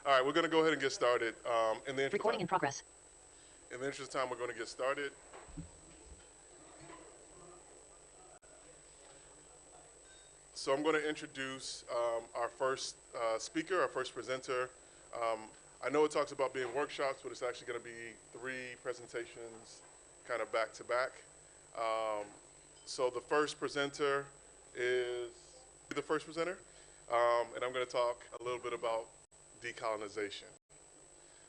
All right, we're going to go ahead and get started. Recording in progress. In the interest of time, we're going to get started. So I'm going to introduce our first speaker, our first presenter. I know it talks about being workshops, but it's actually going to be 3 presentations kind of back to back. So the first presenter is the first presenter, and I'm going to talk a little bit about decolonization.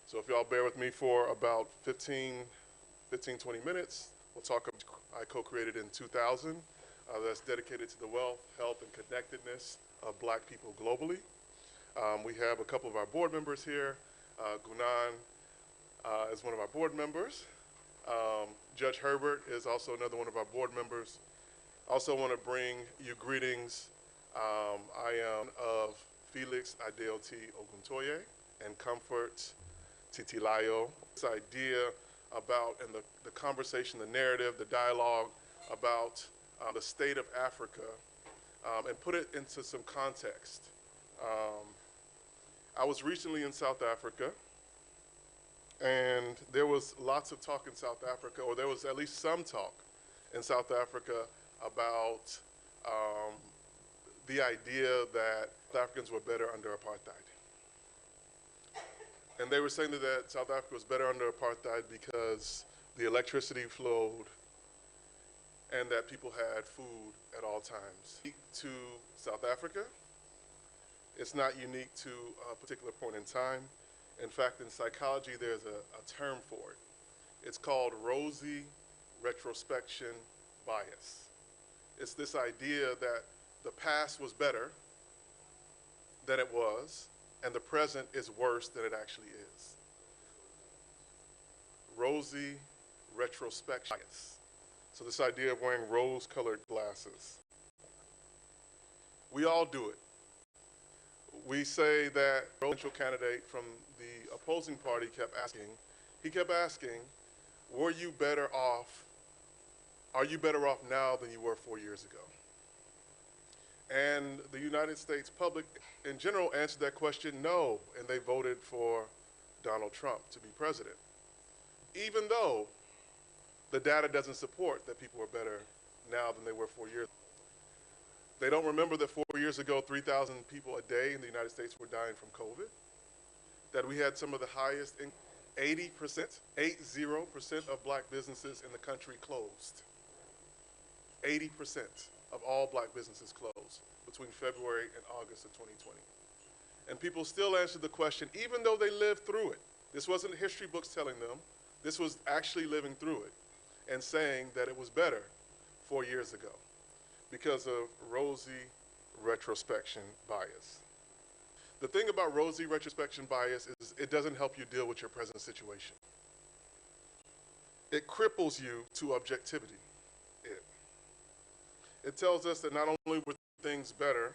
So if y'all bear with me for about 15, 20 minutes, we'll talk about I co-created in 2000. That's dedicated to the wealth, health, and connectedness of Black people globally. We have a couple of our board members here. Gunan is one of our board members. Judge Herbert is also another one of our board members. Also want to bring you greetings. I am of Felix Adeoti Oguntoye and Comfort Titilayo. This idea about, and the conversation, the narrative, the dialogue about the state of Africa, and put it into some context. I was recently in South Africa, and there was lots of talk in South Africa, or there was at least some talk in South Africa about the idea that South Africans were better under apartheid. And they were saying that South Africa was better under apartheid because the electricity flowed and that people had food at all times. Unique to South Africa, it's not unique to a particular point in time. In fact, in psychology, there's a term for it. It's called rosy retrospection bias. It's this idea that the past was better than it was, and the present is worse than it actually is. Rosy retrospection bias. So this idea of wearing rose-colored glasses. We all do it. We say that the presidential candidate from the opposing party kept asking, were you better off, are you better off now than you were 4 years ago? And the United States public in general answered that question, no, and they voted for Donald Trump to be president. Even though the data doesn't support that people are better now than they were 4 years ago. They don't remember that 4 years ago, 3,000 people a day in the United States were dying from COVID, that we had some of the highest, 80% of Black businesses in the country closed. 80% of all Black businesses closed between February and August of 2020. And people still answered the question, even though they lived through it. This wasn't history books telling them, this was actually living through it and saying that it was better 4 years ago because of rosy retrospection bias. The thing about rosy retrospection bias is it doesn't help you deal with your present situation. It cripples you to objectivity. It tells us that not only were things better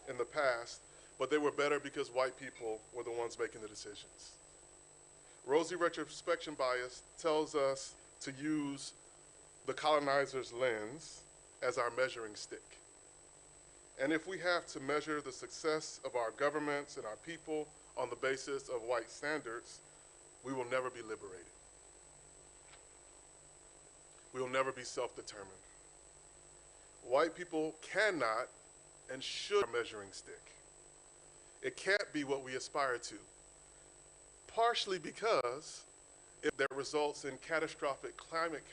in the past, but they were better because white people were the ones making the decisions. Rosy retrospection bias tells us to use the colonizer's lens as our measuring stick. And if we have to measure the success of our governments and our people on the basis of white standards, we will never be liberated. We will never be self-determined. White people cannot and should be our measuring stick. It can't be what we aspire to, partially because that results in catastrophic climate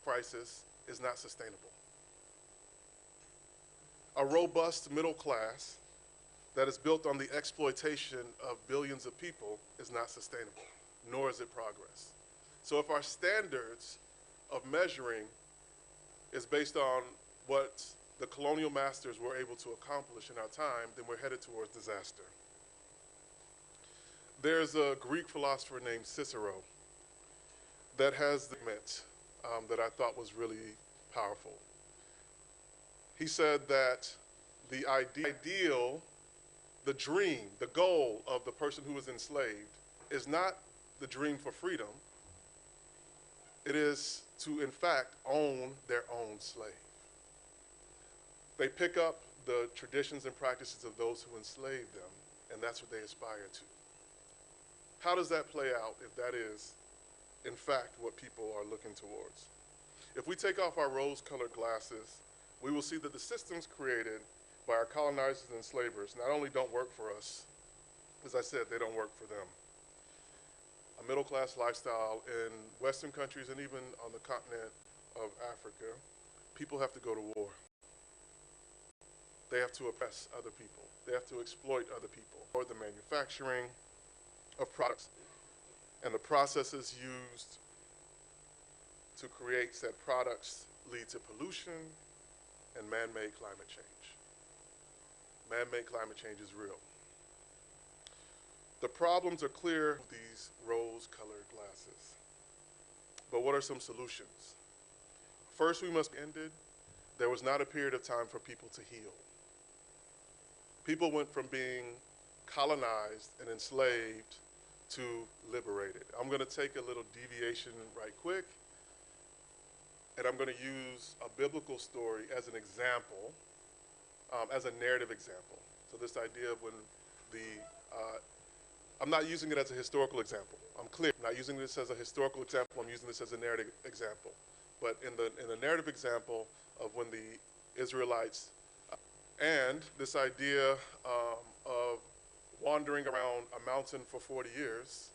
crisis is not sustainable. A robust middle class that is built on the exploitation of billions of people is not sustainable, nor is it progress. So if our standards of measuring is based on what the colonial masters were able to accomplish in our time, then we're headed towards disaster. There's a Greek philosopher named Cicero that has the statement that I thought was really powerful. He said that the ideal, the dream, the goal of the person who was enslaved is not the dream for freedom. It is to, in fact, own their own slave. They pick up the traditions and practices of those who enslaved them, and that's what they aspire to. How does that play out if that is, in fact, what people are looking towards? If we take off our rose-colored glasses, we will see that the systems created by our colonizers and enslavers not only don't work for us, as I said, they don't work for them. A middle-class lifestyle in Western countries and even on the continent of Africa, people have to go to war. They have to oppress other people. They have to exploit other people, or the manufacturing of products and the processes used to create said products lead to pollution and man-made climate change. Man-made climate change is real. The problems are clear with these rose-colored glasses. But what are some solutions? First, we must ended. There was not a period of time for people to heal. People went from being colonized and enslaved to liberated. I'm going to take a little deviation right quick, and I'm going to use a biblical story as an example, as a narrative example. So this idea of when I'm not using it as a historical example. I'm clear. I'm not using this as a historical example. I'm using this as a narrative example. But in the narrative example of when the Israelites, and this idea of wandering around a mountain for 40 years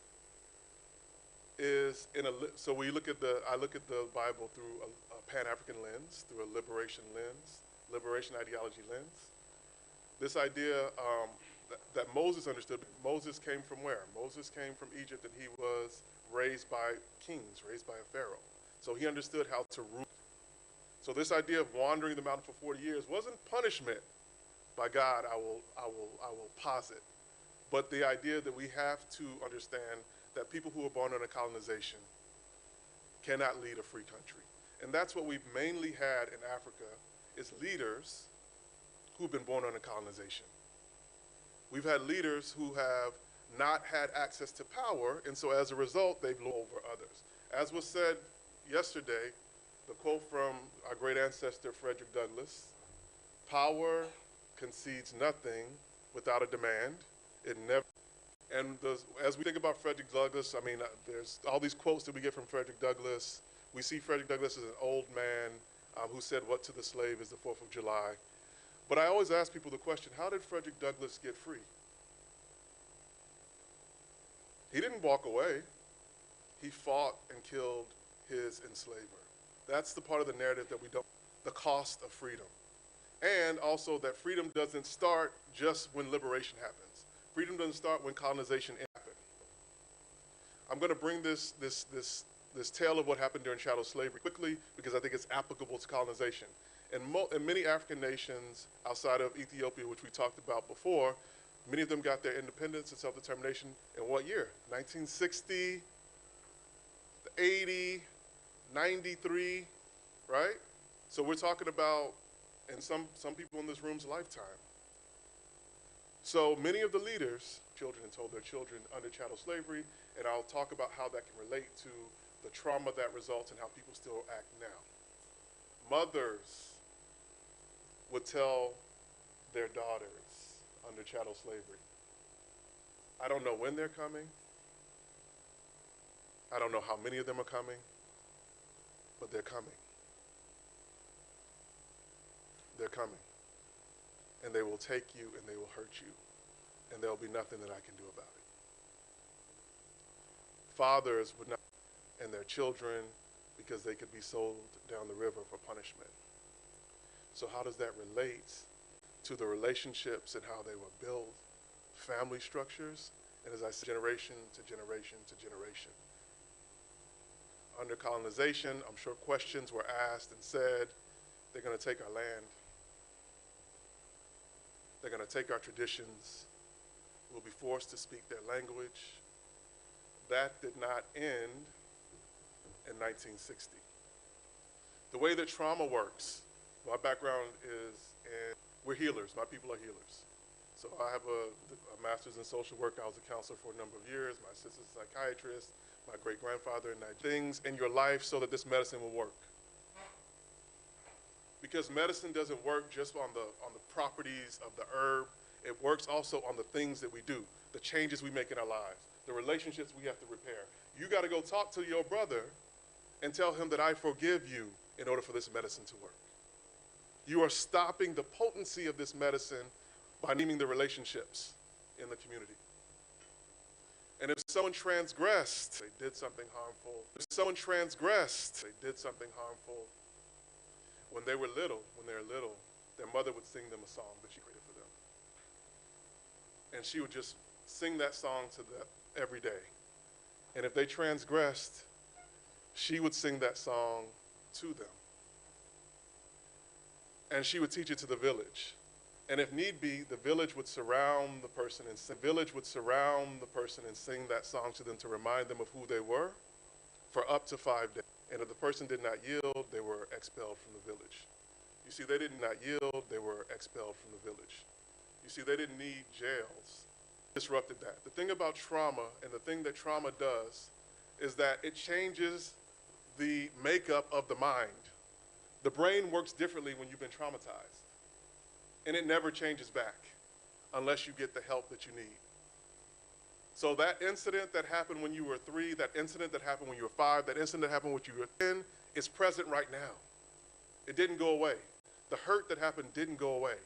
is so I look at the Bible through a Pan-African lens, through a liberation lens, liberation ideology lens. This idea that Moses understood. Moses came from where? Moses came from Egypt, and he was raised by kings, raised by a pharaoh. So he understood how to rule. So this idea of wandering the mountain for 40 years wasn't punishment by God, I will posit, but the idea that we have to understand that people who are born under colonization cannot lead a free country. And that's what we've mainly had in Africa, is leaders who've been born under colonization. We've had leaders who have not had access to power, and so as a result, they've ruled over others. As was said yesterday, the quote from our great ancestor, Frederick Douglass, power concedes nothing without a demand. It never, and as we think about Frederick Douglass, I mean, there's all these quotes that we get from Frederick Douglass. We see Frederick Douglass as an old man who said, "What to the slave is the 4th of July." But I always ask people the question, how did Frederick Douglass get free? He didn't walk away. He fought and killed his enslaver. That's the part of the narrative that we don't, the cost of freedom. And also that freedom doesn't start just when liberation happens. Freedom doesn't start when colonization happens. I'm going to bring this tale of what happened during chattel slavery quickly because I think it's applicable to colonization. In many African nations outside of Ethiopia, which we talked about before, many of them got their independence and self-determination in what year? 1960, 80, 93, right? So we're talking about, in some people in this room's lifetime. So many of the leaders, children told their children under chattel slavery, and I'll talk about how that can relate to the trauma that results and how people still act now. Mothers would tell their daughters under chattel slavery, I don't know when they're coming. I don't know how many of them are coming, but they're coming. They're coming. And they will take you and they will hurt you. And there'll be nothing that I can do about it. Fathers would not, and their children, because they could be sold down the river for punishment. So how does that relate to the relationships and how they were built, family structures, and as I said, generation to generation to generation. Under colonization, I'm sure questions were asked and said, they're going to take our land. They're going to take our traditions. We'll be forced to speak their language. That did not end in 1960. The way that trauma works, my background is we're healers. My people are healers. So I have a master's in social work. I was a counselor for a number of years. My sister's a psychiatrist. My great-grandfather and things in your life so that this medicine will work. Because medicine doesn't work just on the properties of the herb. It works also on the things that we do, the changes we make in our lives, the relationships we have to repair. You got to go talk to your brother and tell him that I forgive you in order for this medicine to work. You are stopping the potency of this medicine by naming the relationships in the community. And if someone transgressed, they did something harmful. If someone transgressed, they did something harmful. When they were little, their mother would sing them a song that she created for them. And she would just sing that song to them every day. And if they transgressed, she would sing that song to them. And she would teach it to the village. And if need be, the village would surround the person and sing that song to them to remind them of who they were for up to 5 days. And if the person did not yield, they were expelled from the village. You see, they did not yield, they were expelled from the village. You see, they didn't need jails. Disrupted that. The thing about trauma, and the thing that trauma does, is that it changes the makeup of the mind. The brain works differently when you've been traumatized. And it never changes back unless you get the help that you need. So that incident that happened when you were 3, that incident that happened when you were 5, that incident that happened when you were 10 is present right now. It didn't go away. The hurt that happened didn't go away.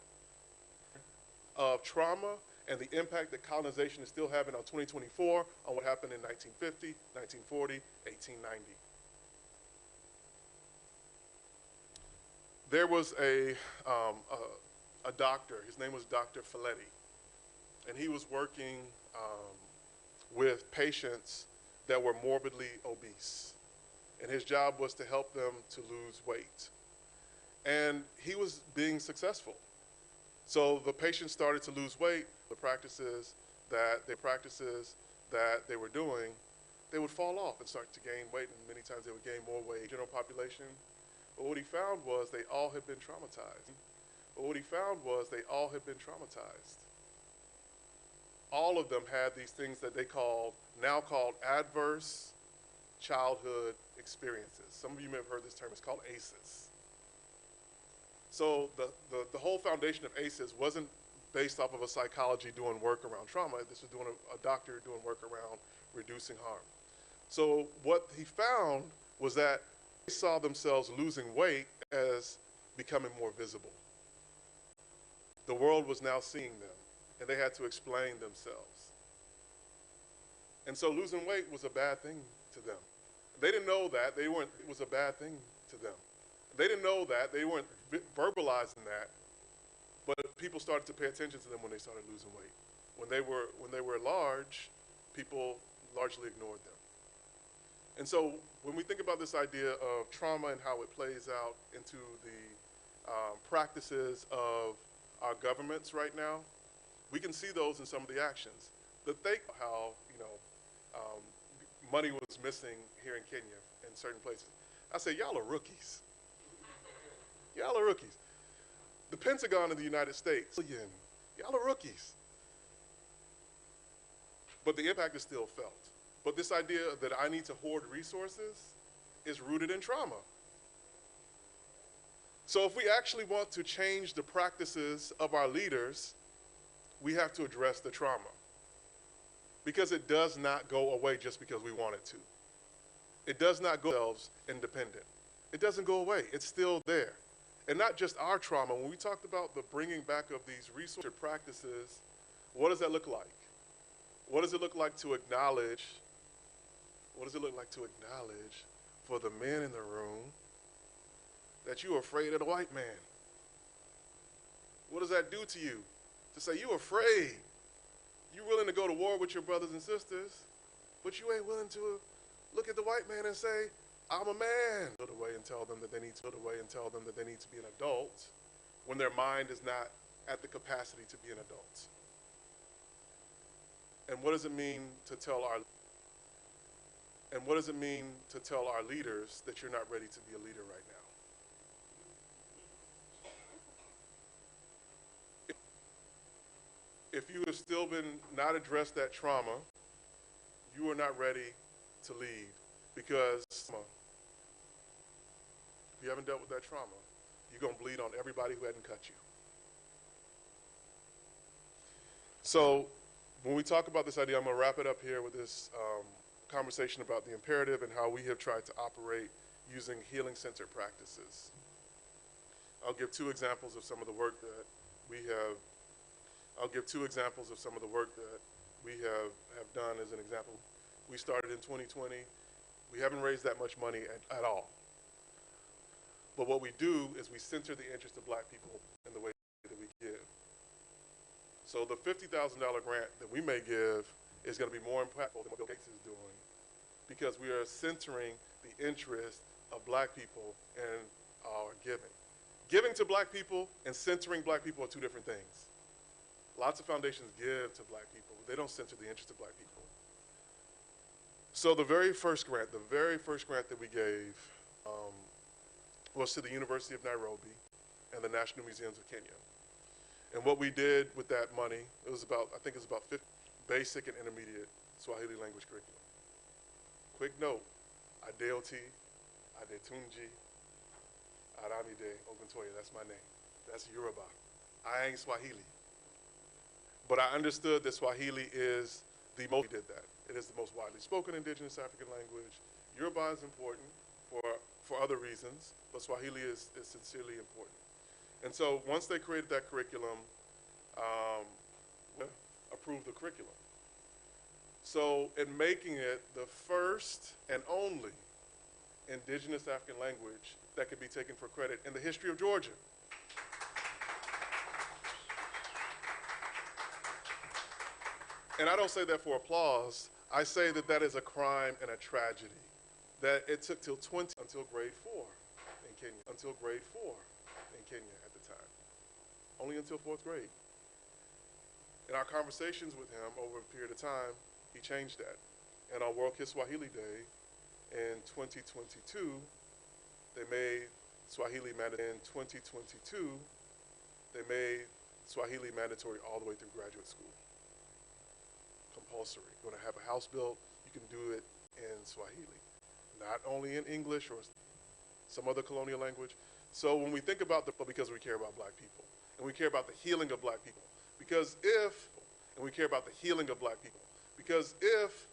Of trauma and the impact that colonization is still having on 2024 on what happened in 1950, 1940, 1890. There was a doctor, his name was Dr. Folletti, and he was working with patients that were morbidly obese. And his job was to help them to lose weight. And he was being successful. So the patients started to lose weight. The practices that they were doing, they would fall off and start to gain weight, and many times they would gain more weight. General population. But what he found was they all had been traumatized. All of them had these things that they now called adverse childhood experiences. Some of you may have heard this term. It's called ACEs. So the whole foundation of ACEs wasn't based off of a psychology doing work around trauma. This was a doctor doing work around reducing harm. So what he found was that they saw themselves losing weight as becoming more visible. The world was now seeing them, and they had to explain themselves. And so losing weight was a bad thing to them. They didn't know that. It was a bad thing to them. They didn't know that. They weren't verbalizing that. But people started to pay attention to them when they started losing weight. When they were large, people largely ignored them. And so when we think about this idea of trauma and how it plays out into the practices of our governments right now, we can see those in some of the actions. How money was missing here in Kenya in certain places. I say, y'all are rookies. Y'all are rookies. The Pentagon in the United States, y'all are rookies. But the impact is still felt. But this idea that I need to hoard resources is rooted in trauma. So if we actually want to change the practices of our leaders, we have to address the trauma. Because it does not go away just because we want it to. It does not go ourselves independent. It doesn't go away. It's still there. And not just our trauma. When we talked about the bringing back of these resource practices, what does that look like? What does it look like to acknowledge? What does it look like to acknowledge for the men in the room that you're afraid of the white man? What does that do to you? To say you're afraid. You're willing to go to war with your brothers and sisters, but you ain't willing to look at the white man and say, I'm a man. Go away and tell them that they need to be an adult when their mind is not at the capacity to be an adult. And what does it mean to tell our leaders that you're not ready to be a leader right now? If you have still not addressed that trauma, you are not ready to lead, because if you haven't dealt with that trauma, you're going to bleed on everybody who hadn't cut you. So when we talk about this idea, I'm going to wrap it up here with this conversation about the imperative and how we have tried to operate using healing-centered practices. I'll give two examples of some of the work that we have. I'll give two examples of some of the work that we have done as an example. We started in 2020. We haven't raised that much money at all. But what we do is we center the interest of black people in the way that we give. So the $50,000 grant that we may give is going to be more impactful than what Bill Gates is doing, because we are centering the interest of black people in our giving. Giving to black people and centering black people are two different things. Lots of foundations give to black people. They don't center the interest of black people. So the very first grant that we gave was to the University of Nairobi and the National Museums of Kenya. And what we did with that money, it was about, I think it was about 50 basic and intermediate Swahili language curriculum. Quick note, Adeoti, Adetunji, Aramide, Oguntoya, that's my name. That's Yoruba. I ain't Swahili. But I understood that Swahili is the most, we did that. It is the most widely spoken indigenous African language. Yoruba is important for other reasons, but Swahili is sincerely important. And so once they created that curriculum, we approved the curriculum. So in making it the first and only indigenous African language that could be taken for credit in the history of Georgia. And I don't say that for applause. I say that that is a crime and a tragedy. That it took until grade 4 in Kenya, until grade 4 in Kenya at the time. Only until 4th grade. In our conversations with him over a period of time, he changed that. And on World Kiswahili Day in 2022, they made Swahili mandatory. In 2022, they made Swahili mandatory all the way through graduate school. Compulsory. You're going to have a house built, you can do it in Swahili. Not only in English or some other colonial language. So when we think about because we care about black people, and we care about the healing of black people, and we care about the healing of black people, because if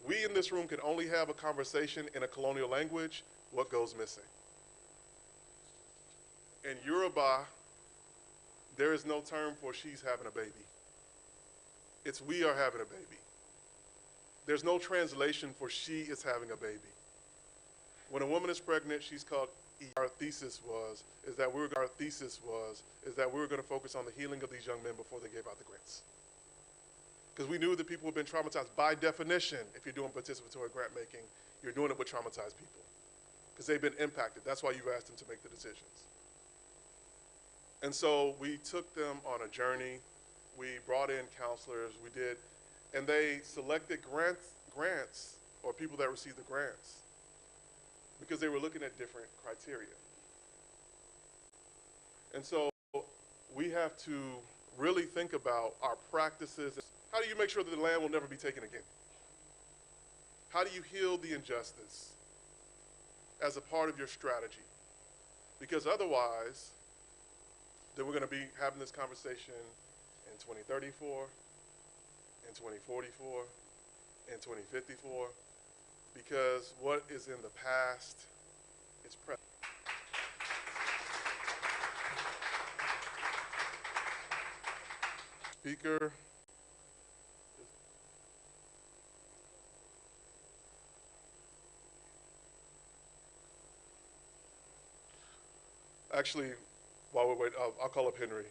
we in this room can only have a conversation in a colonial language, what goes missing? In Yoruba, there is no term for she's having a baby. It's we are having a baby. There's no translation for she is having a baby. When a woman is pregnant, she's called. Our thesis was that we were going to focus on the healing of these young men before they gave out the grants. Because we knew that people have been traumatized. By definition, if you're doing participatory grant making, you're doing it with traumatized people. Because they've been impacted. That's why you've asked them to make the decisions. And so we took them on a journey. We brought in counselors. We did, and they selected grants or people that received the grants because they were looking at different criteria. And so we have to really think about our practices. How do you make sure that the land will never be taken again? How do you heal the injustice as a part of your strategy? Because otherwise, then we're going to be having this conversation in 2034, in 2044, in 2054, because what is in the past is present. Speaker. Actually, while we wait, I'll call up Henry.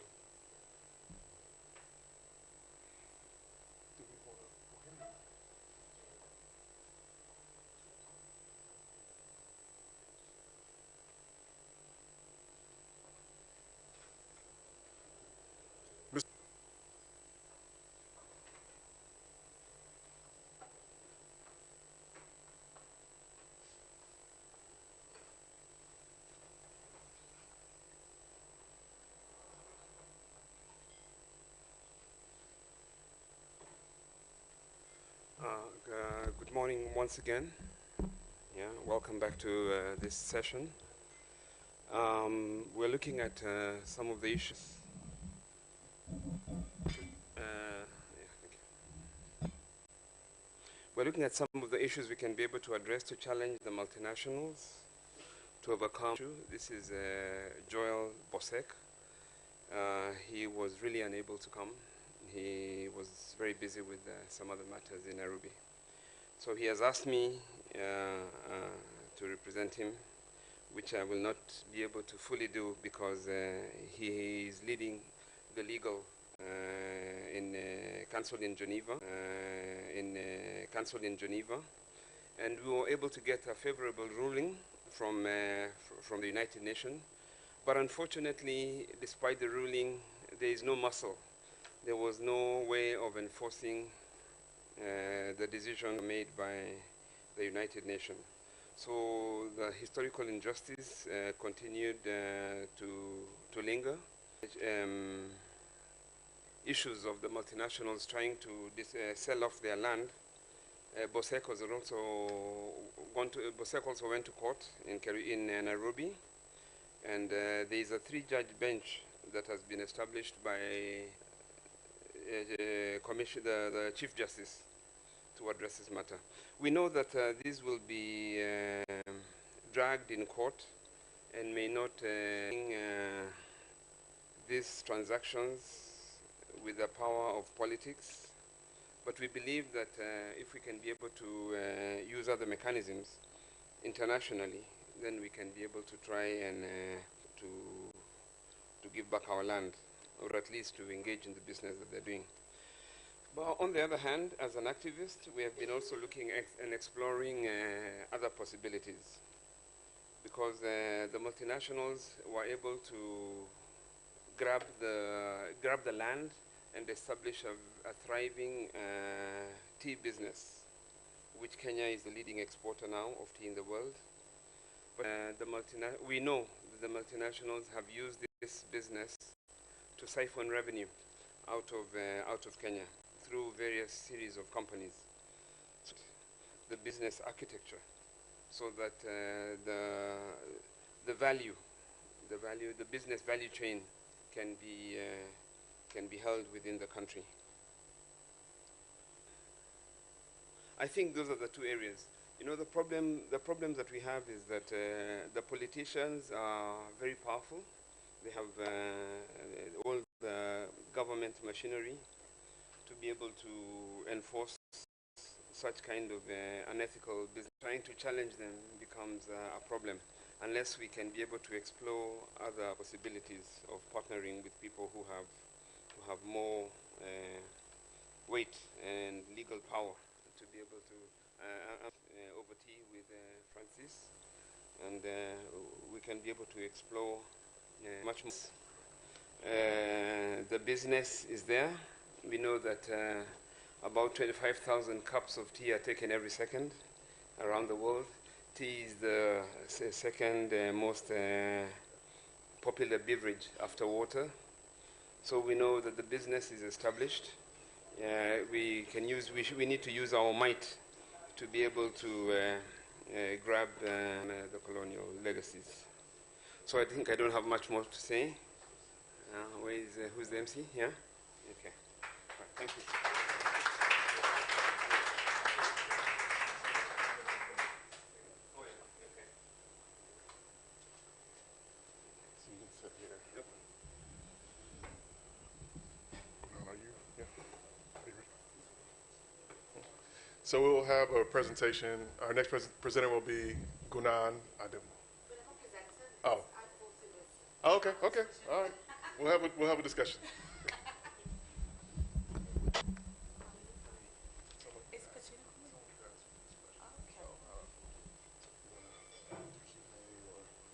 Good morning once again. Yeah, welcome back to this session. We're looking at some of the issues. Yeah, thank you. We're looking at some of the issues we can be able to address to challenge the multinationals to overcome. This is Joel Bosek. He was really unable to come. He was very busy with some other matters in Nairobi. So he has asked me to represent him, which I will not be able to fully do because he is leading the legal council in Geneva, and we were able to get a favorable ruling from the United Nations. But unfortunately, despite the ruling, there is no muscle. There was no way of enforcing the decision made by the United Nations. So the historical injustice continued to linger. Issues of the multinationals trying to sell off their land. Bosek also went to court in Nairobi, and there is a 3-judge bench that has been established by the Chief Justice to address this matter. We know that these will be dragged in court and may not these transactions with the power of politics, but we believe that if we can be able to use other mechanisms internationally, then we can be able to try and to give back our land, or at least to engage in the business that they're doing. But on the other hand, as an activist, we have been also looking at and exploring other possibilities, because the multinationals were able to grab the land and establish a thriving tea business, which Kenya is the leading exporter now of tea in the world. But we know that the multinationals have used this business to siphon revenue out of Kenya through various series of companies. So the business architecture, so that the business value chain can be held within the country. I think those are the two areas. You know, the problems that we have is that the politicians are very powerful. They have all the government machinery to be able to enforce such kind of unethical business. Trying to challenge them becomes a problem unless we can be able to explore other possibilities of partnering with people who have more weight and legal power to be able to over tea with Francis, and we can be able to explore much more. The business is there. We know that about 25,000 cups of tea are taken every second around the world. Tea is the second most popular beverage after water. So we know that the business is established. We need to use our might to be able to grab the colonial legacies. So I think I don't have much more to say. Who's the MC? Yeah? Okay. All right, thank you. So we will have a presentation. Our next presenter will be Gunan Adem. Oh. Oh, okay, okay, all right. We'll have a discussion.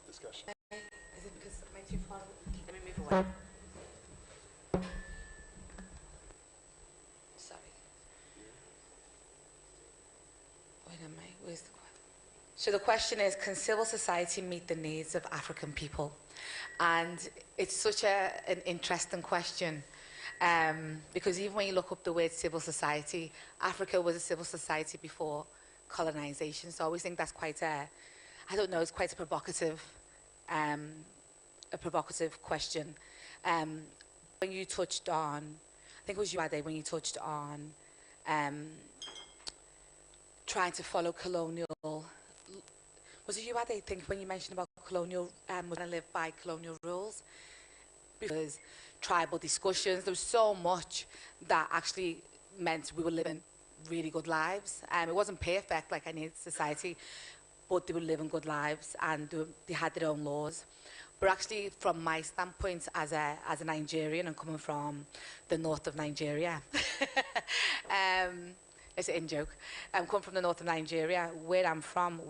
Discussion. Is it because am I too far? Let me move away. Sorry. Where am I? Where's the question? So the question is, can civil society meet the needs of African people? And it's such an interesting question, because even when you look up the word civil society, Africa was a civil society before colonization. So I always think that's quite I don't know, it's quite a provocative question. When you touched on, I think it was you, Ade, when you touched on trying to follow colonial. Was it you, Ade, I think, when you mentioned about colonial, was going to live by colonial rules? Because tribal discussions, there was so much that actually meant we were living really good lives. It wasn't perfect like any society, but they were living good lives and they had their own laws. But actually, from my standpoint as a Nigerian and coming from the north of Nigeria, it's an in-joke. Coming from the north of Nigeria, where I'm from,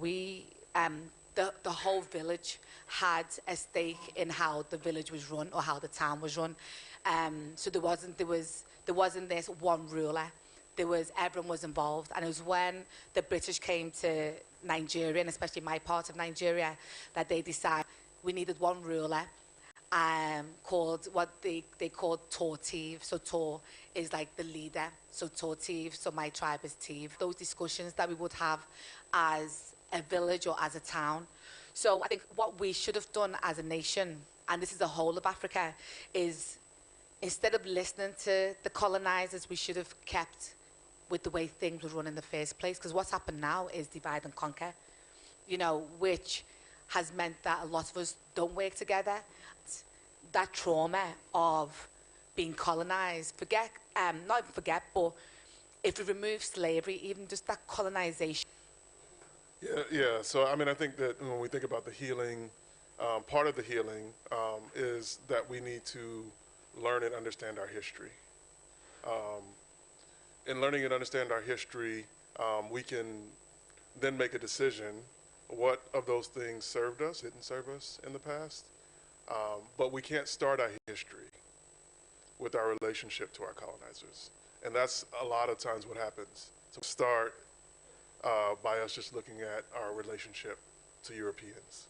the whole village had a stake in how the village was run or how the town was run. So there wasn't this one ruler. Everyone was involved, and it was when the British came to Nigeria, and especially my part of Nigeria, that they decided we needed one ruler, called what they called Tortiv. So Tor is like the leader, so Tortiv. So my tribe is Tiv. Those discussions that we would have as a village or as a town. So I think what we should have done as a nation, and this is the whole of Africa, is instead of listening to the colonizers, we should have kept with the way things were run in the first place. Because what's happened now is divide and conquer, which has meant that a lot of us don't work together. That trauma of being colonized, not even forget, but if we remove slavery, even just that colonization. Yeah. So, I mean, I think that when we think about the healing, part of the healing is that we need to learn and understand our history. In learning and understand our history, we can then make a decision what of those things served us, didn't serve us in the past. But we can't start our history with our relationship to our colonizers. And that's a lot of times what happens. So start by us just looking at our relationship to Europeans.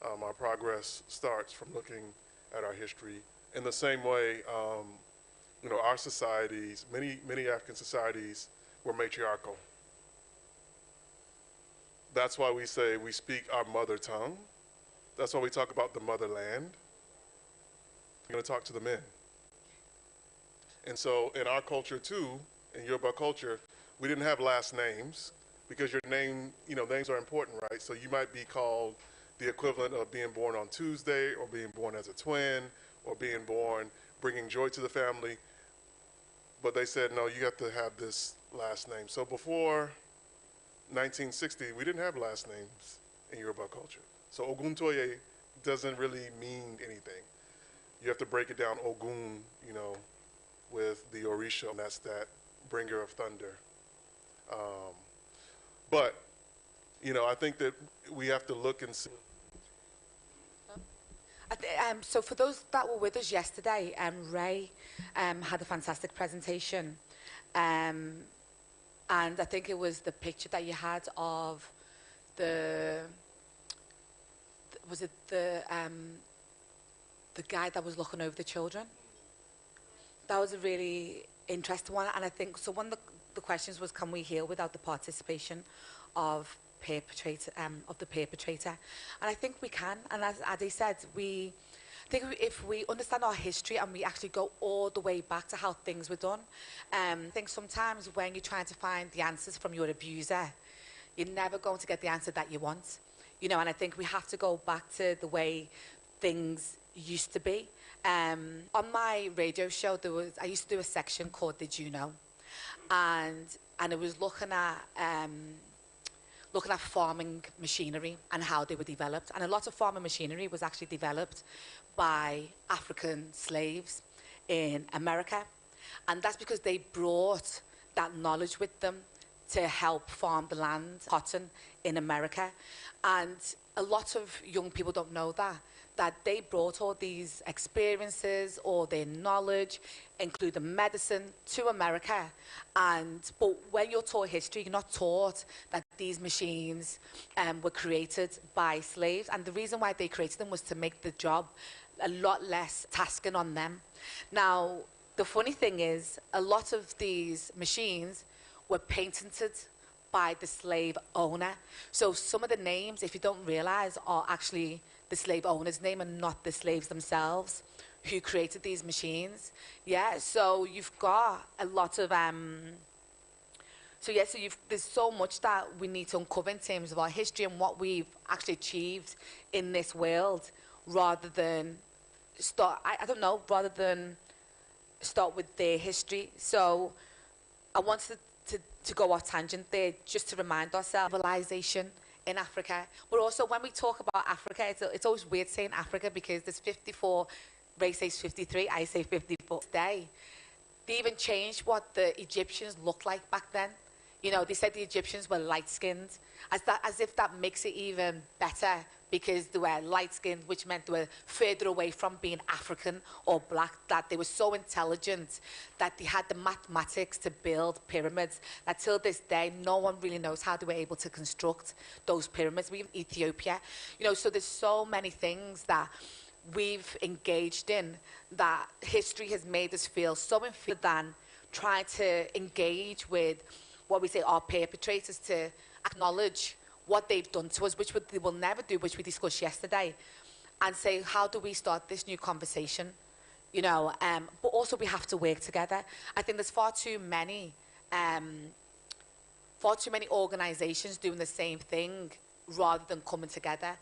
Our progress starts from looking at our history. In the same way, our societies, many African societies were matriarchal. That's why we say we speak our mother tongue. That's why we talk about the motherland. We're going to talk to the men. And so in our culture too, in Yoruba culture, we didn't have last names because your name, names are important, right? So you might be called the equivalent of being born on Tuesday, or being born as a twin, or being born bringing joy to the family. But they said, no, you have to have this last name. So before 1960, we didn't have last names in Yoruba culture. So Oguntoye doesn't really mean anything. You have to break it down, Ogun, with the Orisha, and that's that bringer of thunder. But I think that we have to look and see. So for those that were with us yesterday, Ray had a fantastic presentation. And I think it was the picture that you had of the guy that was looking over the children. That was a really interesting one. And I think, so one of the questions was, can we heal without the participation of the perpetrator? And I think we can. And as Ade said, I think if we understand our history and we actually go all the way back to how things were done, I think sometimes when you're trying to find the answers from your abuser, you're never going to get the answer that you want. And I think we have to go back to the way things used to be. On my radio show, I used to do a section called Did You Know? And it was looking at farming machinery and how they were developed. And a lot of farming machinery was actually developed by African slaves in America. And that's because they brought that knowledge with them to help farm the land, cotton, in America. And a lot of young people don't know that they brought all these experiences or their knowledge, including medicine, to America. But when you're taught history, you're not taught that these machines were created by slaves. And the reason why they created them was to make the job a lot less tasking on them. Now, the funny thing is, a lot of these machines were patented by the slave owner. So some of the names, if you don't realize, are actually the slave owner's name and not the slaves themselves who created these machines. Yeah, so you've got a lot of So yeah, so there's so much that we need to uncover in terms of our history and what we've actually achieved in this world, rather than I don't know, rather than start with their history. So I wanted to go off tangent there, just to remind ourselves of civilization in Africa. But also, when we talk about Africa, it's always weird saying Africa, because there's 54, Ray says 53, I say 54 today. They even changed what the Egyptians looked like back then. You know, they said the Egyptians were light-skinned, as if that makes it even better, because they were light-skinned, which meant they were further away from being African or black, that they were so intelligent that they had the mathematics to build pyramids, that till this day, no one really knows how they were able to construct those pyramids. We have Ethiopia, you know, so there's so many things that we've engaged in that history has made us feel so inferior, than trying to engage with what we say our perpetrators, to acknowledge what they've done to us, which they will never do, which we discussed yesterday, and say, how do we start this new conversation? You know, but also we have to work together. I think there's far too many organizations doing the same thing rather than coming together.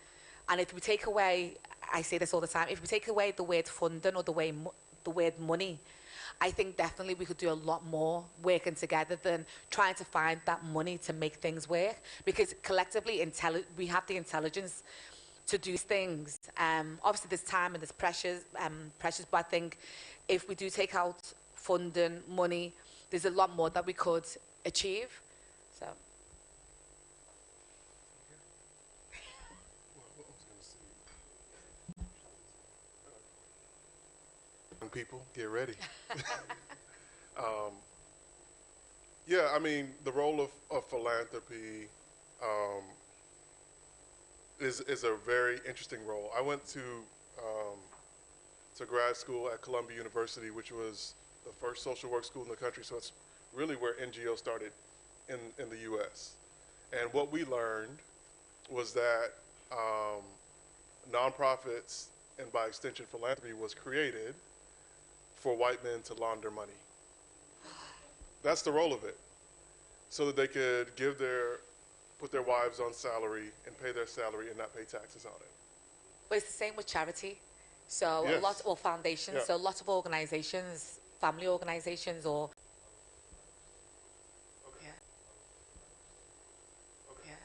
And if we take away, I say this all the time, if we take away the word funding or the word money, I think definitely we could do a lot more working together than trying to find that money to make things work. Because collectively, we have the intelligence to do these things. Obviously, there's time and there's pressures, but I think if we do take out funding, money, there's a lot more that we could achieve. So. Young people, get ready. Yeah, I mean, the role of philanthropy is a very interesting role. I went to grad school at Columbia University, which was the first social work school in the country, so it's really where NGO started in the U.S. And what we learned was that nonprofits, and by extension philanthropy, was created for white men to launder money. That's the role of it, so that they could put their wives on salary and pay their salary and not pay taxes on it. But it's the same with charity. So Yes. foundations. Yeah. So lots of organizations, family organizations, or Okay. yeah, Okay. yeah.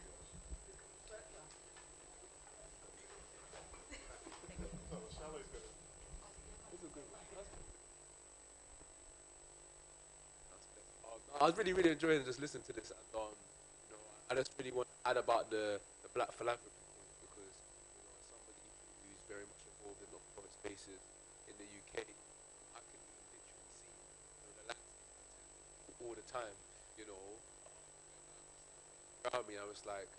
No, the chalet's good. I was really, really enjoying just listening to this, and you know, I just really want to add about the black philanthropy thing, because you know, as somebody who's very much involved in not-for-profit spaces in the UK, I can literally see the landscape all the time. You know, around me, I was like,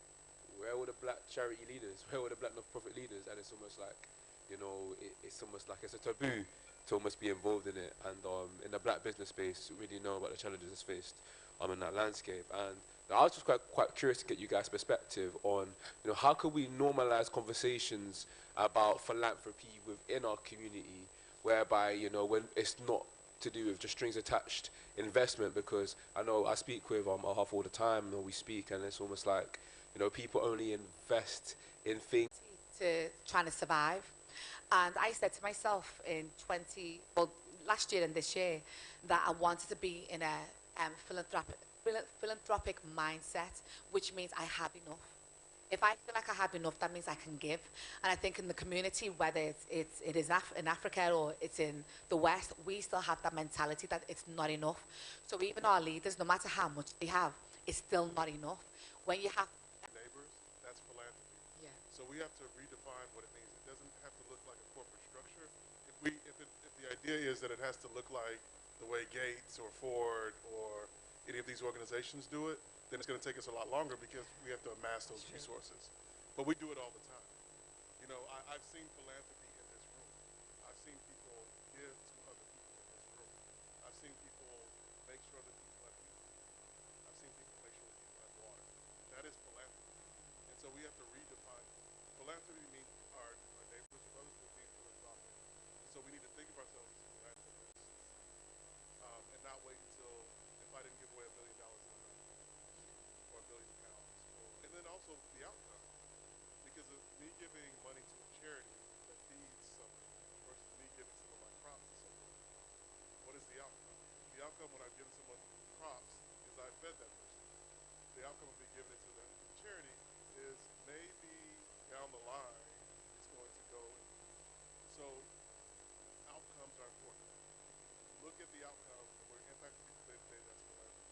where were the black charity leaders? Where were the black not-for-profit leaders? And it's almost like, you know, it's almost like it's a taboo to almost be involved in it. And in the black business space, really know about the challenges it's faced in that landscape. And I was just quite curious to get you guys' perspective on, you know, how can we normalize conversations about philanthropy within our community, whereby, you know, when it's not to do with just strings attached investment, because I know I speak with Alhaf all the time, and we speak, and it's almost like, you know, people only invest in things To trying to survive. And I said to myself in last year and this year, that I wanted to be in a philanthropic mindset, which means I have enough. If I feel like I have enough, that means I can give. And I think in the community, whether it is in Africa or it's in the West, we still have that mentality that it's not enough. So even our leaders, no matter how much they have, it's still not enough. When you have Neighbors, that's philanthropy. yeah. So we have to redefine what it means. It doesn't have to look like a corporate structure. If the idea is that it has to look like the way Gates or Ford or any of these organizations do it, then it's going to take us a lot longer, because we have to amass those resources. But we do it all the time. You know, I've seen philanthropy in this room. I've seen people give to other people in this room. I've seen people make sure that people have heat. I've seen people make sure that people have water. That is philanthropy. And so we have to redefine. Philanthropy means our neighbors and others will be philanthropic. So we need to think of ourselves as philanthropists, and not wait until, if I didn't give away $1 million in a night, then also the outcome. Because of me giving money to a charity that feeds someone versus me giving some of my crops to someone, what is the outcome? The outcome when I've given someone crops is I fed that person. The outcome of me giving it to the charity is maybe down the line it's going to go. So outcomes are important. Look at the outcome, and we're impacting people day to day. That's what I do.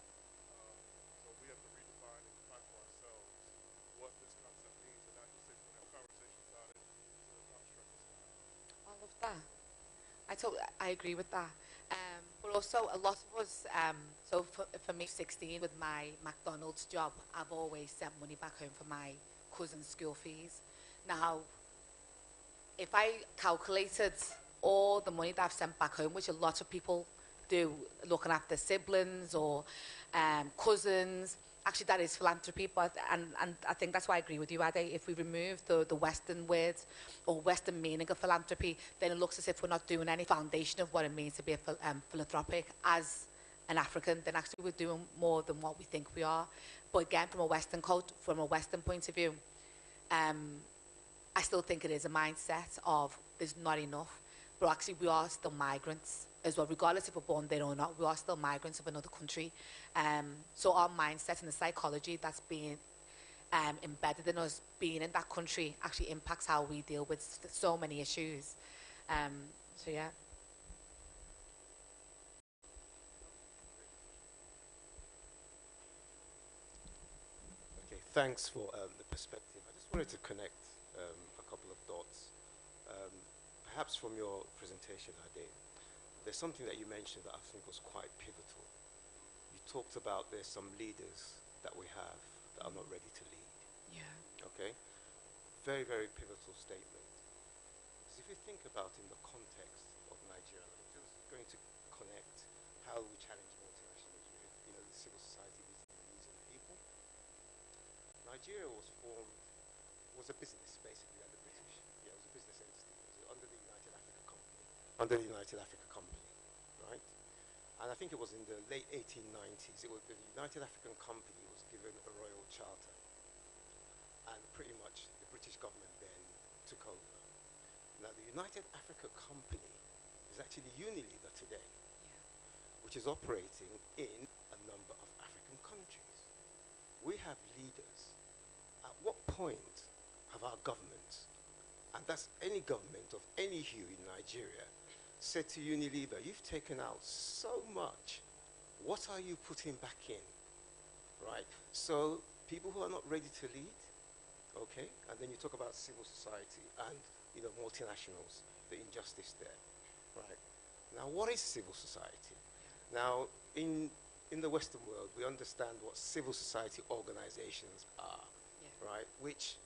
So we have to redefine and define for ourselves what this concept means, and not just say we're going to have conversations about it instead of construct this out. I love that. I agree with that. But also, a lot of us, so for me, 16, with my McDonald's job, I've always sent money back home for my cousin's school fees. Now, if I calculated all the money that I've sent back home, which a lot of people do, looking after siblings or cousins, actually that is philanthropy. But and I think that's why I agree with you, Ade. If we remove the Western words or Western meaning of philanthropy, then it looks as if we're not doing any foundation of what it means to be a philanthropic as an African. Then actually we're doing more than what we think we are. But again, from a Western point of view, I still think it is a mindset of there's not enough, but actually we are still migrants as well, regardless if we're born there or not. We are still migrants of another country. So our mindset and the psychology that's being embedded in us being in that country actually impacts how we deal with so many issues. So yeah. Okay, thanks for the perspective. I just wanted to connect a couple of dots. Um, Perhaps from your presentation, Ade, there's something that you mentioned that I think was quite pivotal. You talked about there's some leaders that we have that are not ready to lead. Yeah. Okay? Very, very pivotal statement. Because if you think about in the context of Nigeria, I'm just going to connect how we challenge multinationals with, the civil society meeting the needs of the people. Nigeria was a business basically like the British. Yeah, it was a business entity. It was under the United Africa Company. Under the United Africa Company, right? And I think it was in the late 1890s. The United African Company was given a royal charter, and pretty much the British government then took over. Now the United Africa Company is actually Unilever today, which is operating in a number of African countries. We have leaders. At what point have our government, and that's any government of any hue in Nigeria, said to Unilever, you've taken out so much, what are you putting back in, right? So people who are not ready to lead, okay, and then you talk about civil society and multinationals, the injustice there, right? Now what is civil society? Now in the Western world, we understand what civil society organizations are, right? Which,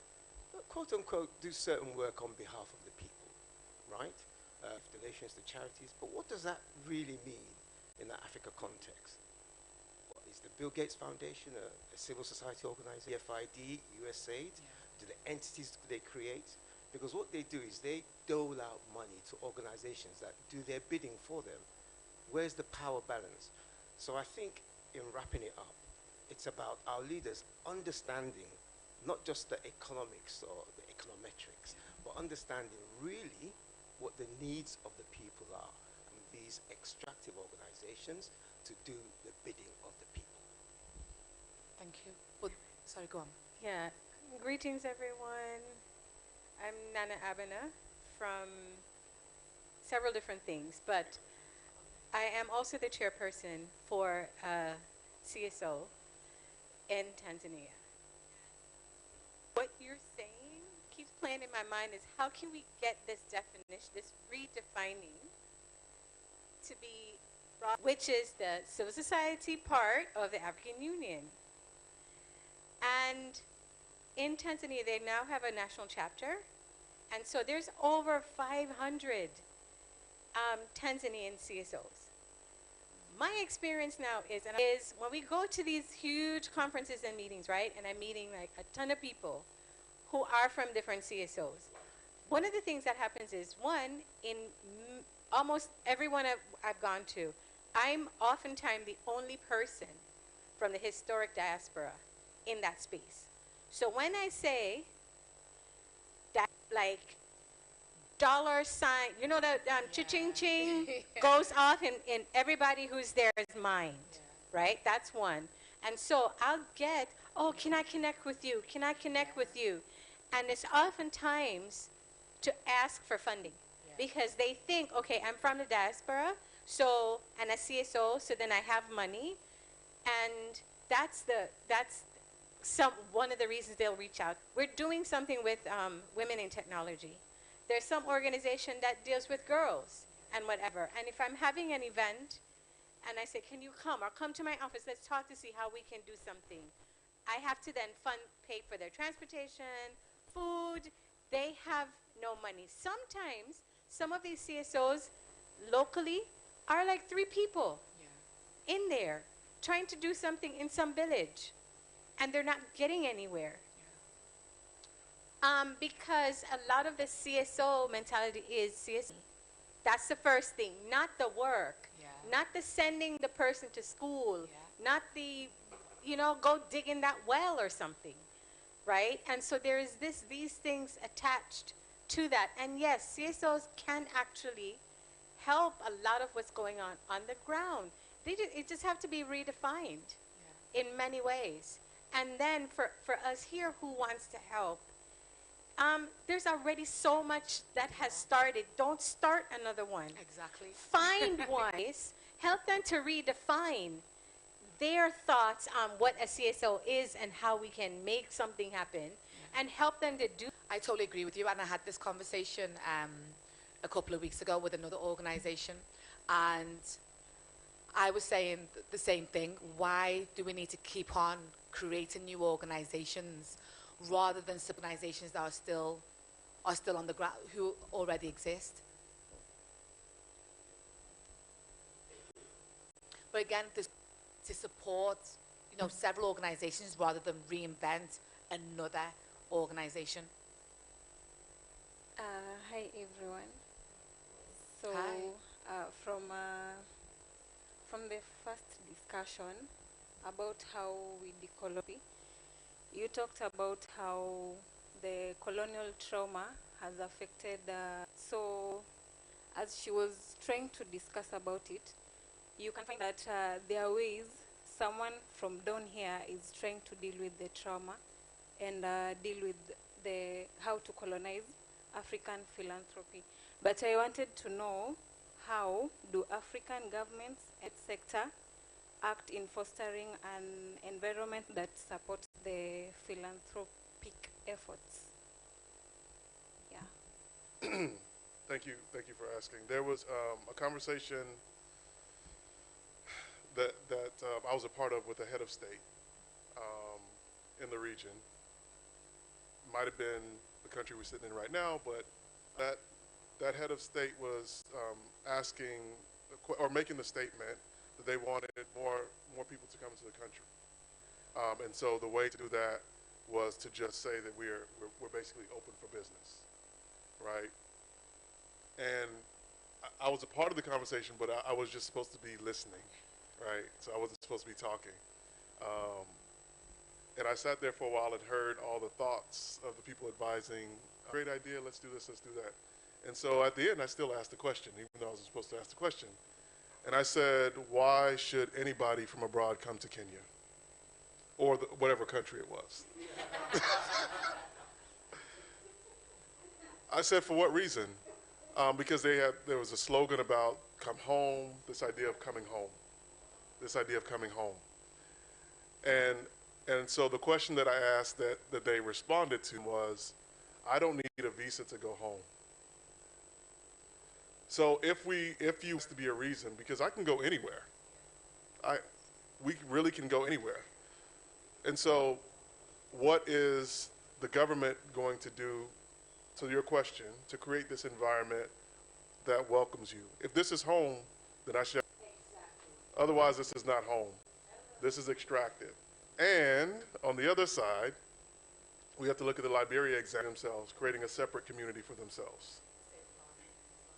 quote unquote, do certain work on behalf of the people, right? Donations to charities, but what does that really mean in the Africa context? What is the Bill Gates Foundation a civil society organization? FID, USAID, do the entities they create? Because what they do is they dole out money to organizations that do their bidding for them. Where's the power balance? So I think in wrapping it up, it's about our leaders understanding not just the economics or the econometrics, but understanding really what the needs of the people are, and these extractive organizations to do the bidding of the people. Thank you. But, sorry, go on. Yeah. Greetings, everyone. I'm Nana Abena from several different things, but I am also the chairperson for CSO in Tanzania. What you're saying keeps playing in my mind is how can we get this definition, this redefining to be brought, which is the civil society part of the African Union. And in Tanzania, they now have a national chapter. And so there's over 500 Tanzanian CSOs. My experience now is when we go to these huge conferences and meetings, right? And I'm meeting like a ton of people who are from different CSOs. One of the things that happens is, one, in almost everyone I've gone to, I'm oftentimes the only person from the historic diaspora in that space. So when I say that, like, dollar sign, you know, that cha-ching ching goes off in everybody who's there's mind, right? That's one. And so I'll get, oh, can I connect with you? Can I connect with you? And it's oftentimes to ask for funding because they think, okay, I'm from the diaspora, so, and a CSO, so then I have money. And that's one of the reasons they'll reach out. We're doing something with women in technology. There's some organization that deals with girls and whatever. And if I'm having an event and I say, can you come or come to my office, let's talk to see how we can do something. I have to then pay for their transportation, food. They have no money. Sometimes some of these CSOs locally are like 3 people in there trying to do something in some village, and they're not getting anywhere. Because a lot of the CSO mentality is CSO. That's the first thing, not the work, not the sending the person to school, not the, you know, go dig in that well or something, right? And so there is these things attached to that. And yes, CSOs can actually help a lot of what's going on the ground. It just have to be redefined in many ways. And then for us here who wants to help, there's already so much that has started. Don't start another one. Exactly. Find one. Help them to redefine their thoughts on what a CSO is and how we can make something happen, and help them to do. I totally agree with you, and I had this conversation a couple of weeks ago with another organization, and I was saying the same thing. Why do we need to keep on creating new organizations rather than organizations that are still on the ground, who already exist? But again, to support, you know, several organizations rather than reinvent another organization. Hi everyone. So Hi. From the first discussion about how we decolonize, you talked about how the colonial trauma has affected. So as she was trying to discuss about it, you can find that there are ways someone from down here is trying to deal with the trauma and deal with how to colonize African philanthropy. But I wanted to know, how do African governments and sector act in fostering an environment that supports the philanthropic efforts? Yeah. Thank you for asking. There was a conversation that I was a part of with the head of state in the region. Might have been the country we're sitting in right now, but that head of state was asking or making the statement that they wanted more people to come into the country, and so the way to do that was to just say that we're basically open for business, right? And I was a part of the conversation, but I was just supposed to be listening, right? So I wasn't supposed to be talking. And I sat there for a while and heard all the thoughts of the people advising, great idea, let's do this, let's do that. And so at the end, I still asked the question, even though I wasn't supposed to ask the question. And I said, why should anybody from abroad come to Kenya? Or whatever country it was. I said, for what reason? Because there was a slogan about come home, this idea of coming home. This idea of coming home. And so the question that I asked that they responded to was, I don't need a visa to go home. So if you used to be a reason, because I can go anywhere. We really can go anywhere. And so what is the government going to do, to your question, to create this environment that welcomes you? If this is home, then I should. Exactly. Otherwise, this is not home. This is extractive. And on the other side, we have to look at the Liberia example themselves, creating a separate community for themselves.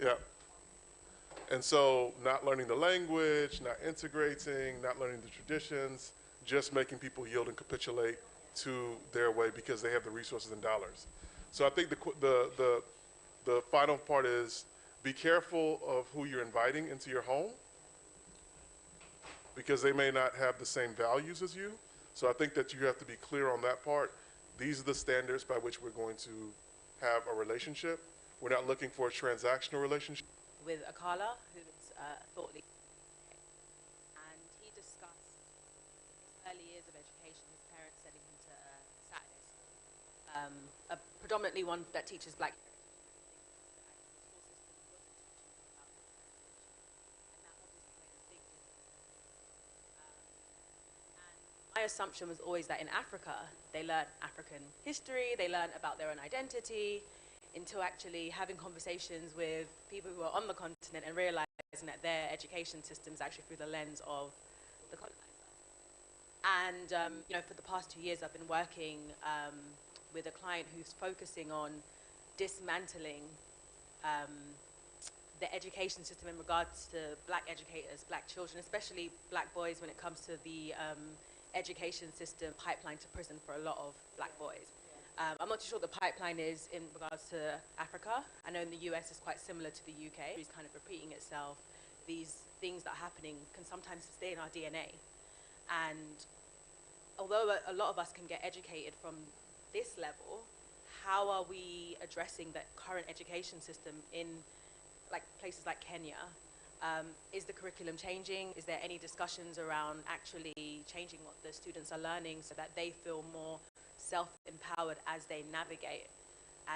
Yeah. And so not learning the language, not integrating, not learning the traditions, just making people yield and capitulate to their way because they have the resources and dollars. So I think the final part is be careful of who you're inviting into your home because they may not have the same values as you. So I think that you have to be clear on that part. These are the standards by which we're going to have a relationship. We're not looking for a transactional relationship. With Akala, who is a thought leader, and he discussed his early years of education, his parents sending him to Saturday school, predominantly one that teaches black heritage. My assumption was always that in Africa, they learn African history, they learn about their own identity, until actually having conversations with people who are on the continent and realizing that their education system is actually through the lens of the colonizer. And for the past 2 years, I've been working with a client who's focusing on dismantling the education system in regards to black educators, black children, especially black boys when it comes to the education system pipeline to prison for a lot of black boys. I'm not too sure what the pipeline is in regards to Africa. I know in the US it's quite similar to the UK. It's kind of repeating itself. These things that are happening can sometimes stay in our DNA. And although a lot of us can get educated from this level, how are we addressing the current education system in places like Kenya? Is the curriculum changing? Is there any discussions around actually changing what the students are learning so that they feel more self-empowered as they navigate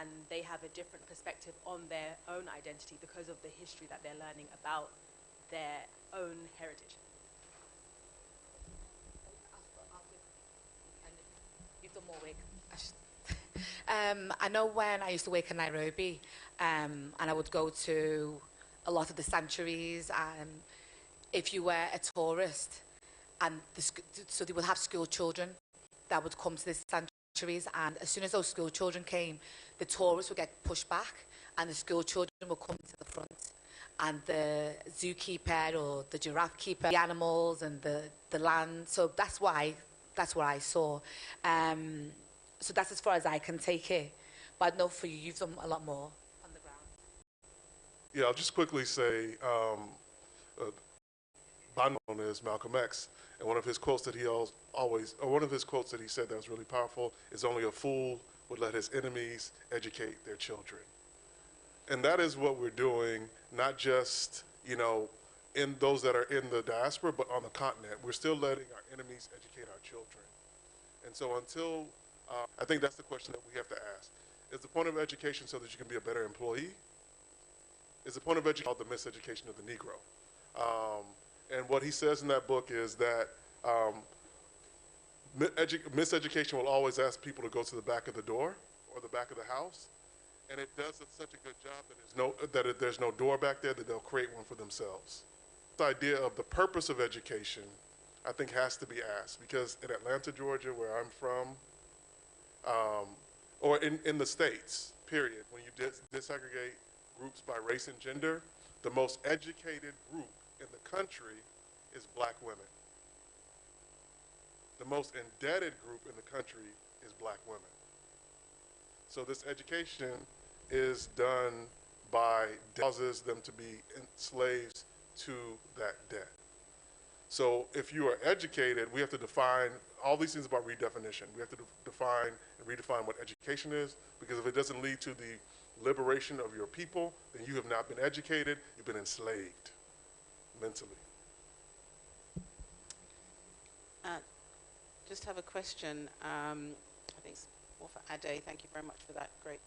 and they have a different perspective on their own identity because of the history that they're learning about their own heritage? You've done more work. I know when I used to work in Nairobi, and I would go to a lot of the sanctuaries, and if you were a tourist, and so they would have school children that would come to the sanctuaries, and as soon as those school children came, the tourists would get pushed back, and the school children would come to the front, and the zookeeper or the giraffe keeper, the animals and the land. So that's what I saw. So that's as far as I can take it. But I know for you, you've done a lot more on the ground. Yeah, I'll just quickly say, known as Malcolm X, and one of his quotes that one of his quotes that he said that was really powerful is, "Only a fool would let his enemies educate their children." And that is what we're doing, not just, in those that are in the diaspora, but on the continent. We're still letting our enemies educate our children. And so until, I think that's the question that we have to ask. Is the point of education so that you can be a better employee? Is the point of education called the miseducation of the Negro? And what he says in that book is that miseducation will always ask people to go to the back of the door or the back of the house, and it does such a good job that there's no door back there, that they'll create one for themselves. The idea of the purpose of education, I think, has to be asked, because in Atlanta, Georgia, where I'm from, or in the States, period, when you disaggregate groups by race and gender, the most educated group in the country is black women. The most indebted group in the country is black women. So this education is done by causes them to be slaves to that debt. So if you are educated, we have to define all these things about redefinition. We have to define and redefine what education is, because if it doesn't lead to the liberation of your people, then you have not been educated, you've been enslaved mentally. Just have a question. I think it's more for Ade. Thank you very much for that great.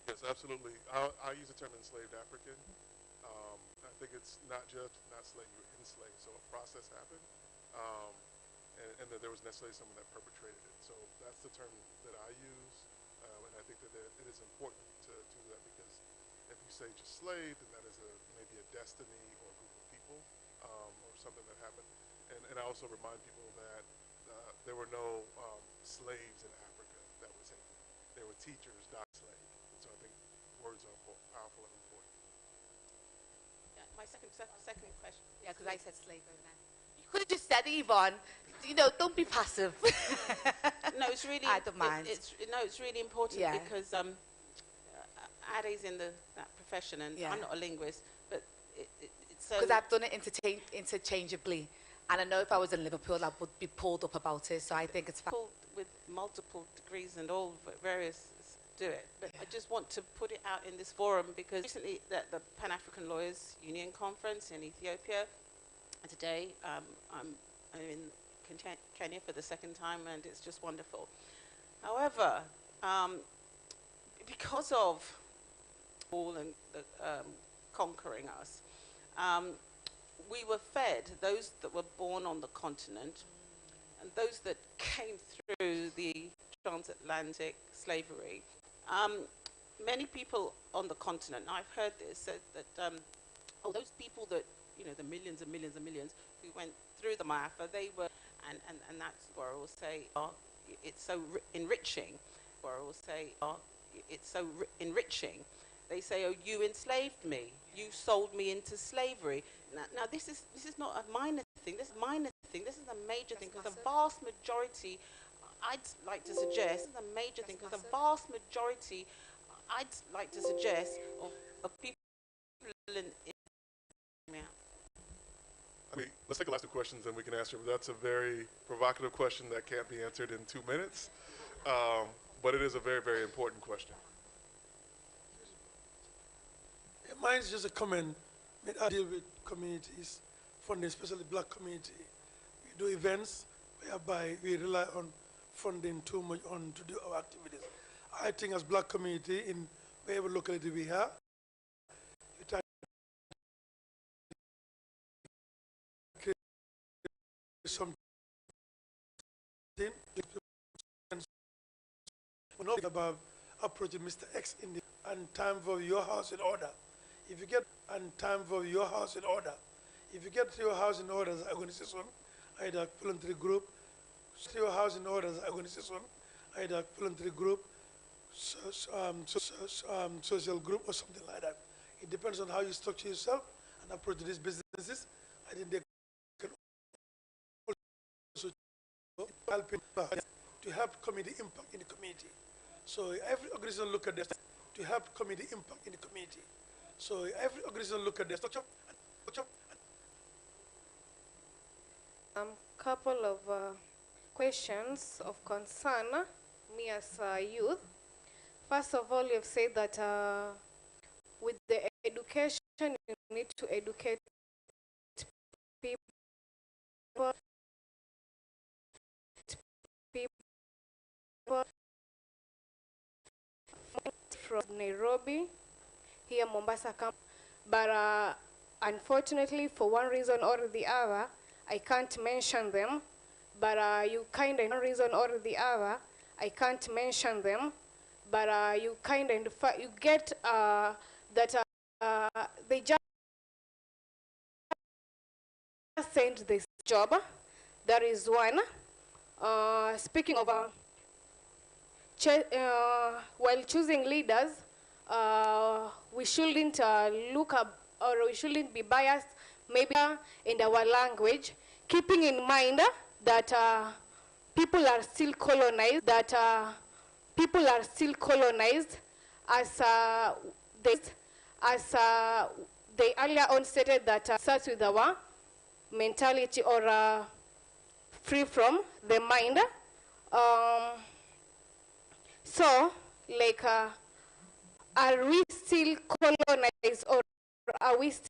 Yes, absolutely. I use the term enslaved African. I think it's not slave, you're enslaved. So a process happened, um, and that there was necessarily someone that perpetrated it. So that's the term that I use, and I think that it is important to do that because if you say just slave, then that is maybe a destiny or a group of people or something that happened. And I also remind people that there were no slaves in Africa that were taken. There were teachers, not slaves. So I think words are powerful and important. Yeah, my second question. Yeah, because I said slave over there. You could have just said Yvonne. You know, don't be passive. No, it's really. I don't mind. It's really important Yeah. because Ade's in that profession, and Yeah. I'm not a linguist, but it's so. Because I've done it interchangeably. And I know if I was in Liverpool, I would be pulled up about it. So I think it's fine. People with multiple degrees and all various do it, but I just want to put it out in this forum because recently the Pan-African Lawyers Union Conference in Ethiopia, and today I'm in Kenya for the second time, and it's just wonderful. However, because of all and conquering us, we were fed, those that were born on the continent and those that came through the transatlantic slavery. Many people on the continent, I've heard this, said that, those people that, the millions and millions and millions who went through the Maafa, they were, and that's where I will say, it's so enriching, where I will say, it's so enriching. They say, oh, you enslaved me. You sold me into slavery. Now this is not a minor thing. This is a minor thing. This is a major thing because the vast majority, I'd like to suggest, this is a major thing because the vast majority, I'd like to suggest, of people in yeah. I mean, let's take the last two questions and we can answer. That's a very provocative question that can't be answered in 2 minutes, but it is a very, very important question. Mine's just a comment. I deal with communities, funding, especially black community. We do events whereby we rely on funding too much on to do our activities. I think as black community in wherever locality we have, we try to create something. We're not about approaching Mr. X in the and time for your house in order. If you get and time for your house in order, if you get your house in order as an organization, either voluntary group, your house in order as an organization, either voluntary group, social group, or something like that. It depends on how you structure yourself and approach these businesses. I think they can also help to help community impact in the community. So every organization look at this to help community impact in the community. So every organization look at their structure. Couple of questions of concern, me as a youth. First of all, you've said that with the education, you need to educate people from Nairobi, here Mombasa camp, but unfortunately, for one reason or the other, I can't mention them, but you kind of, one reason or the other, I can't mention them, but you kind of, you get that they just sent this job. That is one. Speaking of, while choosing leaders, we shouldn't look up, or we shouldn't be biased maybe in our language, keeping in mind that people are still colonized, as they earlier on stated that starts with our mentality or free from the mind. So, like, are we still colonized, or are we still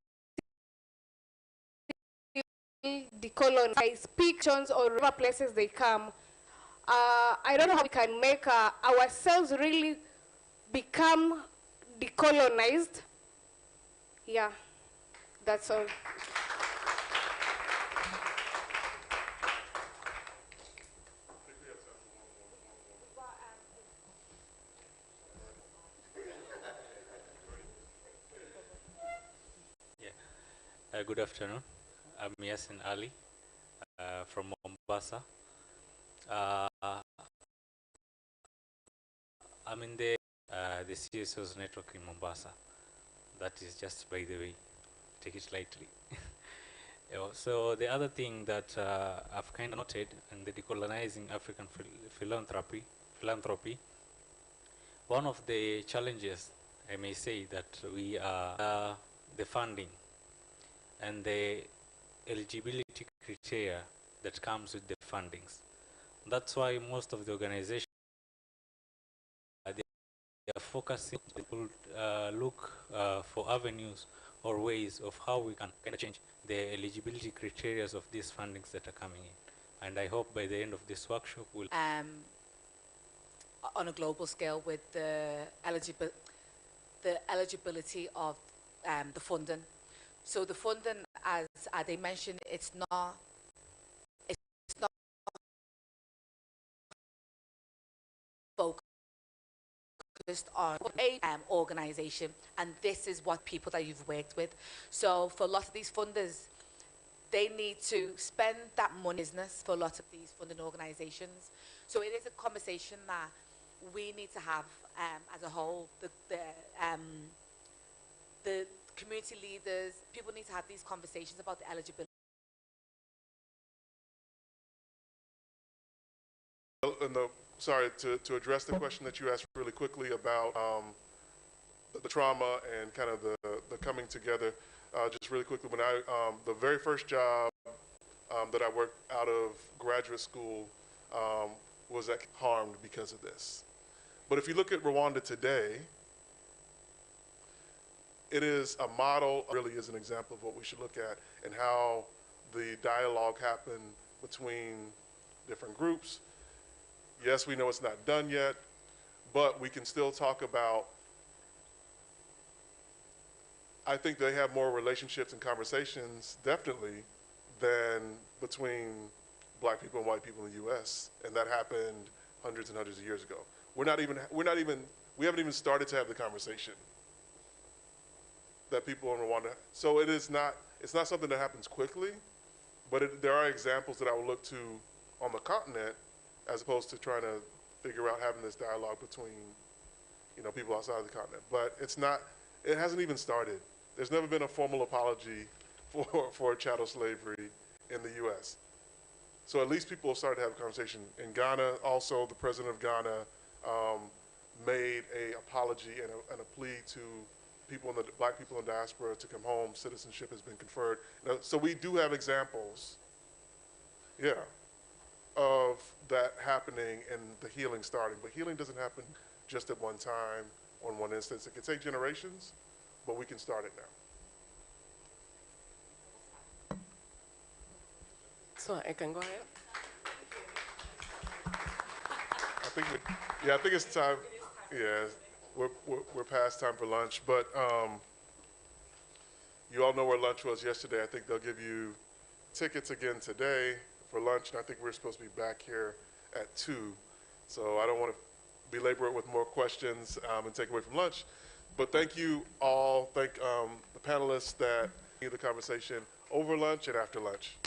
decolonized? Pictures or other places they come. I don't know how we can make ourselves really become decolonized. Yeah, that's all. Yeah. Good afternoon. I'm Yasin Ali from Mombasa. Uh, I'm in the CSO's network in Mombasa. That is just by the way. Take it lightly. Yeah, so the other thing that I've kind of noted in the decolonizing African philanthropy, one of the challenges I may say that we are the funding and the eligibility criteria that comes with the fundings. That's why most of the organizations they are focusing to look for avenues or ways of how we can kind of change the eligibility criteria of these fundings that are coming in. And I hope by the end of this workshop we'll on a global scale with the eligibility of the funding. So the funding, as they mentioned, it's not focused on a organization, and this is what people that you've worked with. So for a lot of these funders, they need to spend that money business for a lot of these funding organizations. So it is a conversation that we need to have as a whole. The community leaders, people need to have these conversations about the eligibility. Sorry, to address the question that you asked really quickly about the trauma and kind of the coming together, just really quickly, when the very first job that I worked out of graduate school was harmed because of this. But if you look at Rwanda today, it is a model, really is an example of what we should look at and how the dialogue happened between different groups. Yes, we know it's not done yet, but we can still talk about, I think they have more relationships and conversations, definitely, than between black people and white people in the US, and that happened hundreds and hundreds of years ago. We haven't even started to have the conversation that people in Rwanda, so it's not something that happens quickly, but there are examples that I will look to on the continent as opposed to trying to figure out having this dialogue between, people outside the continent. But it hasn't even started. There's never been a formal apology for chattel slavery in the US. So at least people have started to have a conversation. In Ghana, also, the president of Ghana made an apology and a plea to black people in diaspora to come home. Citizenship has been conferred. So we do have examples, of that happening and the healing starting. But healing doesn't happen just at one time or in one instance. It can take generations, but we can start it now. So I can go ahead. I think it's time. Yeah, we're past time for lunch, but you all know where lunch was yesterday. I think they'll give you tickets again today for lunch, and I think we're supposed to be back here at 2. So I don't want to belabor it with more questions and take away from lunch. But thank you all. Thank the panelists that need the conversation over lunch and after lunch.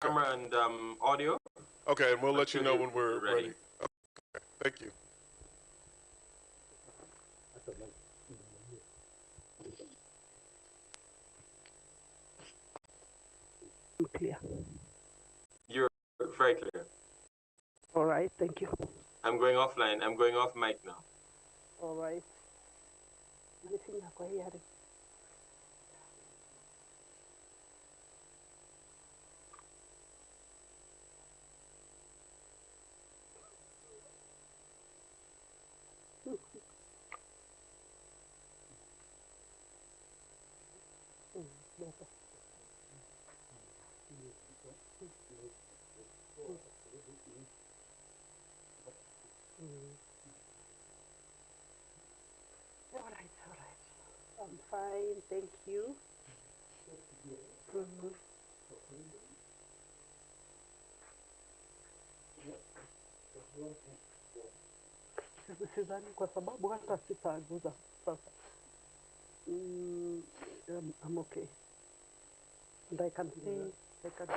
camera and audio. Okay, and we'll let you know Until when we're you're ready. ready. Okay, thank you. Clear. You're very clear. All right, thank you. I'm going offline. I'm going off mic now. All right. Anything yako hiari? All right. I'm fine, thank you. Sidhani kwa sababu hata sitaguza sasa. I'm okay. And I can see, I can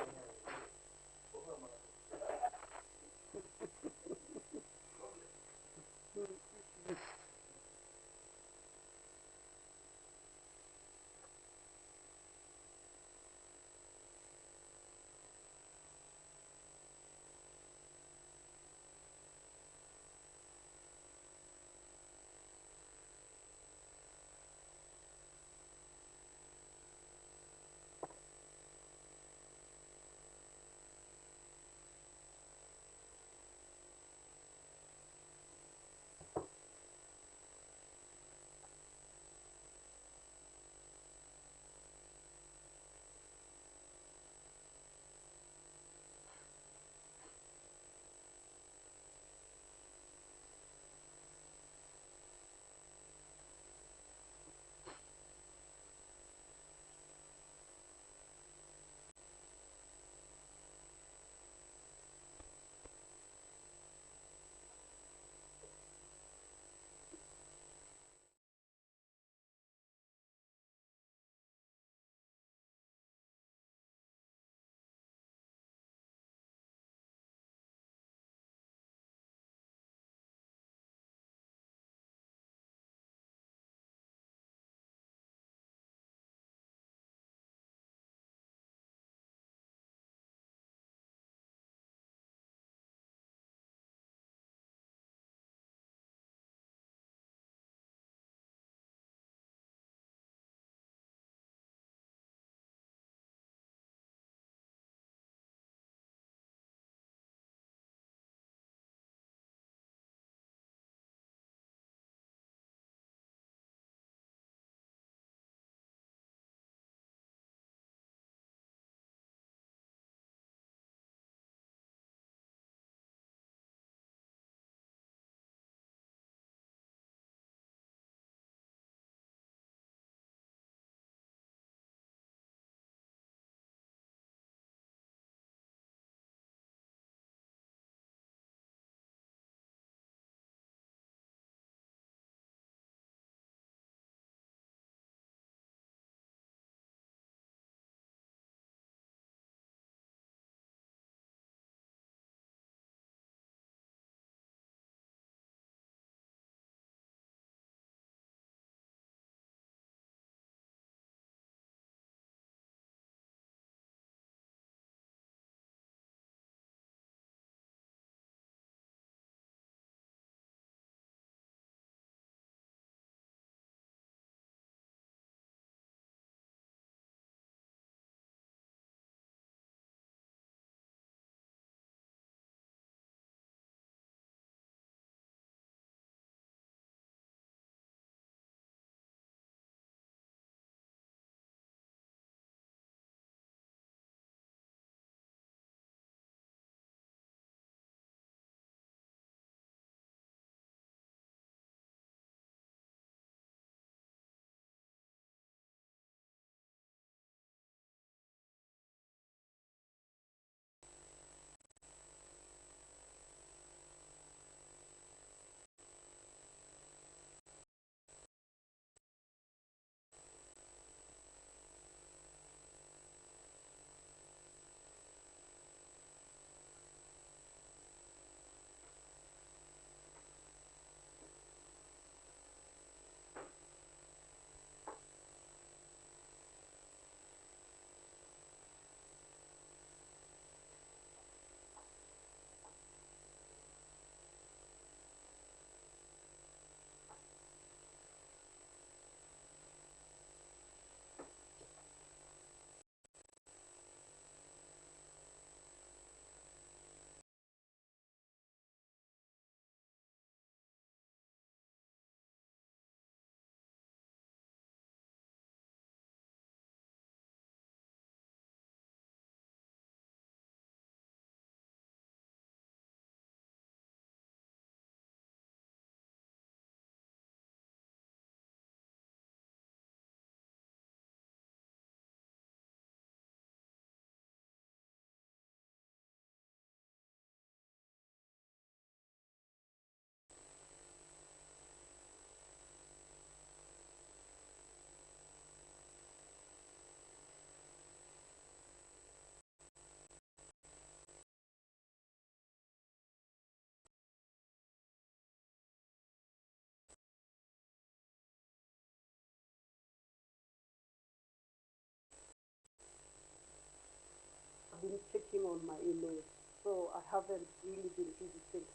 my email. So I haven't really been visiting.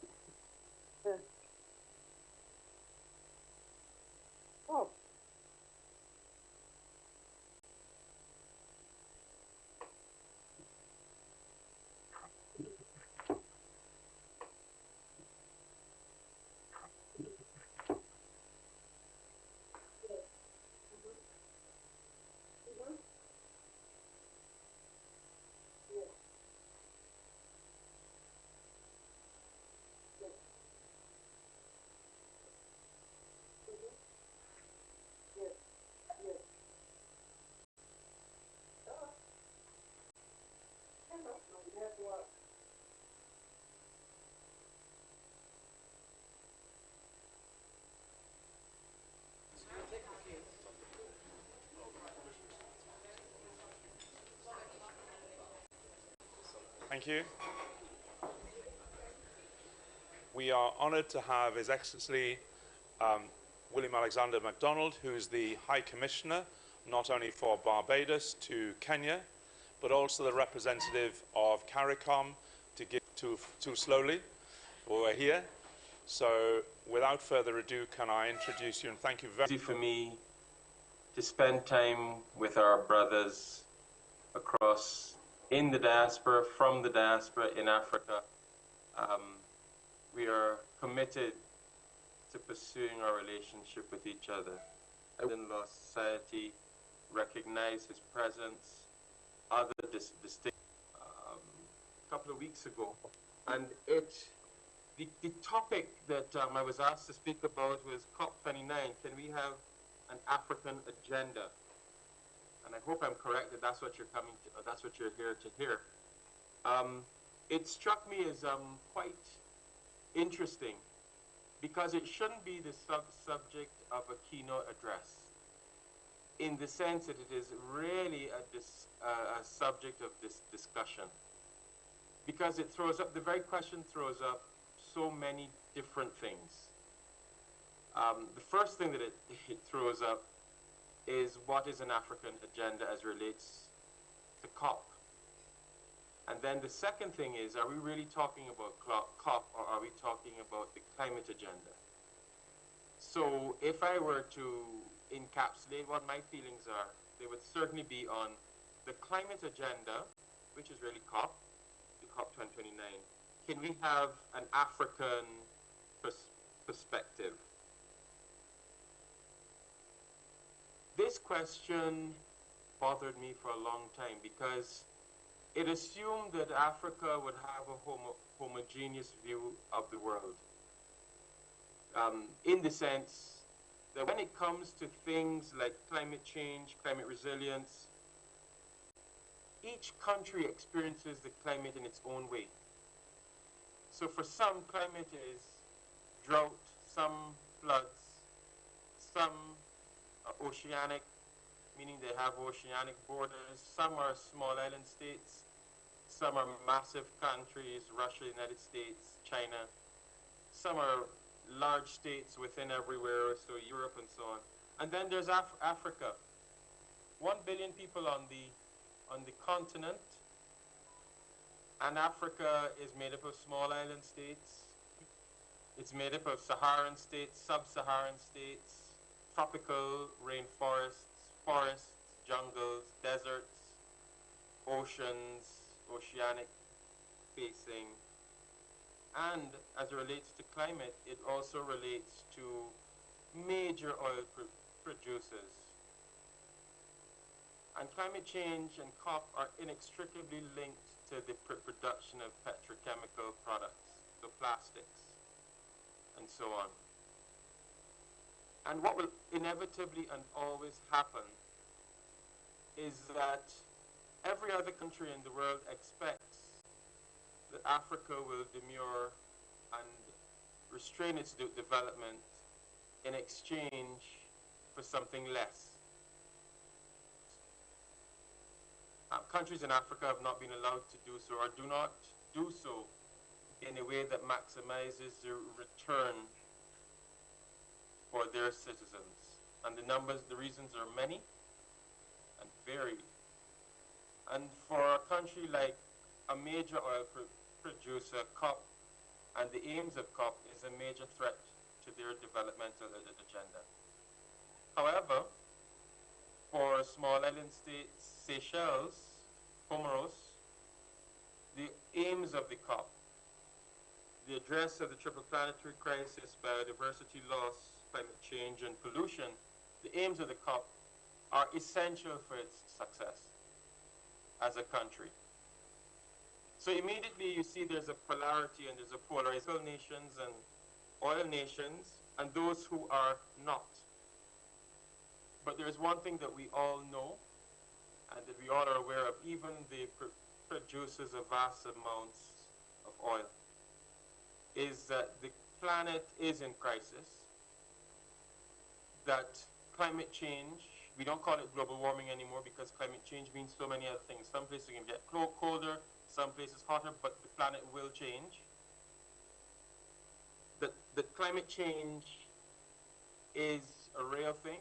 Oh. Thank you. We are honoured to have His Excellency William Alexander MacDonald, who is the High Commissioner, not only for Barbados to Kenya, but also the representative of CARICOM to give too slowly. We're here. So without further ado, can I introduce you and thank you very much. Easy for me to spend time with our brothers across in the diaspora, from the diaspora in Africa. We are committed to pursuing our relationship with each other. In-law society recognize his presence, other distinct a couple of weeks ago, and the topic that I was asked to speak about was COP29. Can we have an African agenda? And I hope I'm correct that that's what you're coming to, that's what you're here to hear. It struck me as quite interesting because it shouldn't be the subject of a keynote address, in the sense that it is really a subject of this discussion, because it throws up, the very question throws up so many different things. The first thing that it throws up is what is an African agenda as relates to COP. And then the second thing is, are we really talking about COP, or are we talking about the climate agenda? So if I were to encapsulate what my feelings are, they would certainly be on the climate agenda, which is really COP, the COP 2029. Can we have an African perspective? This question bothered me for a long time because it assumed that Africa would have a homogeneous view of the world, in the sense that when it comes to things like climate change, climate resilience, each country experiences the climate in its own way. So for some, climate is drought, some floods, some are oceanic, meaning they have oceanic borders. Some are small island states. Some are massive countries, Russia, United States, China. Some are large states within everywhere, so Europe and so on. And then there's Africa. 1 billion people on the continent. And Africa is made up of small island states. It's made up of Saharan states, sub-Saharan states, tropical rainforests, forests, jungles, deserts, oceans, oceanic facing. And as it relates to climate, it also relates to major oil producers. And climate change and COP are inextricably linked to the production of petrochemical products, so plastics, and so on. And what will inevitably and always happen is that every other country in the world expects that Africa will demur and restrain its development in exchange for something less. Countries in Africa have not been allowed to do so, or do not do so in a way that maximizes the return for their citizens. And the reasons are many and varied. And for a country like a major oil producer, COP, and the aims of COP is a major threat to their developmental agenda. However, for small island states, Seychelles, Comoros, the aims of the COP, the address of the triple planetary crisis, biodiversity loss, climate change, and pollution, the aims of the COP are essential for its success as a country. So immediately you see there's a polarity and there's a polarization, nations and oil nations and those who are not. But there's one thing that we all know and that we all are aware of, even the producers of vast amounts of oil, is that the planet is in crisis, that climate change, we don't call it global warming anymore because climate change means so many other things. Some places can get colder, some places hotter, but the planet will change. That climate change is a real thing,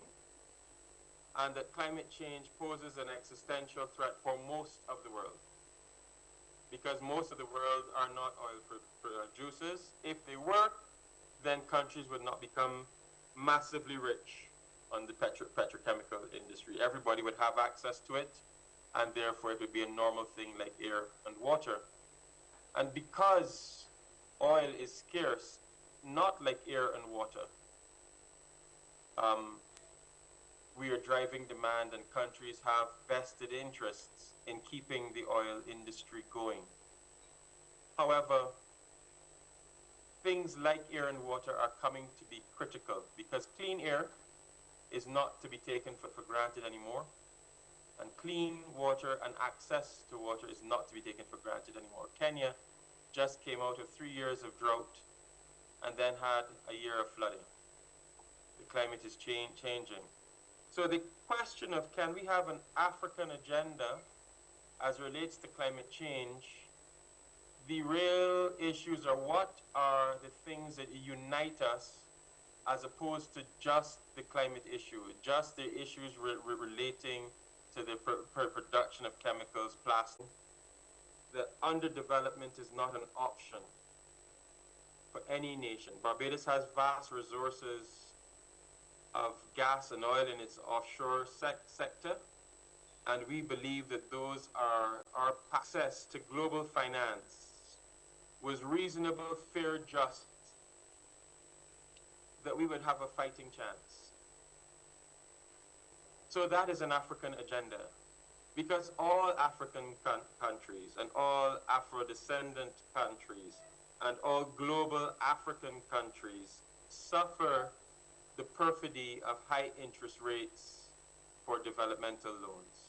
and that climate change poses an existential threat for most of the world. Because most of the world are not oil producers. If they were, then countries would not become massively rich on the petrochemical industry. Everybody would have access to it, and therefore it would be a normal thing like air and water. And because oil is scarce, not like air and water, we are driving demand, and countries have vested interests in keeping the oil industry going. However, things like air and water are coming to be critical because clean air is not to be taken for granted anymore, and clean water and access to water is not to be taken for granted anymore. Kenya just came out of 3 years of drought and then had a year of flooding. The climate is changing. So the question of can we have an African agenda as relates to climate change, the real issues are what are the things that unite us as opposed to just the climate issue, just the issues relating to the production of chemicals, plastic. The underdevelopment is not an option for any nation. Barbados has vast resources of gas and oil in its offshore sector, and we believe that those are our access to global finance was reasonable, fair, just, that we would have a fighting chance. So that is an African agenda, because all African countries and all Afro-descendant countries and all global African countries suffer the perfidy of high interest rates for developmental loans.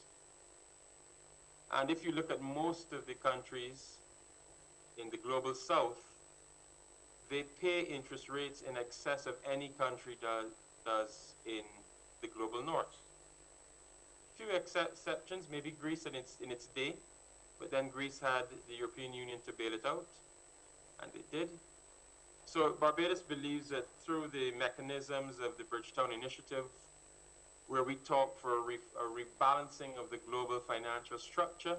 And if you look at most of the countries in the global south, they pay interest rates in excess of any country does in the global north. Few exceptions, maybe Greece in its day, but then Greece had the European Union to bail it out, and they did. So Barbados believes that through the mechanisms of the Bridgetown Initiative, where we talk for a rebalancing of the global financial structure,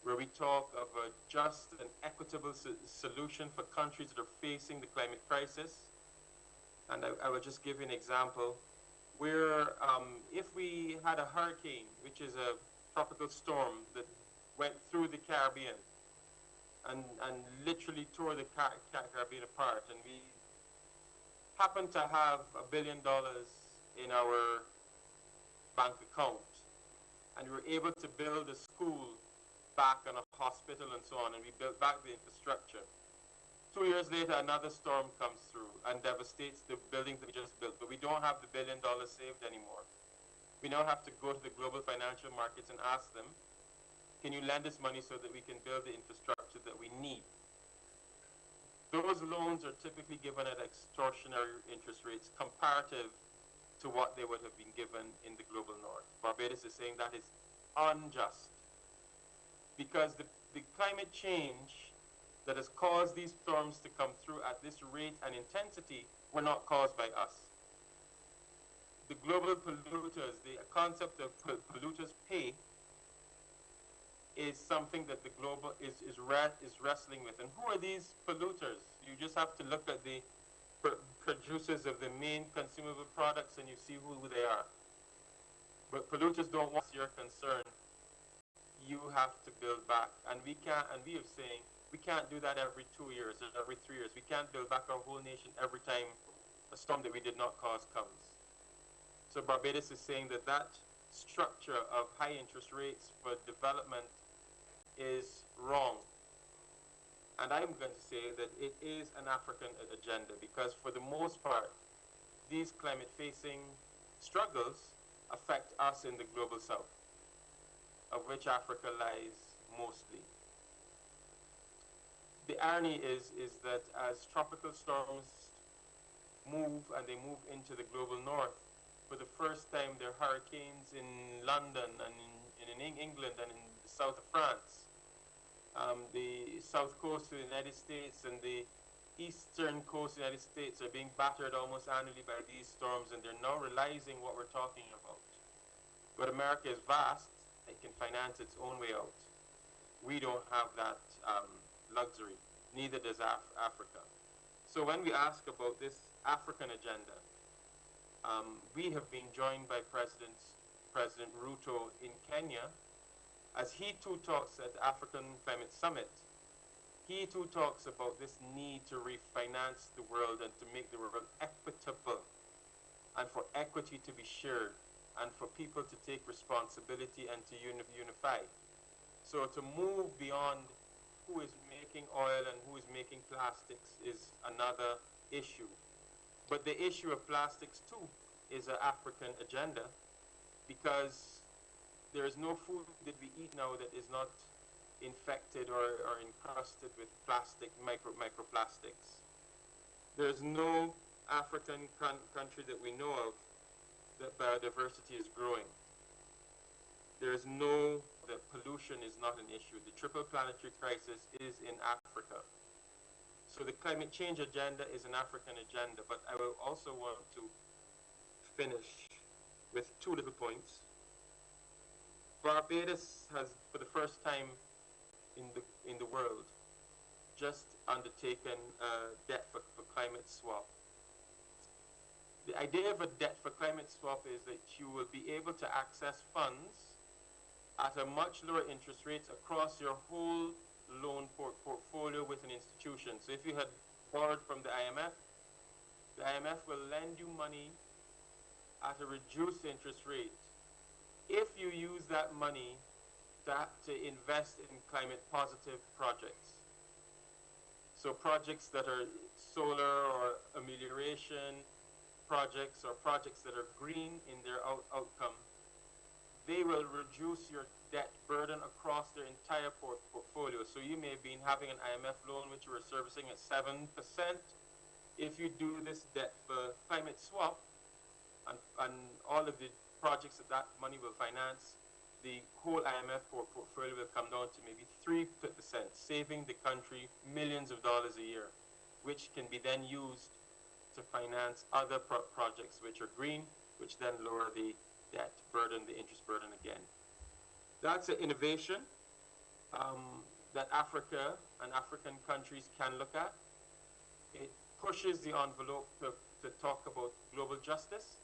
where we talk of a just and equitable solution for countries that are facing the climate crisis. And I will just give you an example where if we had a hurricane, which is a tropical storm that went through the Caribbean and literally tore the Caribbean apart, and we happen to have $1 billion in our bank account, and we were able to build a school back and a hospital and so on, and we built back the infrastructure. 2 years later, another storm comes through and devastates the buildings that we just built, but we don't have the $1 billion saved anymore. We now have to go to the global financial markets and ask them, can you lend us money so that we can build the infrastructure that we need? Those loans are typically given at extortionary interest rates comparative to what they would have been given in the global north. Barbados is saying that is unjust, because the climate change that has caused these storms to come through at this rate and intensity were not caused by us. The global polluters, the concept of polluters pay, is something that the global is wrestling with. And who are these polluters? You just have to look at the producers of the main consumable products and you see who they are. But polluters don't want your concern. You have to build back. And we can't, and we are saying, we can't do that every 2 years or every 3 years. We can't build back our whole nation every time a storm that we did not cause comes. So Barbados is saying that that structure of high interest rates for development is wrong. And I'm going to say that it is an African agenda because for the most part, these climate-facing struggles affect us in the global south, of which Africa lies mostly. The irony is that as tropical storms move and they move into the global north, for the first time there are hurricanes in London and in England and in the south of France. The south coast of the United States and the eastern coast of the United States are being battered almost annually by these storms, and they're now realizing what we're talking about. But America is vast. It can finance its own way out. We don't have that luxury. Neither does Africa. So when we ask about this African agenda, we have been joined by President Ruto in Kenya, as he too talks at the African Climate Summit. He too talks about this need to refinance the world and to make the world equitable, and for equity to be shared, and for people to take responsibility and to unify. So to move beyond who is making oil and who is making plastics is another issue. But the issue of plastics too is an African agenda, because there is no food that we eat now that is not infected or encrusted with plastic, microplastics. There's no African country that we know of that biodiversity is growing. There is no, that pollution is not an issue. The triple planetary crisis is in Africa. So the climate change agenda is an African agenda, but I will also want to finish with two little points. Barbados has, for the first time in the world, just undertaken a debt for climate swap. The idea of a debt for climate swap is that you will be able to access funds at a much lower interest rates across your whole loan portfolio with an institution. So if you had borrowed from the IMF will lend you money at a reduced interest rate if you use that money to invest in climate positive projects. So projects that are solar or amelioration projects, or projects that are green in their outcome, they will reduce your debt burden across their entire portfolio. So you may have been having an IMF loan which you were servicing at 7%. If you do this debt for climate swap, and all of the projects that money will finance, the whole IMF portfolio will come down to maybe 3%, saving the country millions of dollars a year, which can be then used to finance other projects which are green, which then lower the debt burden, the interest burden again. That's an innovation that Africa and African countries can look at. It pushes the envelope to talk about global justice.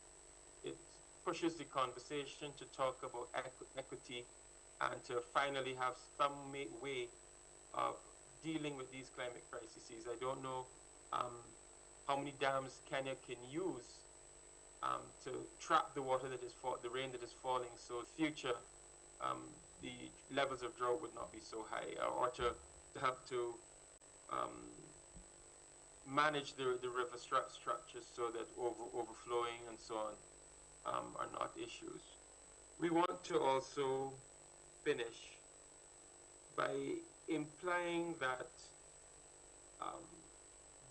It pushes the conversation to talk about equity and to finally have some way of dealing with these climate crises. I don't know how many dams Kenya can use to trap the water that is the rain that is falling, so in the future the levels of drought would not be so high, or to help to manage the river structures so that overflowing and so on are not issues. We want to also finish by implying that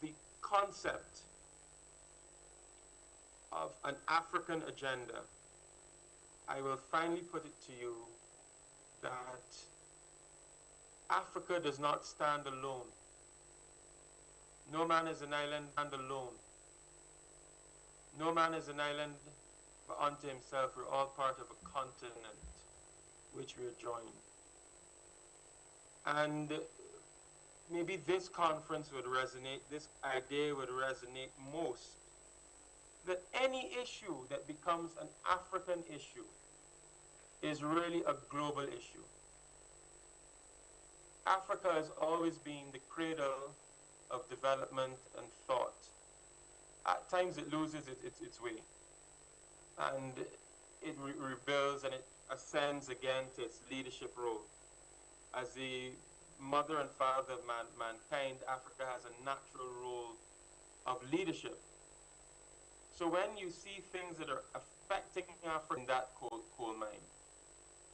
the concept of an African agenda, I will finally put it to you that Africa does not stand alone. No man is an island and alone. No man is an island unto himself. We're all part of a continent which we are joined. And maybe this conference would resonate, this idea would resonate most, that any issue that becomes an African issue is really a global issue. Africa has always been the cradle of development and thought. At times it loses its way, and it rebuilds and it ascends again to its leadership role. As the mother and father of mankind, Africa has a natural role of leadership. So when you see things that are affecting Africa in that coal mine,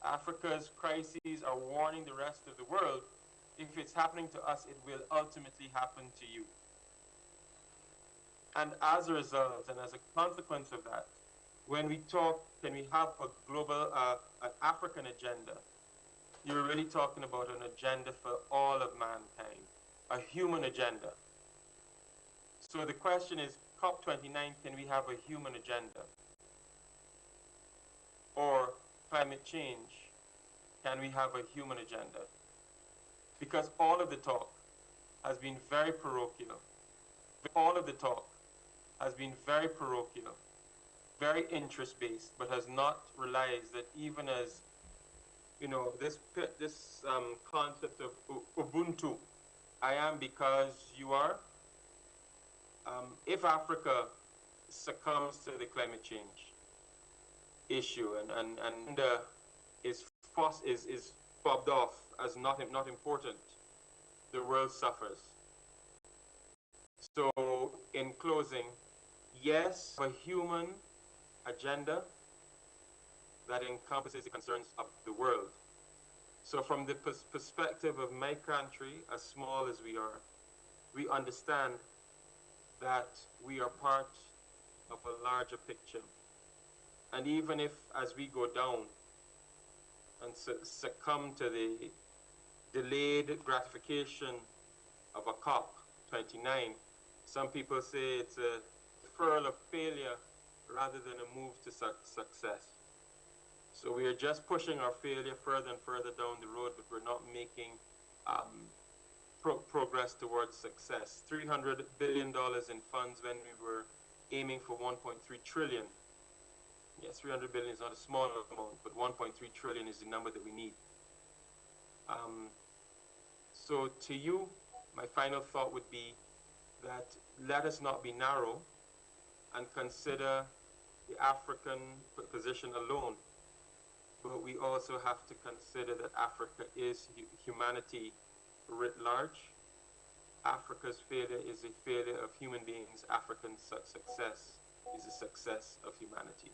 Africa's crises are warning the rest of the world, if it's happening to us, it will ultimately happen to you. And as a result, and as a consequence of that, when we talk, can we have a global, an African agenda, you're really talking about an agenda for all of mankind, a human agenda. So the question is, COP29, can we have a human agenda? Or climate change, can we have a human agenda? Because all of the talk has been very parochial. All of the talk has been very parochial, very interest-based, but has not realized that even as, you know, this concept of Ubuntu, I am because you are, if Africa succumbs to the climate change issue and is fobbed off as not important, the world suffers. So in closing, yes, a human agenda that encompasses the concerns of the world. So from the perspective of my country, as small as we are, we understand that we are part of a larger picture. And even if, as we go down and succumb to the delayed gratification of a COP29, some people say it's a deferral of failure rather than a move to success. So we are just pushing our failure further and further down the road, but we're not making progress towards success. $300 billion in funds when we were aiming for 1.3 trillion. Yes, 300 billion is not a small amount, but 1.3 trillion is the number that we need. So to you, my final thought would be that let us not be narrow and consider the African position alone, but we also have to consider that Africa is humanity writ large. Africa's failure is a failure of human beings. African success is a success of humanity.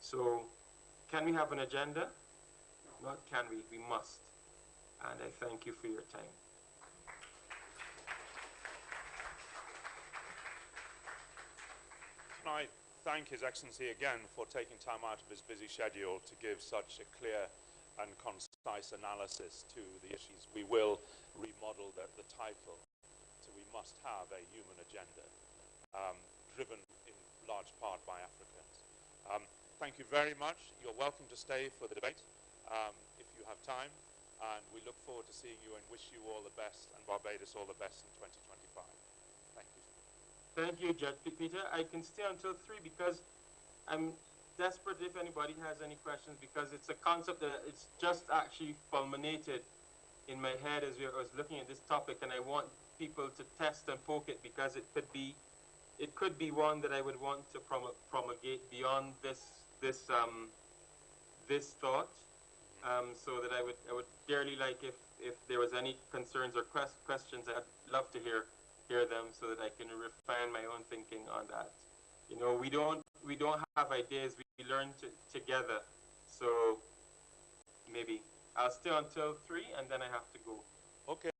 So can we have an agenda? Not can we must. And I thank you for your time. Can I thank His Excellency again for taking time out of his busy schedule to give such a clear and concise analysis to the issues. We will remodel the title to We Must Have a Human Agenda, driven in large part by Africans. Thank you very much. You're welcome to stay for the debate if you have time, and we look forward to seeing you and wish you all the best and Barbados all the best in 2025. Thank you. Thank you, Judge Peter. I can stay until 3 because I'm desperate if anybody has any questions, because it's a concept that it's just actually fulminated in my head as I was looking at this topic, and I want people to test and poke it, because it could be one that I would want to promulgate beyond this thought. So that I would dearly like if there was any concerns or questions, I'd love to hear them so that I can refine my own thinking on that. You know, we don't have ideas, we learn together. So maybe I'll stay until 3 and then I have to go. Okay.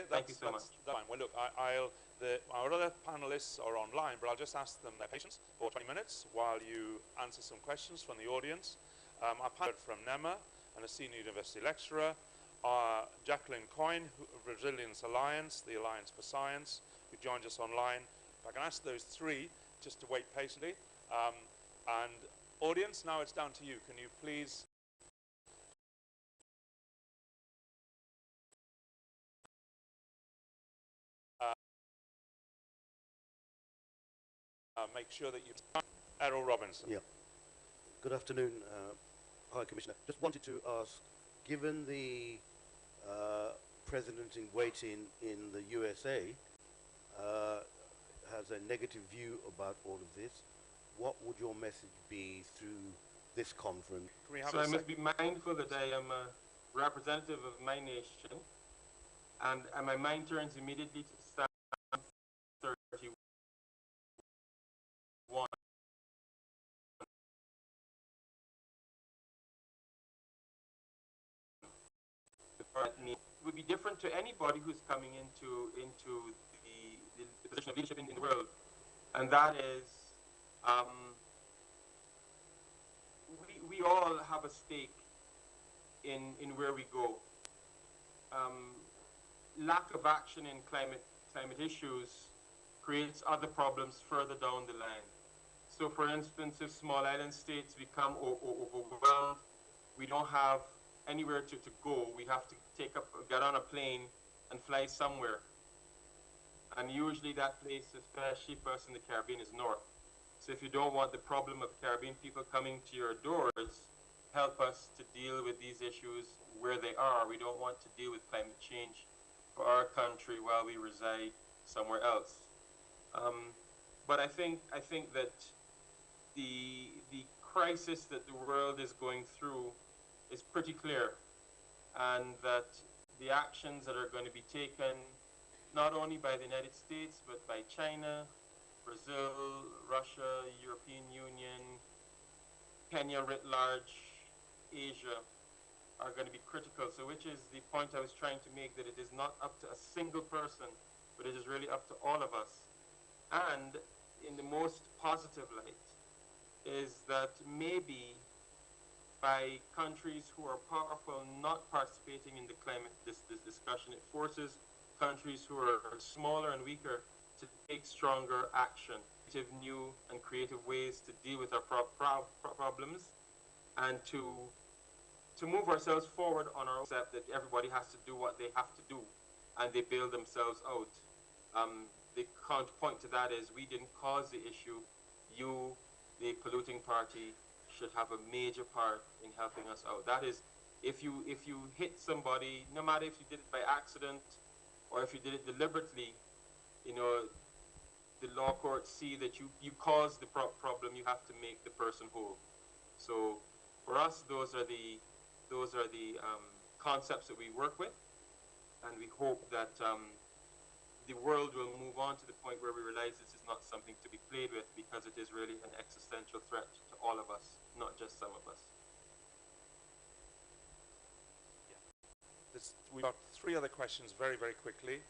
Thank you so much. Fine. Well, look, our other panelists are online, but I'll just ask them their patience for 20 minutes while you answer some questions from the audience. Our panel from NEMA and a senior university lecturer, Jacqueline Coyne, Resilience Alliance, the Alliance for Science, who joined us online. If I can ask those 3 just to wait patiently. And audience, now it's down to you. Can you please make sure that you... Errol Robinson. Yeah. Good afternoon, High Commissioner. Just wanted to ask, given the president in waiting in the USA has a negative view about all of this, what would your message be through this conference? So I must be mindful that I am a representative of my nation, and my mind turns immediately to Psalm 31. It would be different to anybody who's coming into the position of leadership in the world, and that is we all have a stake in where we go. Lack of action in climate issues creates other problems further down the line. So, for instance, if small island states become overwhelmed, we don't have anywhere to go. We have to get on a plane and fly somewhere. And usually that place, especially for us in the Caribbean, is north. So if you don't want the problem of Caribbean people coming to your doors, help us to deal with these issues where they are. We don't want to deal with climate change for our country while we reside somewhere else. But I think that the crisis that the world is going through is pretty clear, and that the actions that are going to be taken not only by the United States but by China, Brazil, Russia, European Union, Kenya writ large, Asia, are going to be critical. So which is the point I was trying to make, that it is not up to a single person, but it is really up to all of us. And in the most positive light is that maybe by countries who are powerful not participating in the climate this discussion, it forces countries who are smaller and weaker to take stronger action, new and creative ways to deal with our problems, and to move ourselves forward on our own, except that everybody has to do what they have to do, and they bail themselves out. The counterpoint to that is, we didn't cause the issue. You, the polluting party, should have a major part in helping us out. That is, if you hit somebody, no matter if you did it by accident or if you did it deliberately, you know, the law courts see that you caused the problem. You have to make the person whole. So for us, those are the concepts that we work with, and we hope that the world will move on to the point where we realize this is not something to be played with, because it is really an existential threat to all of us, not just some of us. We've got 3 other questions very, very quickly,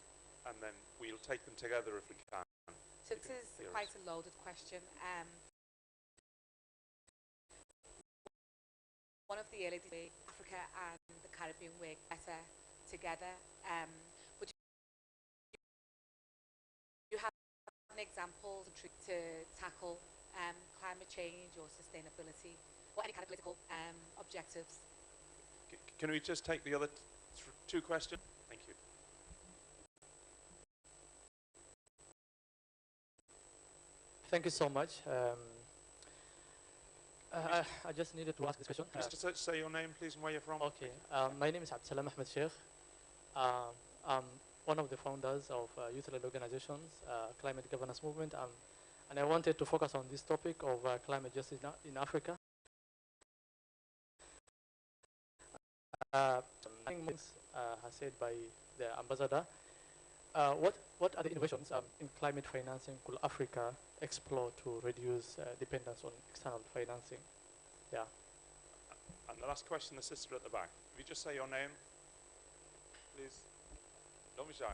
and then we'll take them together if we can. So this is quite a loaded question. One of the early days, Africa and the Caribbean work better together. Would you have an example to tackle climate change or sustainability, or any kind of political objectives? Can we just take the other 2 questions? Thank you. Thank you so much. I just needed to ask this question. Just say your name, please, and where you're from. Okay. My name is Abdulsalam Ahmed Sheikh. I'm one of the founders of youth-led organizations, Climate Governance Movement, and I wanted to focus on this topic of climate justice in Africa. Things as said by the ambassador. What are the innovations in climate financing could Africa explore to reduce dependence on external financing? Yeah. And the last question, the sister at the back. If you just say your name, please. Don't be shy.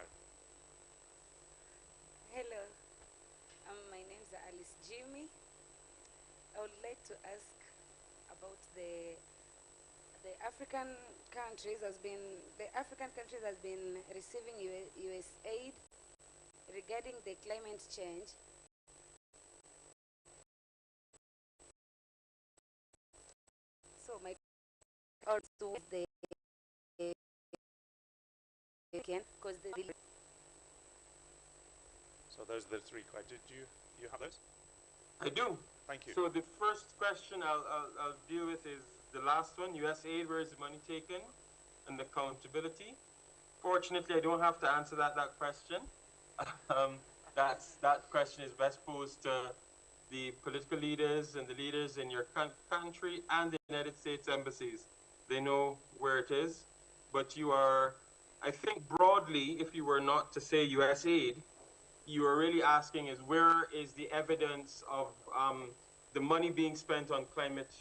Hello, my name is Alice Jimmy. I would like to ask about the African countries has been receiving US aid regarding the climate change. So my also the because the So those are the 3 questions. Do you have those? I do. Thank you. So the first question I'll deal with is the last one, USAID, where is the money taken, and accountability. Fortunately, I don't have to answer that question. That question is best posed to the political leaders and the leaders in your country and the United States embassies. They know where it is. But you are, I think broadly, if you were not to say USAID, you are really asking is where is the evidence of the money being spent on climate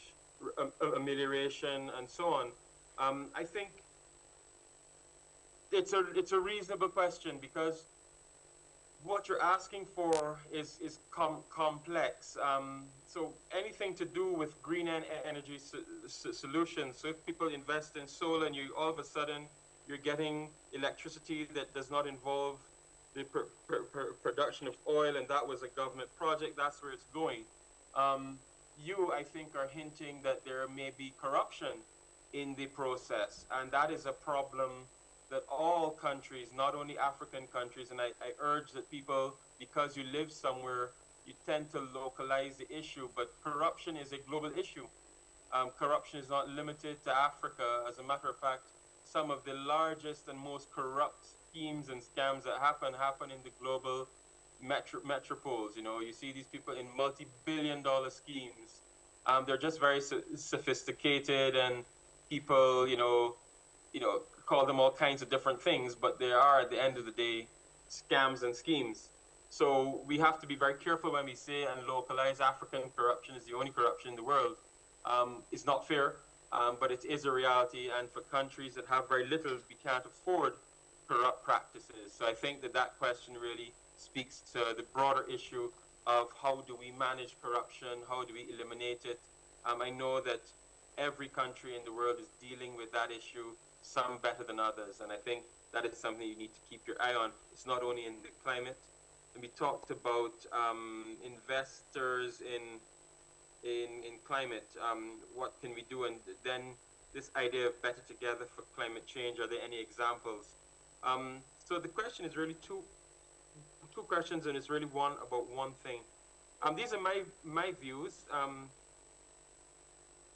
amelioration and so on. I think it's a reasonable question because what you're asking for is complex. So anything to do with green energy solutions. So if people invest in solar and you all of a sudden you're getting electricity that does not involve the production of oil, and that was a government project, that's where it's going. You, I think, are hinting that there may be corruption in the process, and that is a problem that all countries, not only African countries, and I urge that people, because you live somewhere, you tend to localize the issue, but corruption is a global issue. Corruption is not limited to Africa. As a matter of fact, some of the largest and most corrupt schemes and scams that happen in the global metropoles. You know, you see these people in multi-billion-dollar schemes. They're just very sophisticated, and people, you know, call them all kinds of different things, but they are, at the end of the day, scams and schemes. So we have to be very careful when we say and localize African corruption is the only corruption in the world. It's not fair, but it is a reality, and for countries that have very little, we can't afford corrupt practices. So I think that question really speaks to the broader issue of how do we manage corruption, how do we eliminate it. I know that every country in the world is dealing with that issue, some better than others, and I think that is something you need to keep your eye on. It's not only in the climate. And we talked about investors in climate. What can we do? And then this idea of better together for climate change. Are there any examples? So the question is really two questions, and it's really one about one thing. These are my views.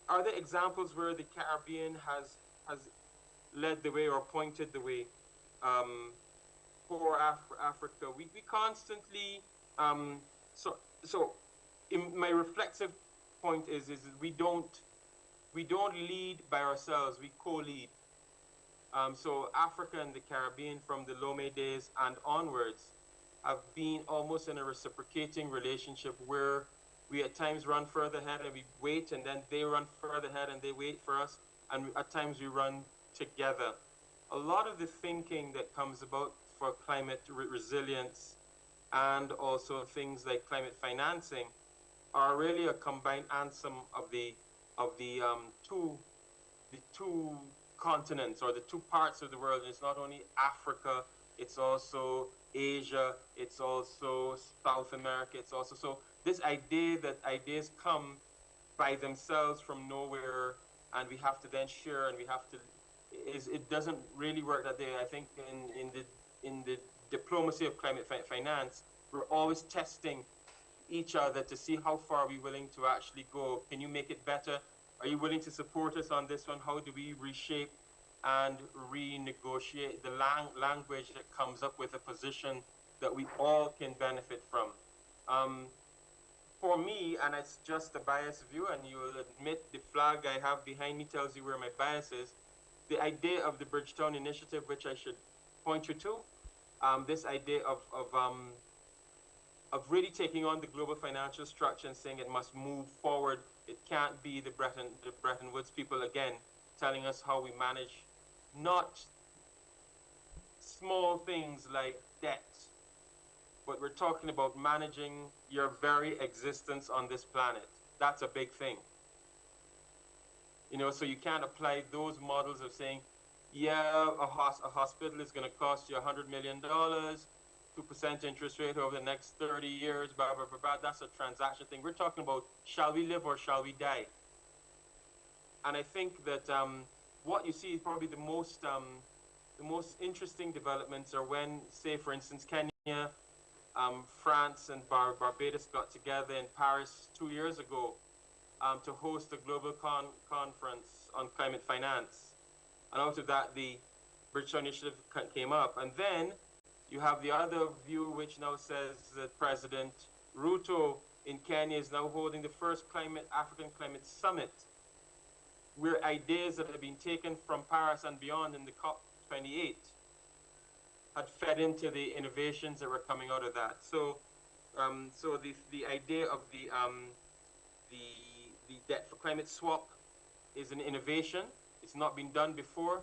Are there examples where the Caribbean has led the way or pointed the way for Africa? We constantly so in my reflexive point is we don't lead by ourselves. We co-lead. So Africa and the Caribbean from the Lome days and onwards have been almost in a reciprocating relationship where we at times run further ahead and we wait, and then they run further ahead and they wait for us, and at times we run together. A lot of the thinking that comes about for climate resilience and also things like climate financing are really a combined anthem of the two continents, or the two parts of the world. And it's not only Africa, it's also Asia, it's also South America, it's also, so this idea that ideas come by themselves from nowhere and we have to then share, and we have to, it doesn't really work that way. I think in the diplomacy of climate finance, we're always testing each other to see how far we're willing to actually go. Can you make it better? Are you willing to support us on this one? How do we reshape and renegotiate the language that comes up with a position that we all can benefit from? For me, and it's just a biased view, and you'll admit the flag I have behind me tells you where my bias is, the idea of the Bridgetown Initiative, which I should point you to, this idea of really taking on the global financial structure and saying it must move forward. It can't be the Bretton Woods people again telling us how we manage not small things like debt, but we're talking about managing your very existence on this planet. That's a big thing. You know, so you can't apply those models of saying, yeah, a hospital is going to cost you $100 million, 2% interest rate over the next 30 years, blah, blah, blah, blah. That's a transaction thing. We're talking about, shall we live or shall we die? And I think that what you see is probably the most interesting developments are when, say, for instance, Kenya France and Barbados got together in Paris 2 years ago to host a global conference on climate finance. And out of that, the British Initiative came up. And then you have the other view, which now says that President Ruto in Kenya is now holding the first African Climate Summit, where ideas that have been taken from Paris and beyond in the COP28 had fed into the innovations that were coming out of that. So, the idea of the debt for climate swap is an innovation. It's not been done before.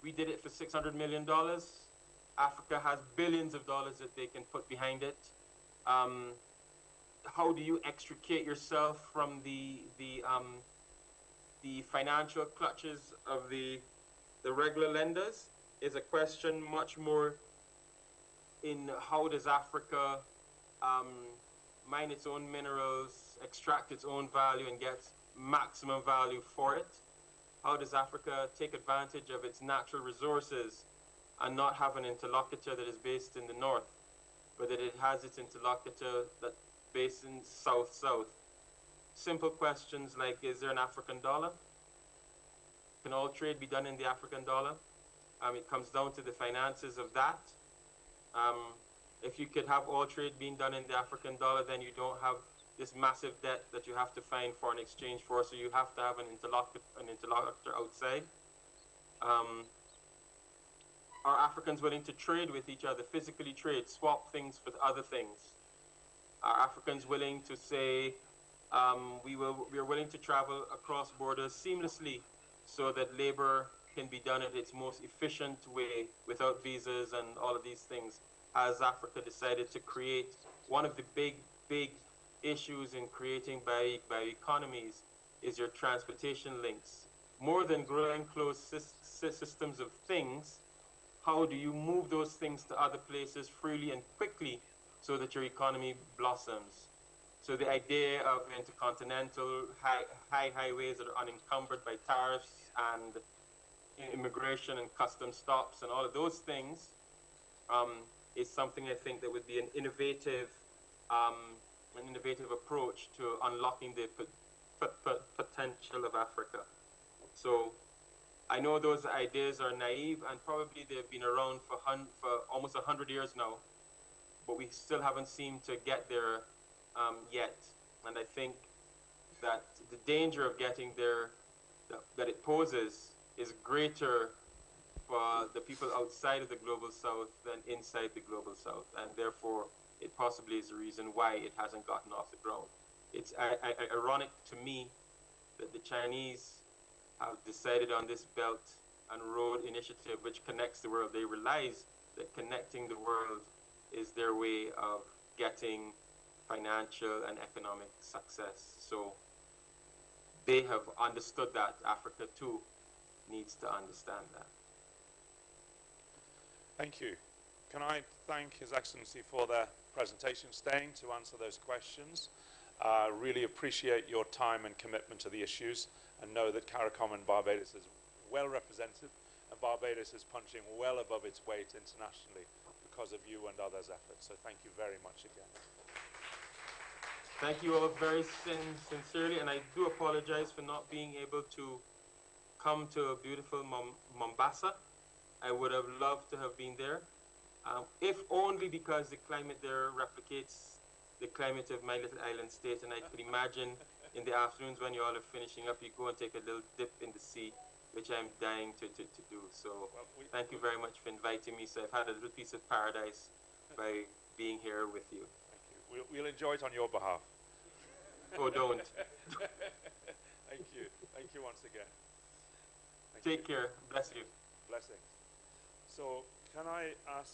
We did it for $600 million. Africa has billions of dollars that they can put behind it. How do you extricate yourself from the financial clutches of the regular lenders is a question much more in how does Africa mine its own minerals, extract its own value and get maximum value for it? How does Africa take advantage of its natural resources and not have an interlocutor that is based in the north, but that it has its interlocutor that's based in south-south? Simple questions like, is there an African dollar? Can all trade be done in the African dollar? It comes down to the finances of that. If you could have all trade being done in the African dollar, then you don't have this massive debt that you have to find foreign exchange for, so you have to have an interlocutor outside. Are Africans willing to trade with each other, physically trade, swap things for other things? Are Africans willing to say, we are willing to travel across borders seamlessly so that labor can be done in its most efficient way without visas and all of these things? Has Africa decided to create one of the big issues in creating bioeconomies is your transportation links. More than growing closed systems of things, how do you move those things to other places freely and quickly so that your economy blossoms? So the idea of intercontinental highways that are unencumbered by tariffs and immigration and custom stops and all of those things is something I think that would be an innovative approach to unlocking the potential of Africa. So I know those ideas are naive and probably they've been around for almost 100 years now, but we still haven't seemed to get there yet. And I think that the danger of getting there that it poses is greater for the people outside of the global south than inside the global south, and therefore it possibly is the reason why it hasn't gotten off the ground. It's ironic to me that the Chinese have decided on this Belt and Road initiative which connects the world. They realize that connecting the world is their way of getting financial and economic success. So they have understood that. Africa too needs to understand that. Thank you. Can I thank His Excellency for their presentation, staying to answer those questions. Really appreciate your time and commitment to the issues, and know that CARICOM and Barbados is well represented, and Barbados is punching well above its weight internationally because of you and others' efforts. So thank you very much again. Thank you all very sincerely, and I do apologize for not being able to come to beautiful Mombasa. I would have loved to have been there, if only because the climate there replicates the climate of my little island state, and I could imagine in the afternoons when you all are finishing up, you go and take a little dip in the sea, which I'm dying to do. So thank you very much for inviting me. So I've had a little piece of paradise by being here with you. Thank you. We'll enjoy it on your behalf. Oh, don't. Thank you. Thank you once again. Take care. Bless you. Blessings. So can I ask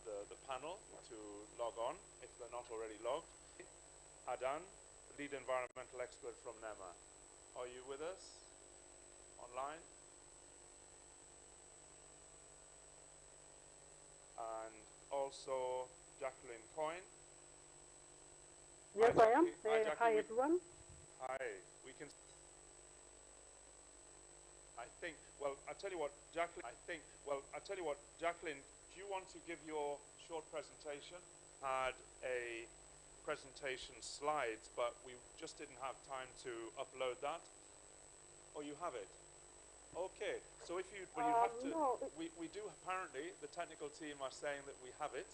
the panel to log on, if they're not already logged? Adan, lead environmental expert from NEMA. Are you with us online? And also Jacqueline Coyne. Yes, I am. Hi, everyone. Hi. We can. I think. Well, I tell you what, Jacqueline. Jacqueline, do you want to give your short presentation, had a presentation slides, but we just didn't have time to upload that. Oh, you have it? Okay, so if you, well, you have to, No, we do apparently, the technical team are saying that we have it,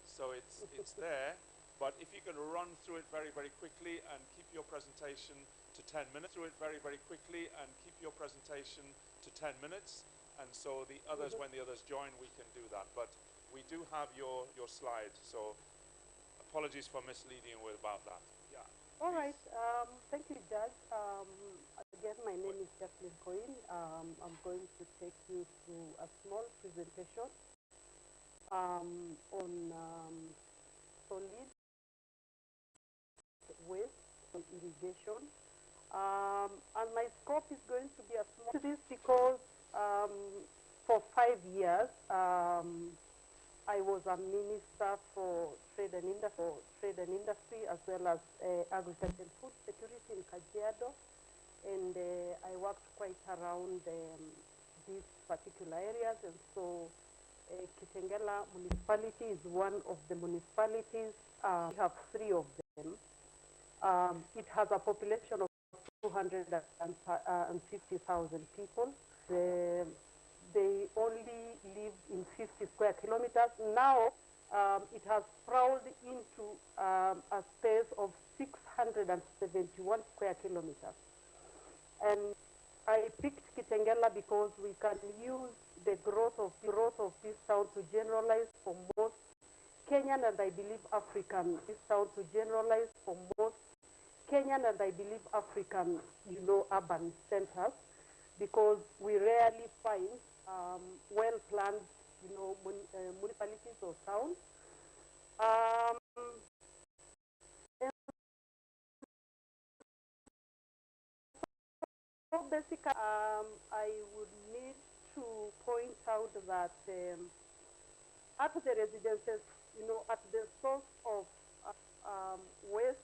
so it's there, but if you could run through it very, very quickly and keep your presentation to 10 minutes, through it very, very quickly and keep your presentation to 10 minutes, and so the others, when the others join, we can do that, but we do have your slide, so apologies for misleading you about that. Yeah. all right. Thank you, Judge. Again, my name is Jacqueline Coyne. I'm going to take you through a small presentation on solid waste and irrigation. And my scope is going to be a small to this because for 5 years I was a minister for trade and industry, as well as agriculture and food security in Kajiado. And I worked quite around these particular areas, and so Kitengela municipality is one of the municipalities. We have 3 of them. It has a population of 250,000 people. They only live in 50 square kilometers. Now it has sprawled into a space of 671 square kilometers. And I picked Kitengela because we can use the growth of this town to generalize for most Kenyan and I believe African, this town to generalize for most Kenyan and I believe African, urban centers, because we rarely find well-planned, municipalities or towns. So basically, I would need to point out that at the residences, at the source of waste,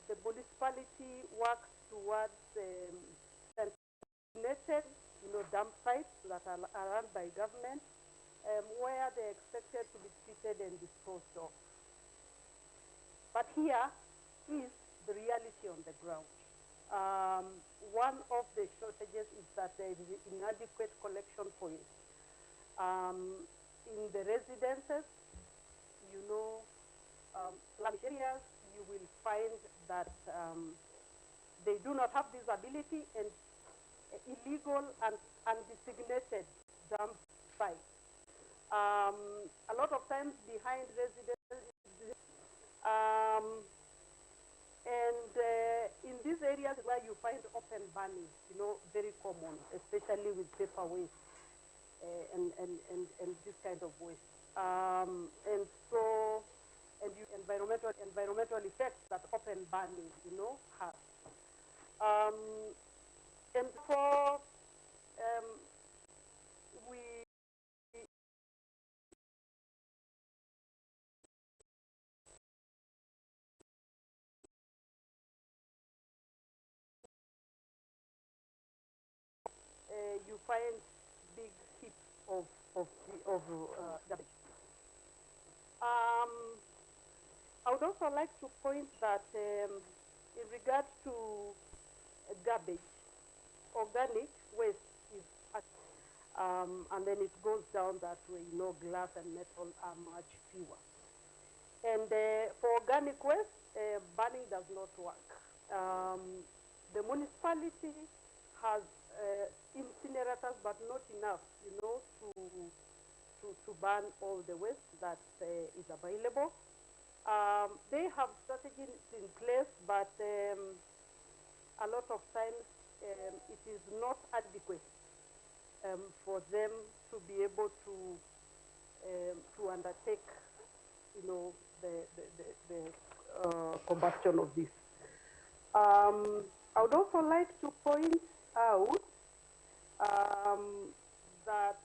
the municipality works towards designated, dump sites that are run by government, where they're expected to be treated and disposed of. But here is the reality on the ground. One of the shortages is that there is inadequate collection points. In the residences, slum areas, you will find that they do not have this ability, and illegal and undesignated dump sites. A lot of times behind residences, and in these areas where you find open burning, very common, especially with paper waste and this kind of waste. And so, and environmental effects that open burning, has. And for we you find big heaps of garbage. I would also like to point that in regards to garbage, organic waste is, and then it goes down that way. Glass and metal are much fewer. And for organic waste, burning does not work. The municipality has incinerators, but not enough, to burn all the waste that is available. They have strategies in place, but a lot of times it is not adequate for them to be able to undertake, the combustion of this. I would also like to point out that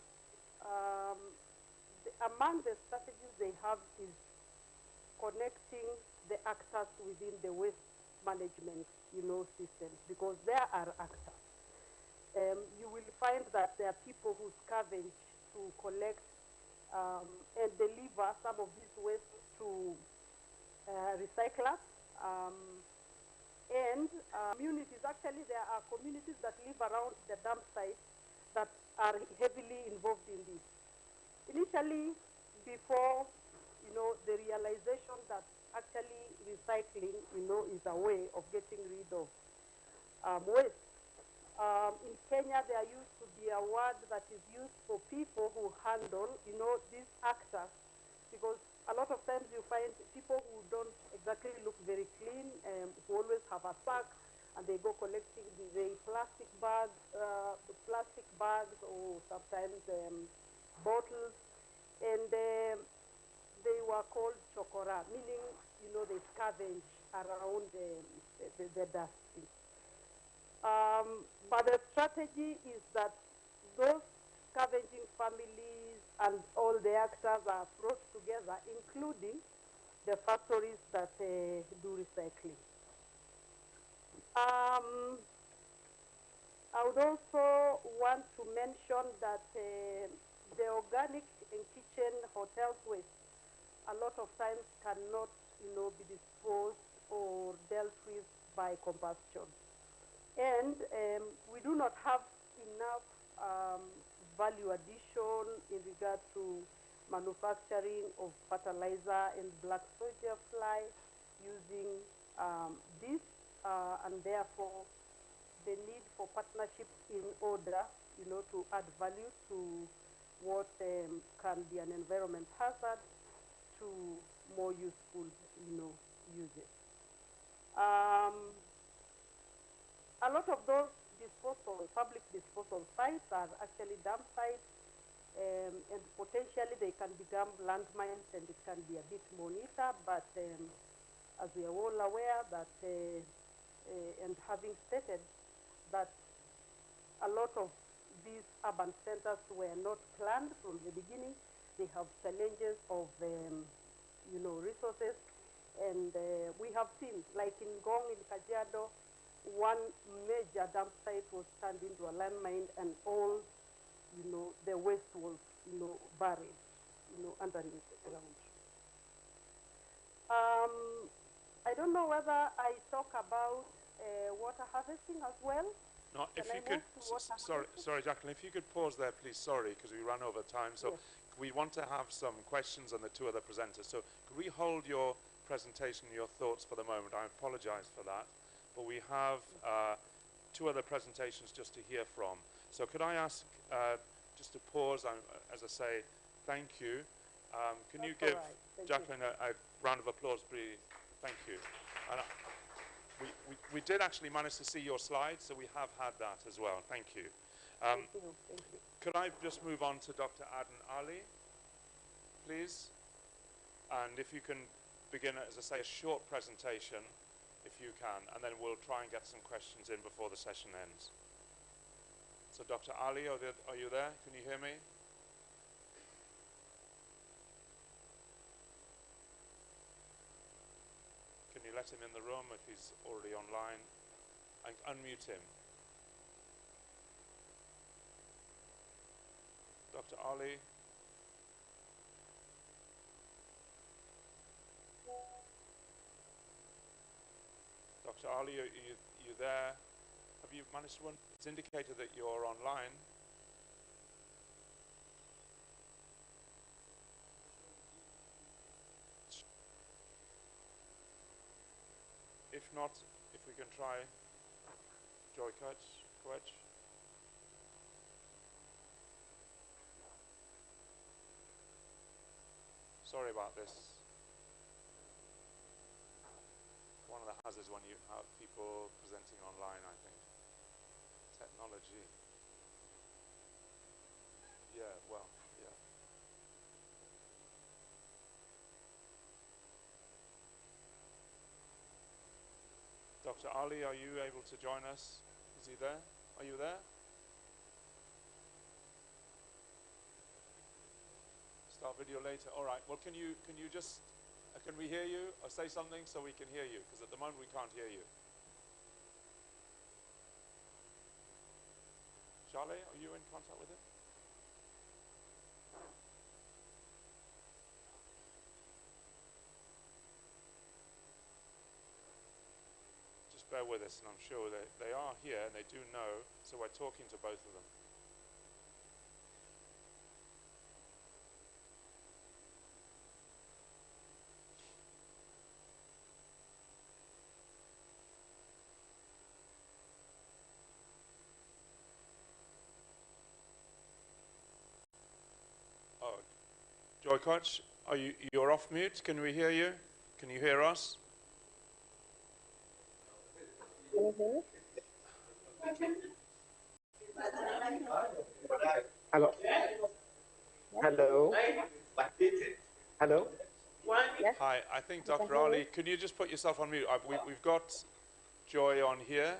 among the strategies they have is connecting the actors within the waste management, systems, because there are actors. You will find that there are people who scavenge to collect and deliver some of these waste to recyclers. And communities, actually there are communities that live around the dump site that are heavily involved in this. Initially, before, the realization that actually recycling, is a way of getting rid of waste. In Kenya, there used to be a word that is used for people who handle, these actors, because a lot of times you find people who don't exactly look very clean, who always have a sack, and they go collecting the plastic bags, or sometimes bottles, and they were called chokora, meaning, they scavenge around the dustbin. But the strategy is that those scavenging families and all the actors are brought together, including the factories that do recycling. I would also want to mention that the organic and kitchen hotels waste a lot of times cannot, be disposed or dealt with by combustion. And we do not have enough value addition in regard to manufacturing of fertilizer and black soldier fly using this, and therefore the need for partnerships in order, to add value to what can be an environment hazard to more useful, uses. A lot of those public disposal sites are actually dump sites, and potentially they can become landmines, and it can be a bit monitor, but as we are all aware that, and having stated that a lot of these urban centers were not planned from the beginning, they have challenges of, resources, and we have seen, like in Gong, in Kajiado, one major dump site was turned into a landmine, and all, the waste was, buried, underneath the ground. I don't know whether I talk about water harvesting as well. No, if you could, sorry, Jacqueline, if you could pause there, please. Sorry, because we ran over time. So yes. We want to have some questions on the two other presenters. So could we hold your presentation, your thoughts for the moment? I apologize for that. But we have two other presentations just to hear from. So could I ask just to pause, as I say, thank you. Can you give Jacqueline a round of applause, please? Thank you. And we did actually manage to see your slides, so we have had that as well. Thank you. Thank you. Thank you. Could I just move on to Dr. Aden Ali, please? And if you can begin, as I say, a short presentation, if you can, and then we'll try and get some questions in before the session ends. So Dr. Ali, are you there? Can you hear me? Can you let him in the room if he's already online? And unmute him. Dr. Ali. Dr. Ali, are you there? Have you managed to? It's indicated that you're online. If not, if we can try Joy Quetch. Sorry about this. One of the hazards when you have people presenting online, I think. Technology. Yeah, well, yeah. Dr. Ali, are you able to join us? Is he there? Are you there? Start video later. All right. Well, can you just can we hear you or say something so we can hear you? Because at the moment we can't hear you. Charlie, are you in contact with him? bear with us, and I'm sure they are here and they do know, so we're talking to both of them. Oh, Joy Koch, you're off mute? Can we hear you? Can you hear us? Hello. Hello. Hello. Hi, I think Dr. Ali, can you just put yourself on mute? We've got Joy on here.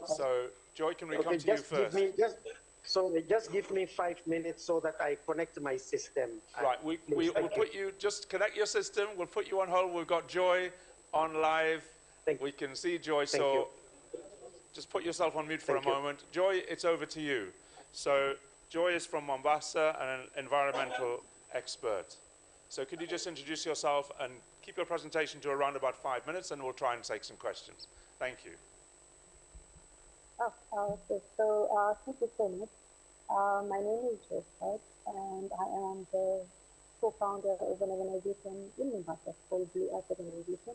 So, Joy, can we come to you first? Just give me 5 minutes so that I connect my system. Right, we'll put you, just connect your system. We'll put you on hold. We've got Joy on live. We can see Joy, so just put yourself on mute for a moment. Joy, it's over to you. So, Joy is from Mombasa and an environmental expert. So could you just introduce yourself and keep your presentation to around about 5 minutes, and we'll try and take some questions. Thank you. Okay. So, thank you so much. My name is Joseph, and I am the co-founder of an organization in Mombasa called Blue Earth Organization.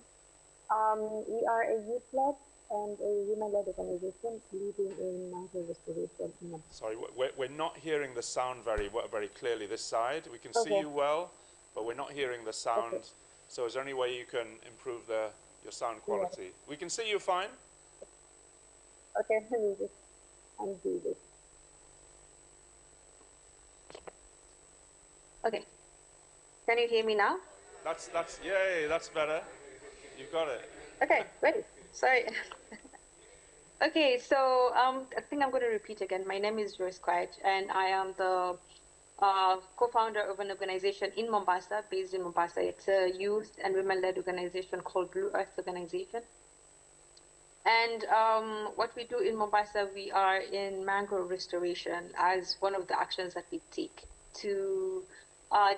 We are a youth-led and a women-led organization leading in mangrove restoration in Mombasa. Sorry, we're not hearing the sound very clearly this side. We can see you well, but we're not hearing the sound. Okay. So is there any way you can improve your sound quality? Yeah. We can see you fine. Okay, let me just undo this. Okay. Can you hear me now? Yay, that's better. You've got it. Okay, ready. Sorry. Okay, so I think I'm going to repeat again. My name is Joyce Quiet, and I am the co-founder of an organization in Mombasa, based in Mombasa. It's a youth and women-led organization called Blue Earth Organization. And what we do in Mombasa, we are in mangrove restoration as one of the actions that we take to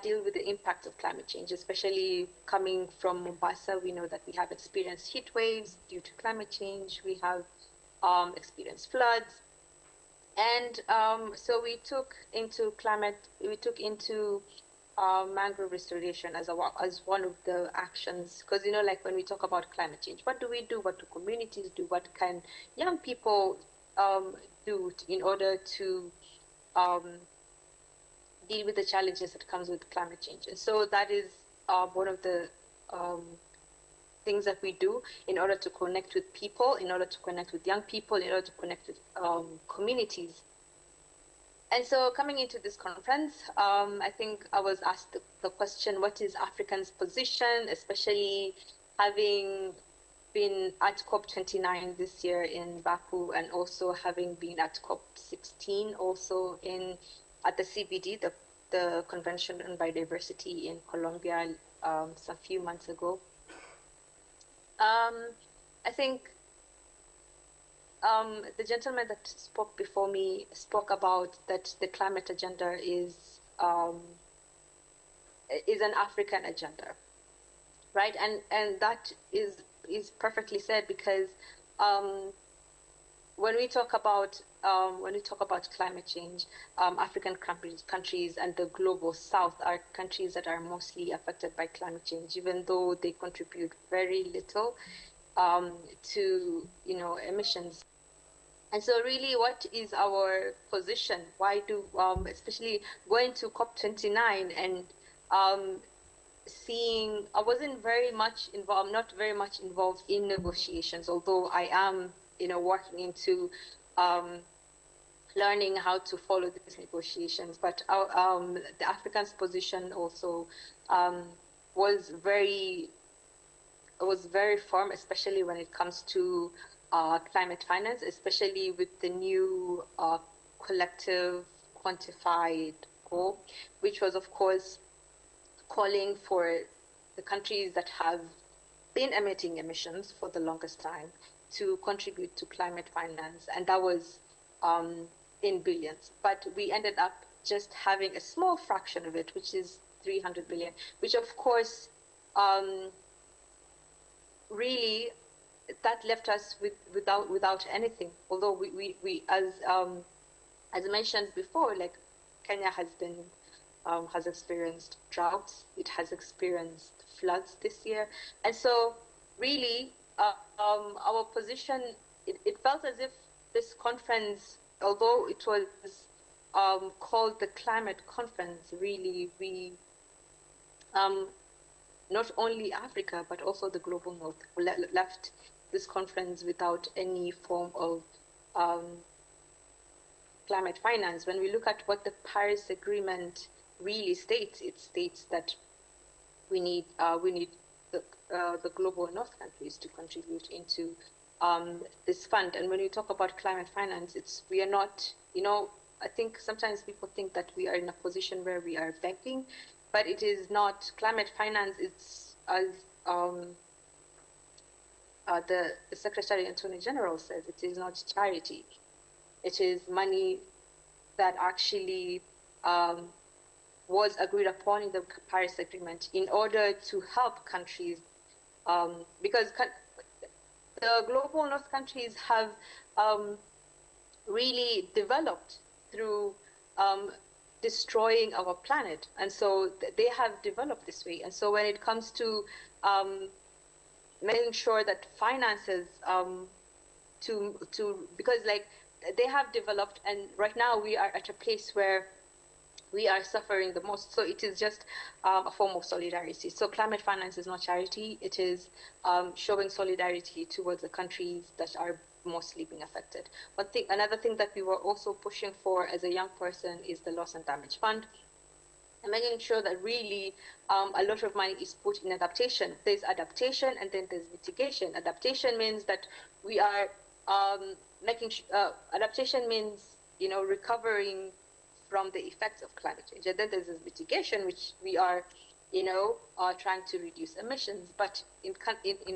deal with the impact of climate change, especially coming from Mombasa. We know that we have experienced heat waves due to climate change. We have experienced floods. And so we took into mangrove restoration as one of the actions, because like when we talk about climate change, what do we do? What do communities do? What can young people do in order to deal with the challenges that comes with climate change? And so that is one of the things that we do in order to connect with people, in order to connect with young people, in order to connect with communities. And so coming into this conference, I think I was asked the question, what is Africans' position, especially having been at COP29 this year in Baku, and also having been at COP16 also at the CBD, the Convention on Biodiversity in Colombia, a few months ago. I think the gentleman that spoke before me spoke about that the climate agenda is an African agenda, right? And that is perfectly said, because when we talk about climate change, African countries and the global South are countries that are mostly affected by climate change, even though they contribute very little to emissions. And so really, what is our position? Why do, especially going to COP29 and seeing, I wasn't very much involved, I'm not very much involved in negotiations, although I am, working into learning how to follow these negotiations. But the African's position also was very firm, especially when it comes to climate finance, especially with the new collective quantified goal, which was, of course, calling for the countries that have been emitting emissions for the longest time to contribute to climate finance. And that was in billions. But we ended up just having a small fraction of it, which is 300 billion, which, of course, really, that left us without anything. Although we as mentioned before, like Kenya has experienced droughts, it has experienced floods this year, and so really our position, it felt as if this conference, although it was called the climate conference, really we not only Africa but also the global north left this conference without any form of climate finance. When we look at what the Paris Agreement really states, it states that we need the global north countries to contribute into this fund. And when we talk about climate finance, we are not, I think sometimes people think that we are in a position where we are begging, but it is not. Climate finance is, as the Secretary Attorney General says, it is not charity. It is money that actually was agreed upon in the Paris Agreement in order to help countries, because the global north countries have really developed through destroying our planet, and so they have developed this way. And so when it comes to making sure that finances because like they have developed, and right now we are at a place where we are suffering the most. So it is just a form of solidarity. So climate finance is not charity. It is showing solidarity towards the countries that are mostly being affected. Another thing that we were also pushing for as a young person is the loss and damage fund, and making sure that really a lot of money is put in adaptation. There's adaptation and then there's mitigation. Adaptation means that we are adaptation means, recovering from the effects of climate change. And then there's this mitigation, which we are, trying to reduce emissions. But in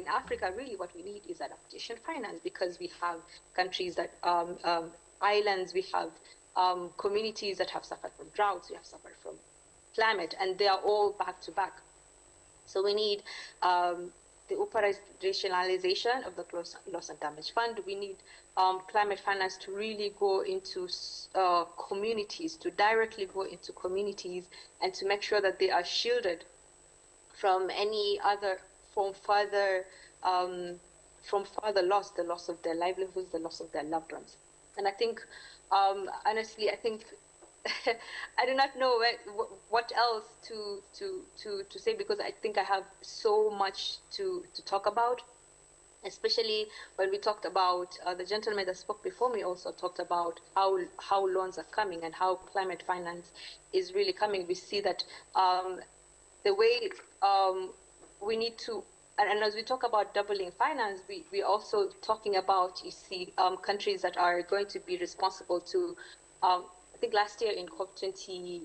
Africa, really what we need is adaptation finance, because we have countries that, islands, we have communities that have suffered from droughts, we have suffered from climate, and they are all back to back. So we need the operationalization of the loss and damage fund. We need climate finance to really go into communities, to directly go into communities, and to make sure that they are shielded from any other further loss, the loss of their livelihoods, the loss of their loved ones. And I think, honestly, I think I do not know what else to say, because I think I have so much to talk about, especially when we talked about, the gentleman that spoke before me also talked about how loans are coming and how climate finance is really coming. We see that the way we need to, and as we talk about doubling finance, we're also talking about, you see, countries that are going to be responsible to, I think last year in COP28,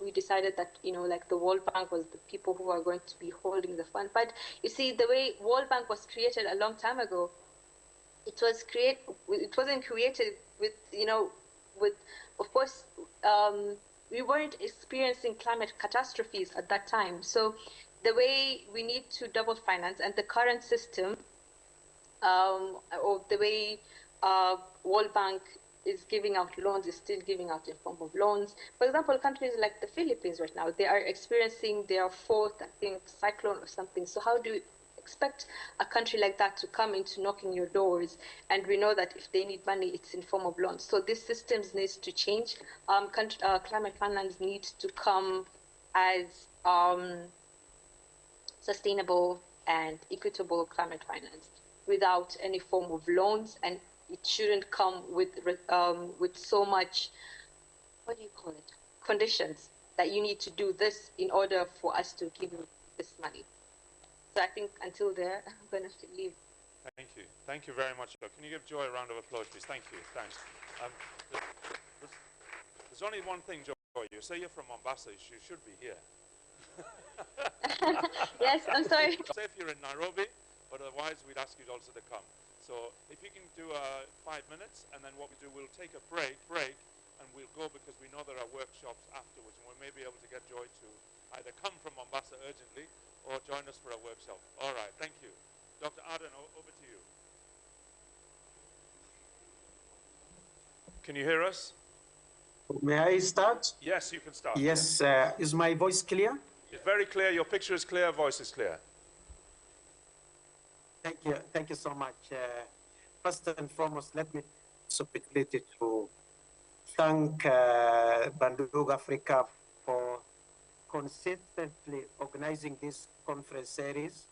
we decided that, like the World Bank was the people who are going to be holding the fund. But you see, the way World Bank was created a long time ago, it wasn't created with, of course, we weren't experiencing climate catastrophes at that time. So the way we need to double finance, and the current system, or the way World Bank is giving out loans, is still giving out in form of loans. For example, countries like the Philippines right now, they are experiencing their fourth, I think, cyclone or something. So how do you expect a country like that to come into knocking your doors? And we know that if they need money, it's in form of loans. So these systems needs to change. Climate finance needs to come as sustainable and equitable climate finance without any form of loans, and it shouldn't come with so much, what do you call it, conditions that you need to do this in order for us to give you this money. So I think until there, I'm going to have to leave. Thank you. Thank you very much. Can you give Joy a round of applause, please? Thank you. Thanks. There's only one thing, Joy. You say you're from Mombasa. You should be here. Yes, I'm sorry. Say if you're in Nairobi, but otherwise we'd ask you also to come. So if you can do 5 minutes, and then what we do, we'll take a break, and we'll go, because we know there are workshops afterwards, and we may be able to get Joy to either come from Mombasa urgently or join us for a workshop. All right, thank you. Dr. Aden, over to you. Can you hear us? May I start? Yes, you can start. Yes. Is my voice clear? It's very clear. Your picture is clear. Voice is clear. Thank you. Thank you so much. First and foremost, let me take this opportunity to thank Bandung Africa for consistently organizing this conference series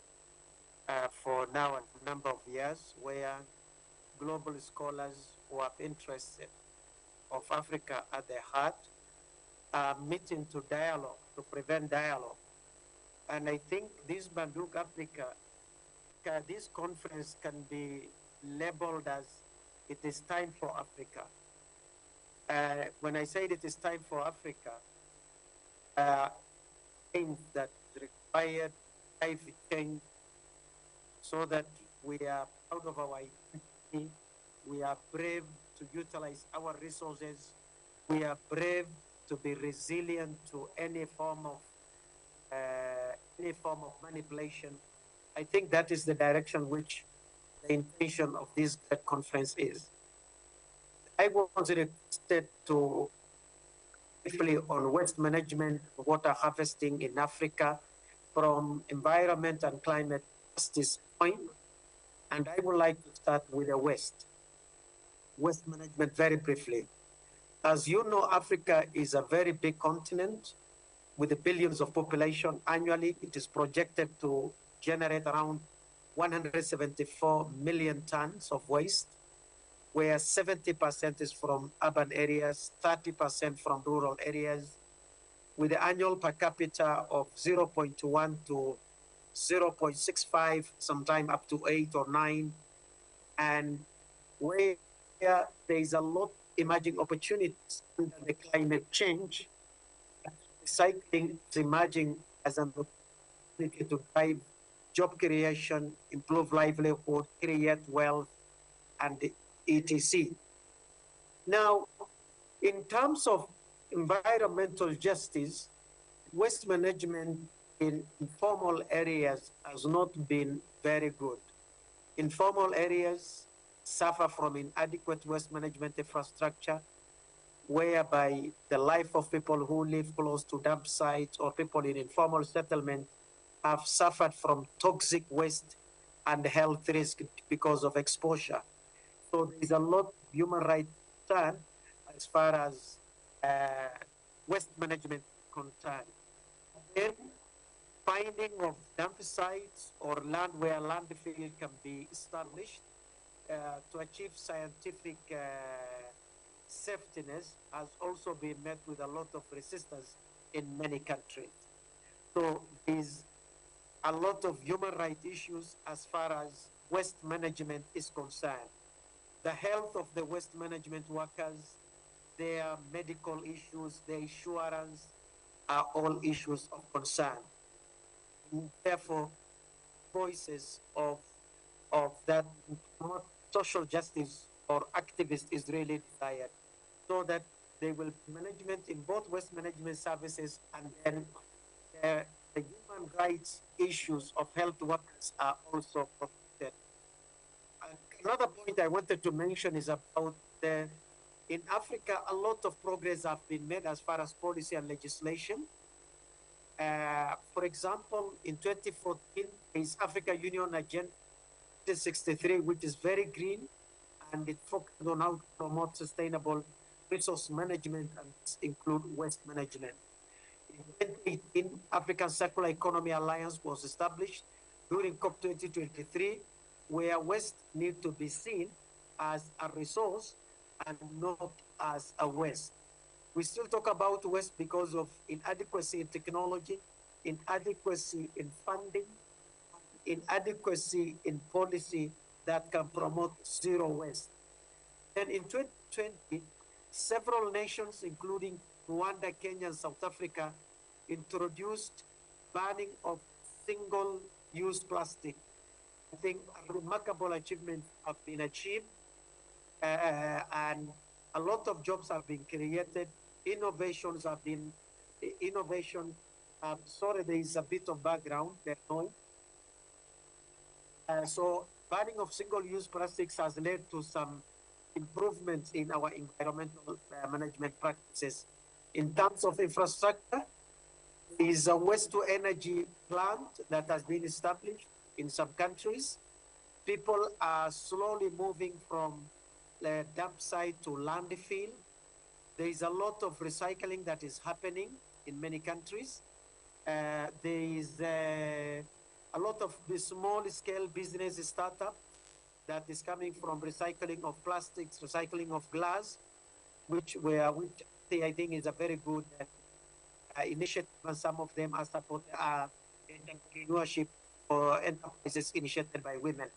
for now a number of years, where global scholars who have interests of Africa at their heart are meeting to dialogue, to prevent dialogue. And I think this Bandung Africa, this conference can be labeled as it is time for Africa. When I say it is time for Africa, things that required life change so that we are proud of our identity, we are brave to utilize our resources, we are brave to be resilient to any form of manipulation. I think that is the direction which the intention of this conference is. I was requested to briefly on waste management, water harvesting in Africa from environment and climate justice point. And I would like to start with the waste management very briefly. As you know, Africa is a very big continent with billions of population. Annually, it is projected to generate around 174 million tons of waste, where 70% is from urban areas, 30% from rural areas, with the annual per capita of 0.1 to 0.65, sometime up to 8 or 9, and where there is a lot emerging opportunities under the climate change. Recycling is emerging as an opportunity to drive job creation, improve livelihood, create wealth, and etc. Now, in terms of environmental justice, waste management in informal areas has not been very good. Informal areas suffer from inadequate waste management infrastructure, whereby the life of people who live close to dump sites or people in informal settlement have suffered from toxic waste and health risk because of exposure. So there's a lot of human rights concern as far as waste management concerned. Then finding of dump sites or land where landfill can be established to achieve scientific safetiness has also been met with a lot of resistance in many countries. So there's a lot of human rights issues as far as waste management is concerned. The health of the waste management workers, their medical issues, their insurance are all issues of concern. And therefore, voices of that social justice or activists is really desired, so that they will management in both waste management services and then the human rights issues of health workers are also protected. Another point I wanted to mention is about in Africa, a lot of progress have been made as far as policy and legislation. For example, in 2014, is Africa Union Agenda 63, which is very green, and it focuses on how to promote sustainable resource management and include waste management. In 2018, African Circular Economy Alliance was established during COP 2023, where waste need to be seen as a resource and not as a waste. We still talk about waste because of inadequacy in technology, inadequacy in funding, inadequacy in policy that can promote zero waste. And in 2020, several nations, including Rwanda, Kenya, and South Africa, introduced banning of single-use plastic. I think remarkable achievements have been achieved, and a lot of jobs have been created. Innovations have been, sorry, there is a bit of background, So banning of single-use plastics has led to some improvements in our environmental management practices. In terms of infrastructure, there is a waste-to-energy plant that has been established in some countries. People are slowly moving from the dump site to landfill. There is a lot of recycling that is happening in many countries. There is a lot of the small-scale business startup that is coming from recycling of plastics, recycling of glass, which I think is a very good initiative, and some of them are support entrepreneurship or enterprises initiated by women.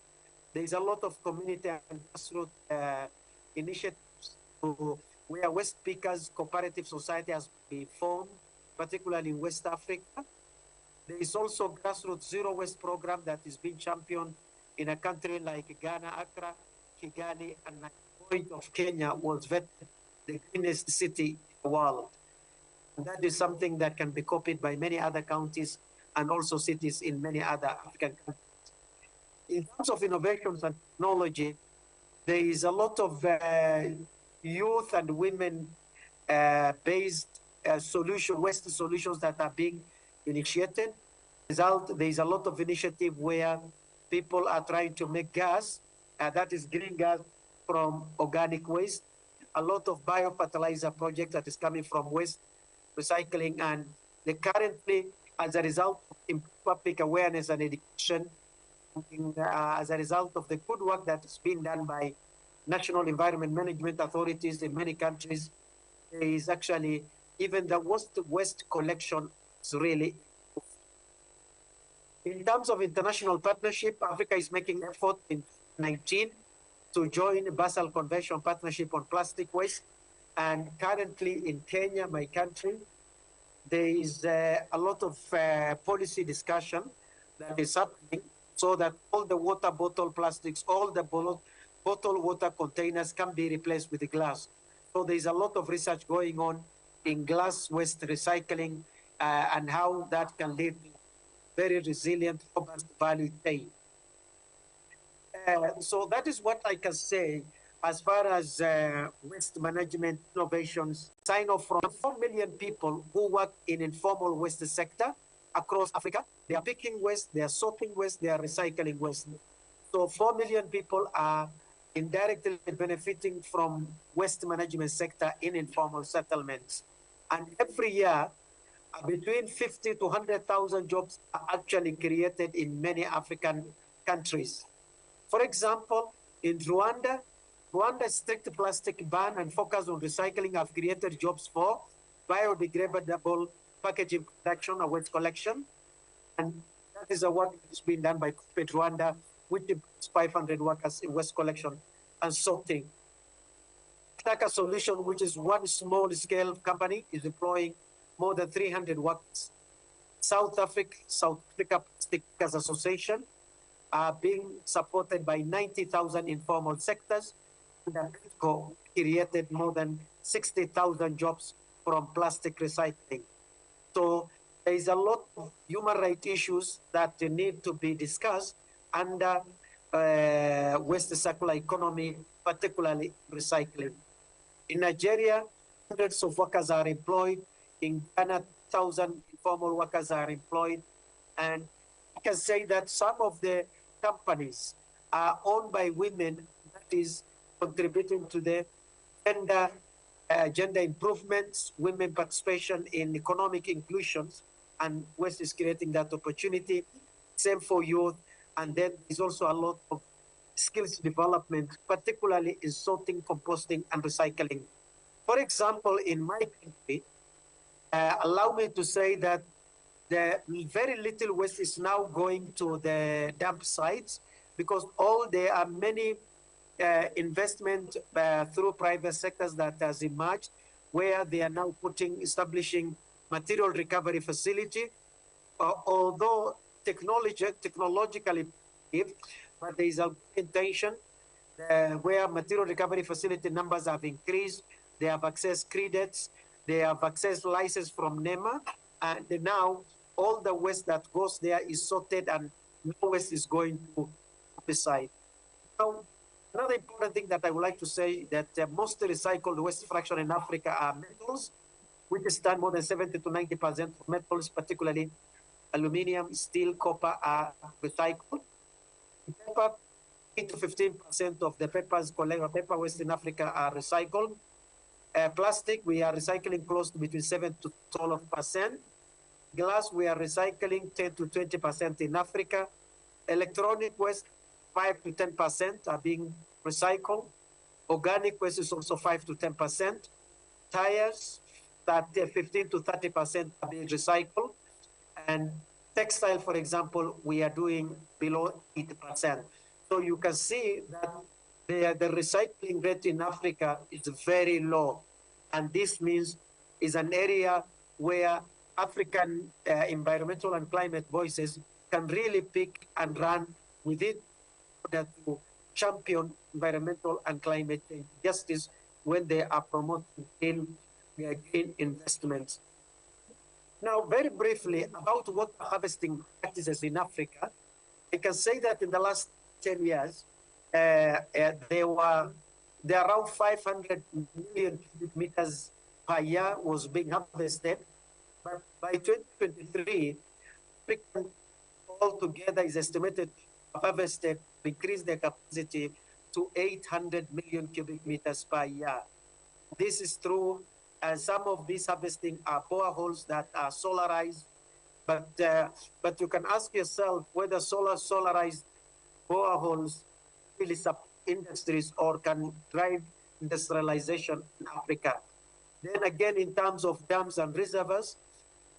There is a lot of community and grassroots initiatives where West Pickers Cooperative Society has been formed, particularly in West Africa. There is also grassroots zero waste program that is being championed in a country like Ghana, Accra, Kigali, and Point of Kenya was voted the greenest city in the world. And that is something that can be copied by many other counties and also cities in many other African countries. In terms of innovations and technology, there is a lot of youth and women based waste solutions that are being initiated. There is a lot of initiative where people are trying to make gas, that is green gas from organic waste. A lot of biofertilizer projects that is coming from waste recycling, and they currently, as a result of public awareness and education, as a result of the good work that is being done by national environment management authorities in many countries, there is actually even the worst waste collection is really improved. In terms of international partnership, Africa is making effort in 2019 to join the Basel Convention Partnership on Plastic Waste. And currently in Kenya, my country, there is a lot of policy discussion that is happening so that all the water bottle plastics, all the bottled water containers can be replaced with glass. So there is a lot of research going on in glass waste recycling and how that can lead to very resilient, robust value chain. So that is what I can say as far as waste management innovations. Sign off from 4 million people who work in informal waste sector across Africa. They are picking waste, they are sorting waste, they are recycling waste. So 4 million people are indirectly benefiting from waste management sector in informal settlements. And every year, between 50 to 100,000 jobs are actually created in many African countries. For example, in Rwanda, Rwanda's strict plastic ban and focus on recycling have created jobs for biodegradable packaging production and waste collection. And that is a work that is being done by Rwanda, which employs 500 workers in waste collection and sorting. Taka Solution, which is one small-scale company, is employing more than 300 workers. South Africa Plastic Workers Association are being supported by 90,000 informal sectors, and created more than 60,000 jobs from plastic recycling. So there is a lot of human rights issues that need to be discussed under waste circular economy, particularly recycling. In Nigeria, hundreds of workers are employed. In Ghana, 1,000 informal workers are employed. And I can say that some of the companies are owned by women, that is contributing to the gender improvements, women participation in economic inclusions, and West is creating that opportunity. Same for youth. And then there's also a lot of skills development, particularly in sorting, composting, and recycling. For example, in my country, allow me to say that the very little waste is now going to the dump sites because there are many investment through private sectors that has emerged where they are now establishing material recovery facility, although technologically, but there is a intention where material recovery facility numbers have increased. They have access credits, they have access license from NEMA, and now all the waste that goes there is sorted and no waste is going to side. Now, another important thing that I would like to say that most recycled waste fraction in Africa are metals, which stand more than 70 to 90% of metals, particularly aluminium, steel, copper are recycled. Paper, 8 to 15% of the papers collected, paper waste in Africa are recycled. Plastic, we are recycling close to between 7 to 12%. Glass, we are recycling 10 to 20% in Africa. Electronic waste, 5 to 10% are being recycled. Organic waste is also 5 to 10%. Tires, that 15 to 30% are being recycled. And textile, for example, we are doing below 80%. So you can see that the recycling rate in Africa is very low. And this means is an area where African environmental and climate voices can really pick and run with it to champion environmental and climate change justice when they are promoting green investments. Now, very briefly about water harvesting practices in Africa, I can say that in the last 10 years, there are around 500 million cubic meters per year was being harvested. But by 2023, Africa altogether is estimated to have harvested, increase their capacity to 800 million cubic meters per year. This is true, and some of these harvesting are boreholes that are solarized, but you can ask yourself whether solarized boreholes really support industries or can drive industrialization in Africa. Then again, in terms of dams and reservoirs,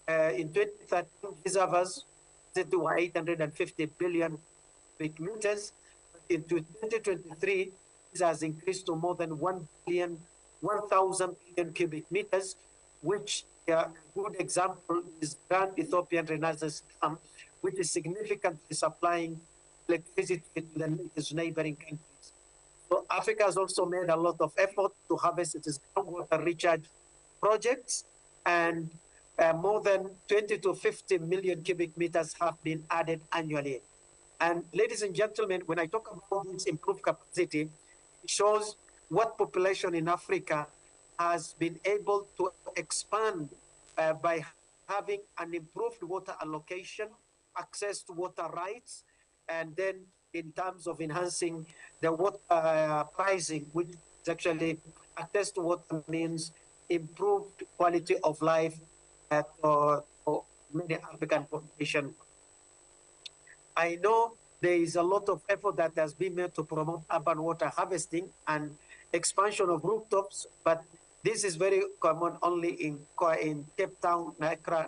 in 2013, reservoirs to 850 billion cubic meters. In 2023, this has increased to more than 1,000 billion cubic meters, which a good example is Grand Ethiopian Renaissance Dam, which is significantly supplying electricity to the neighboring countries. So Africa has also made a lot of effort to harvest its groundwater recharge projects, and more than 20 to 50 million cubic meters have been added annually. And ladies and gentlemen, when I talk about this improved capacity, it shows what population in Africa has been able to expand by having an improved water allocation, access to water rights, and then in terms of enhancing the water pricing, which is actually access to water means improved quality of life for many African population. I know there is a lot of effort that has been made to promote urban water harvesting and expansion of rooftops, but this is very common only in Cape Town,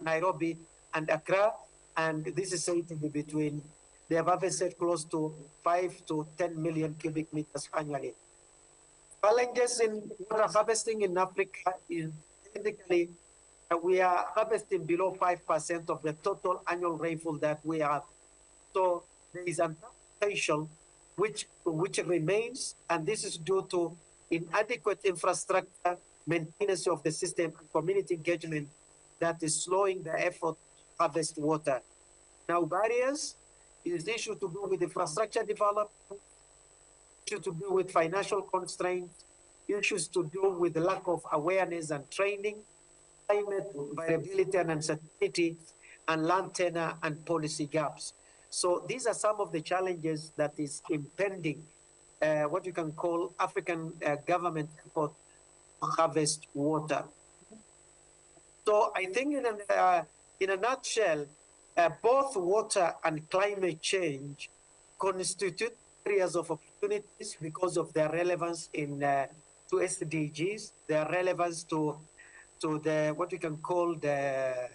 Nairobi, and Accra, and this is said to be between, they have harvested close to 5 to 10 million cubic meters annually. Challenges in water harvesting in Africa is basically we are harvesting below 5% of the total annual rainfall that we have. So there is a potential which remains, and this is due to inadequate infrastructure, maintenance of the system, and community engagement that is slowing the effort to harvest water. Now, barriers is the issue to do with infrastructure development, issue to do with financial constraints, issues to do with the lack of awareness and training, climate variability and uncertainty, and land tenure and policy gaps. So these are some of the challenges that is impending what you can call African government effort to harvest water. So I think in a nutshell, both water and climate change constitute areas of opportunities because of their relevance in to SDGs, their relevance to the what we can call the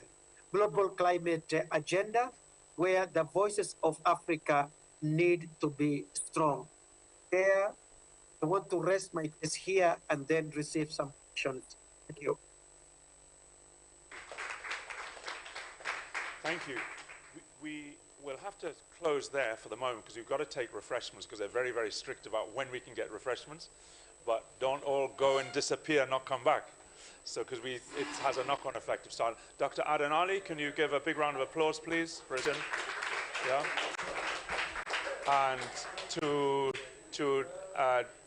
global climate agenda, where the voices of Africa need to be strong. There, I want to rest my case here and then receive some questions. Thank you. Thank you. We will have to close there for the moment because we've got to take refreshments because they're very, very strict about when we can get refreshments. But don't all go and disappear, not come back. So, because it has a knock-on effect of style. Dr. Adenali, can you give a big round of applause, please, for his in? Yeah. and to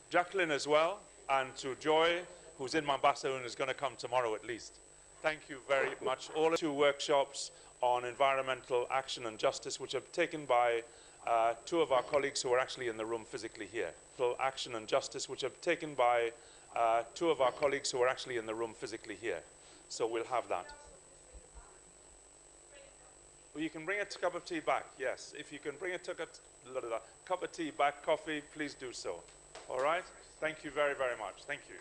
Jacqueline as well, and to Joy, who's in Mombasa and is going to come tomorrow at least. Thank you very much. All 2 workshops on environmental action and justice, which are taken by 2 of our colleagues who are actually in the room physically here. Action and justice, which are taken by 2 of our colleagues who are actually in the room physically here. So we'll have that. Well, you can bring a cup of tea back, yes. If you can bring a cup of tea back, coffee, please do so. All right? Thank you very, very much. Thank you.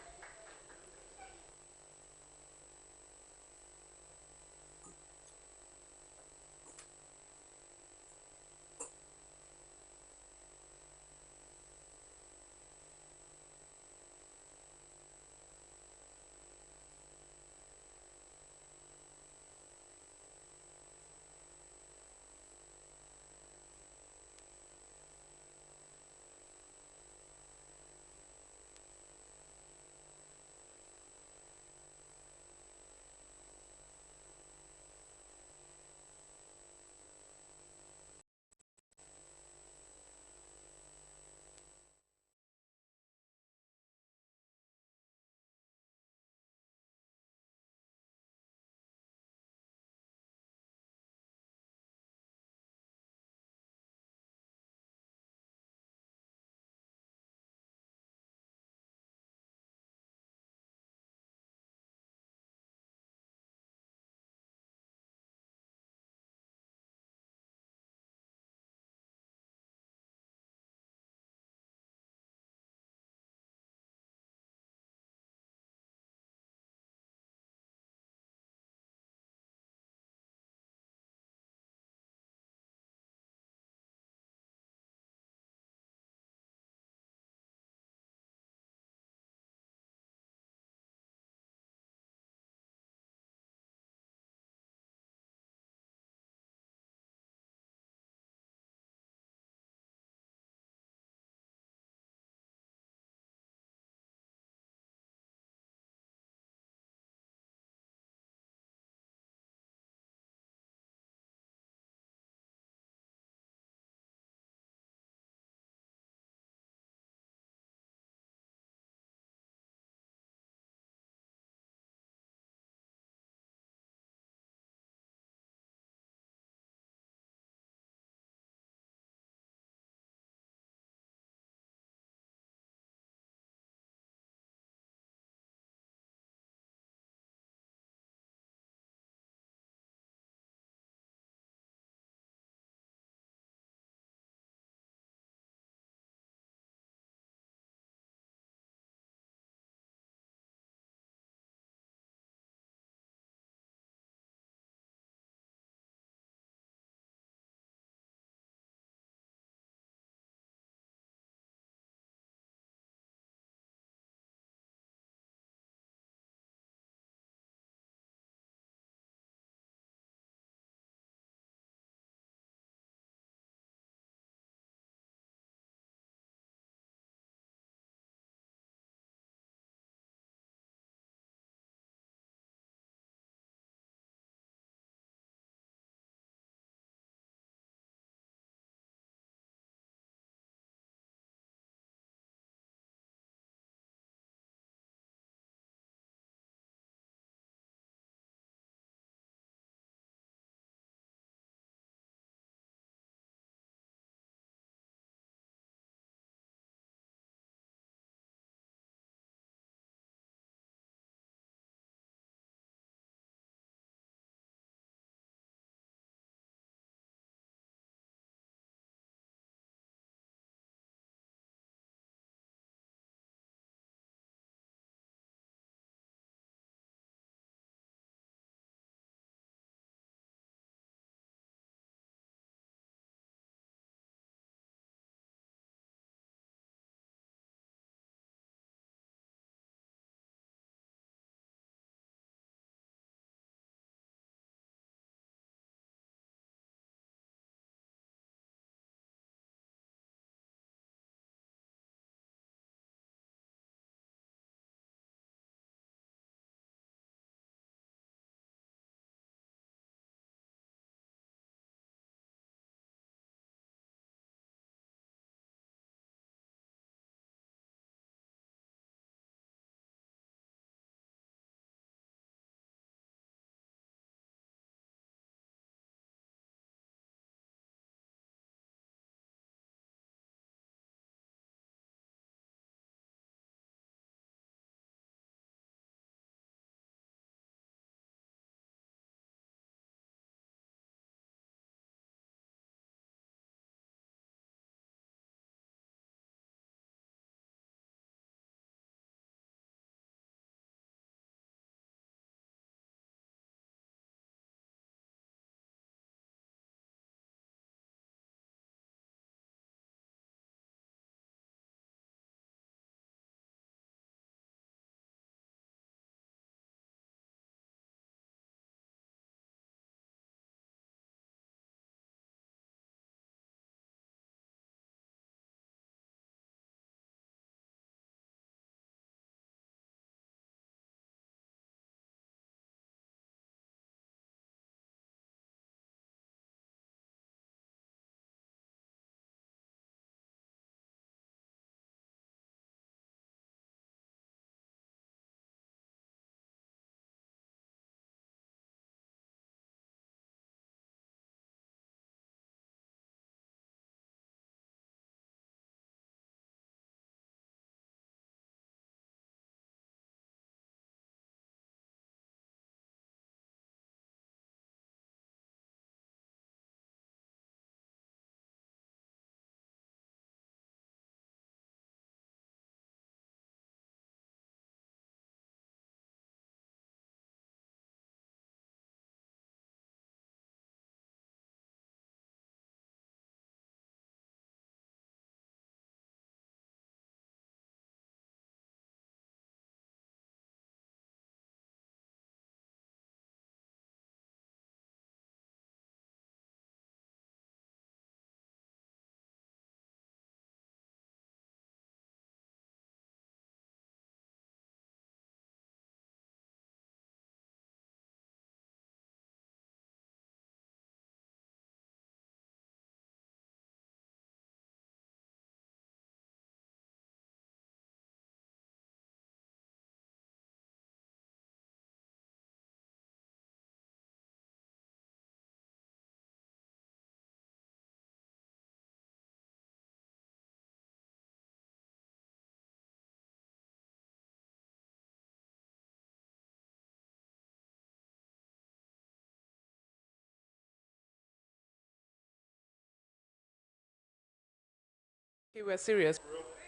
Okay, we're serious.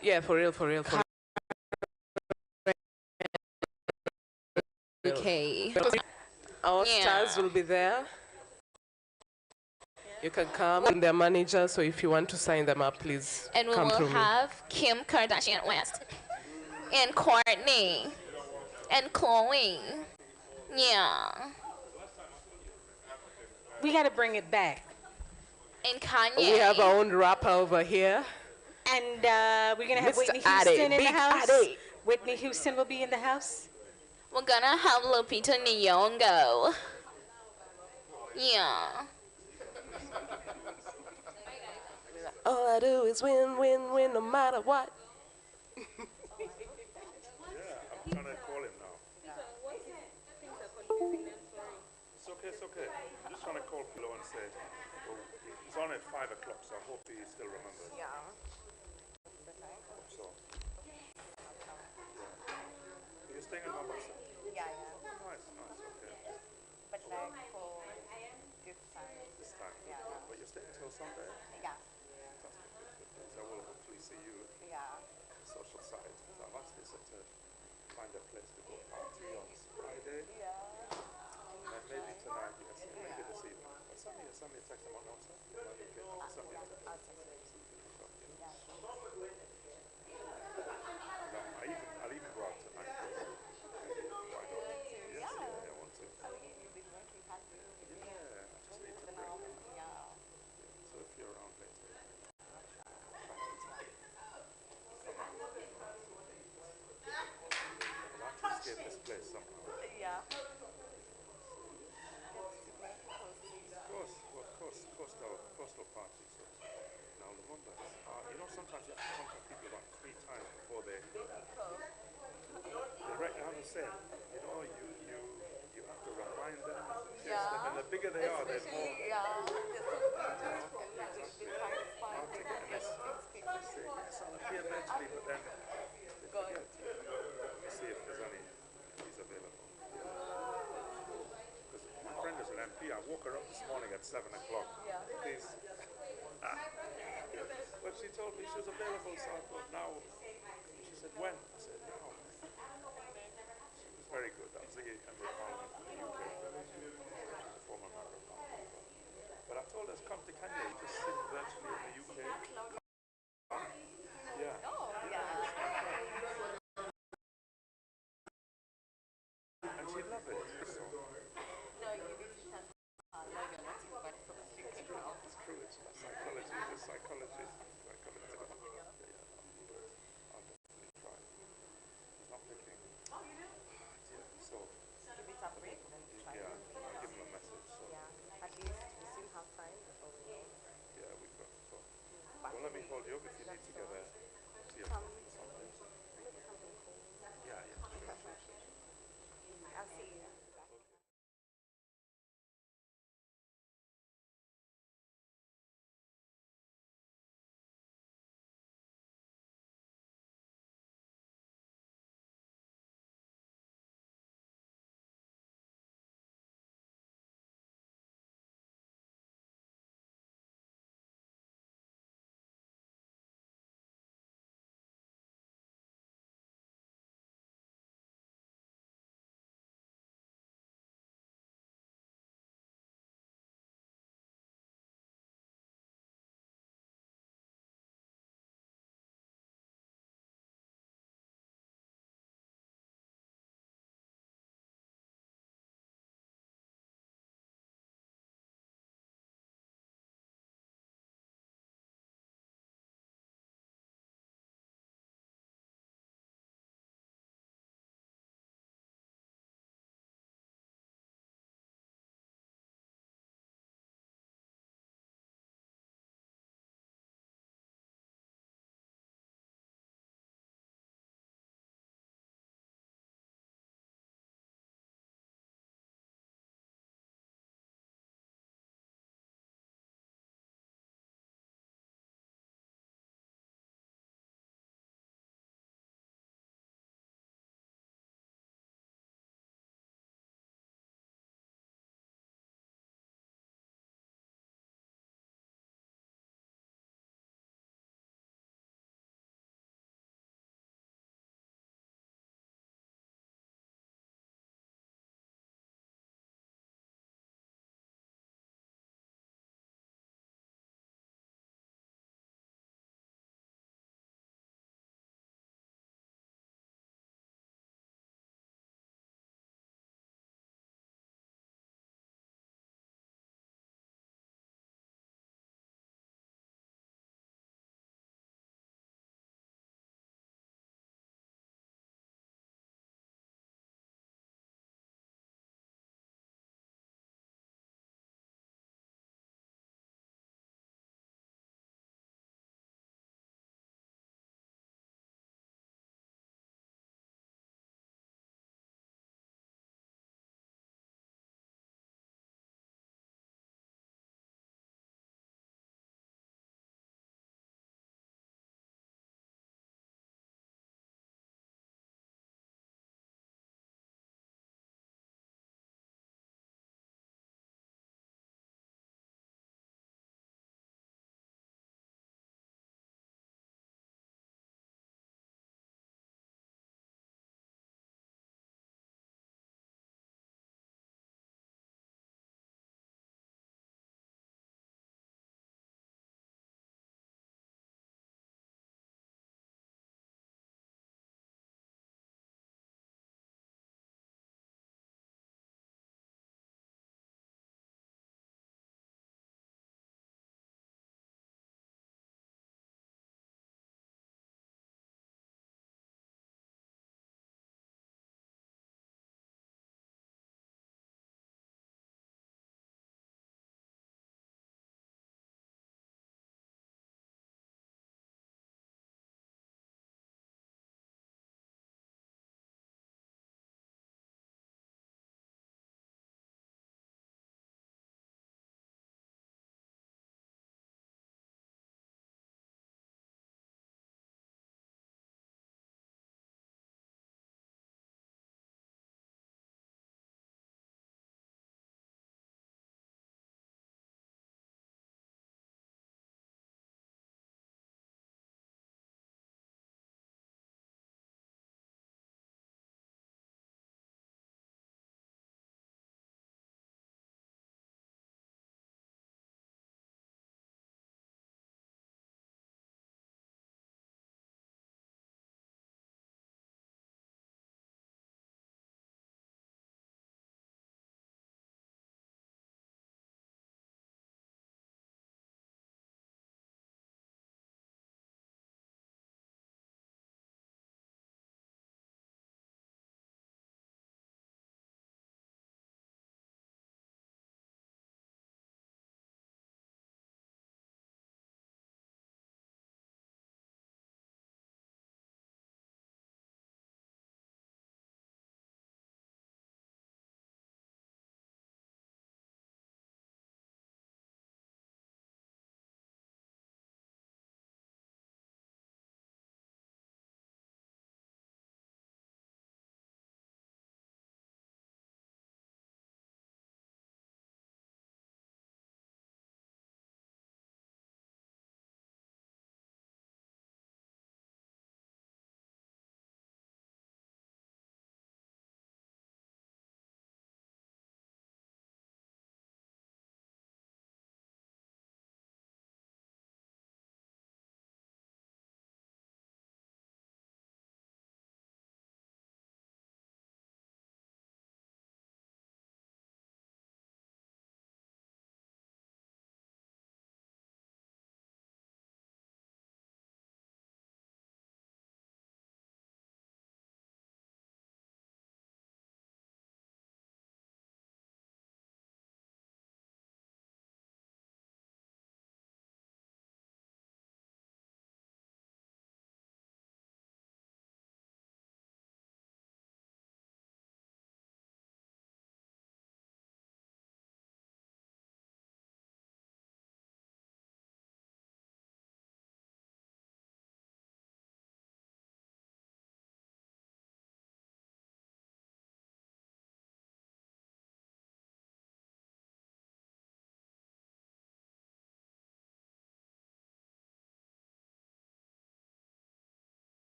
Yeah, for real, for real, for real. Okay. Our Yeah. stars will be there. You can come and their manager, so if you want to sign them up, please And we come will through me. have Kim Kardashian West and Courtney and Chloe. Yeah. We got to bring it back. And Kanye. We have our own rapper over here. And we're going to have Mr. Whitney Ade, Houston in the Big house. Ade. Whitney Houston will be in the house. We're gonna have Lupita Nyong'o. Yeah. All I do is win, win, win, no matter what. Yeah, I'm trying to call him now. It's okay, it's okay. I'm just trying to call Pilo and say, well, it's on at 5 o'clock, so I hope he still remembers. Yeah. Hope so. Yeah. You're staying in Mombasa? Yeah, yeah. Nice, nice, okay. But like for this time. This time? Yeah. But you're staying until Sunday? Yeah. Fantastic, good, good, good. So we'll hopefully see you Yeah. on the social side. So I've asked Lisa to find a place to go party on Friday. Yeah. And maybe tonight, yes, maybe this evening. But send me a text about WhatsApp. Okay, send me a text. I'll even go out tonight. Why not? Yes, yeah, I want to. Yeah, I just need to break down. Yeah. So if you're around later, I'll have to escape this place somehow. Yeah. Coastal parties. Now remember, you know, sometimes you have to contact people about 3 times before they how to say, you know, you have to remind them, and the bigger they are, the more. Yes, I'll appear eventually, but then they forget. Let's see if there's any, if he's available. Because my friend is an MP. I woke her up this morning at 7 o'clock. Please. But she told me she was available, so I thought now. She said, when? I said, now. She was very good. That was the Member of Parliament from the UK. The former Member of Parliament. But I told her, come to Kenya, you just sit virtually in the UK. Yeah. And she'd love it. So. No, you need to send It's true. It's psychology. It's psychology. I'll definitely try. He's not picking. Yeah, so. give it a break and then try. Yeah, I'll give him a message. So. Yeah. At least we still have time before we go. Yeah, we've got. So. Well, let me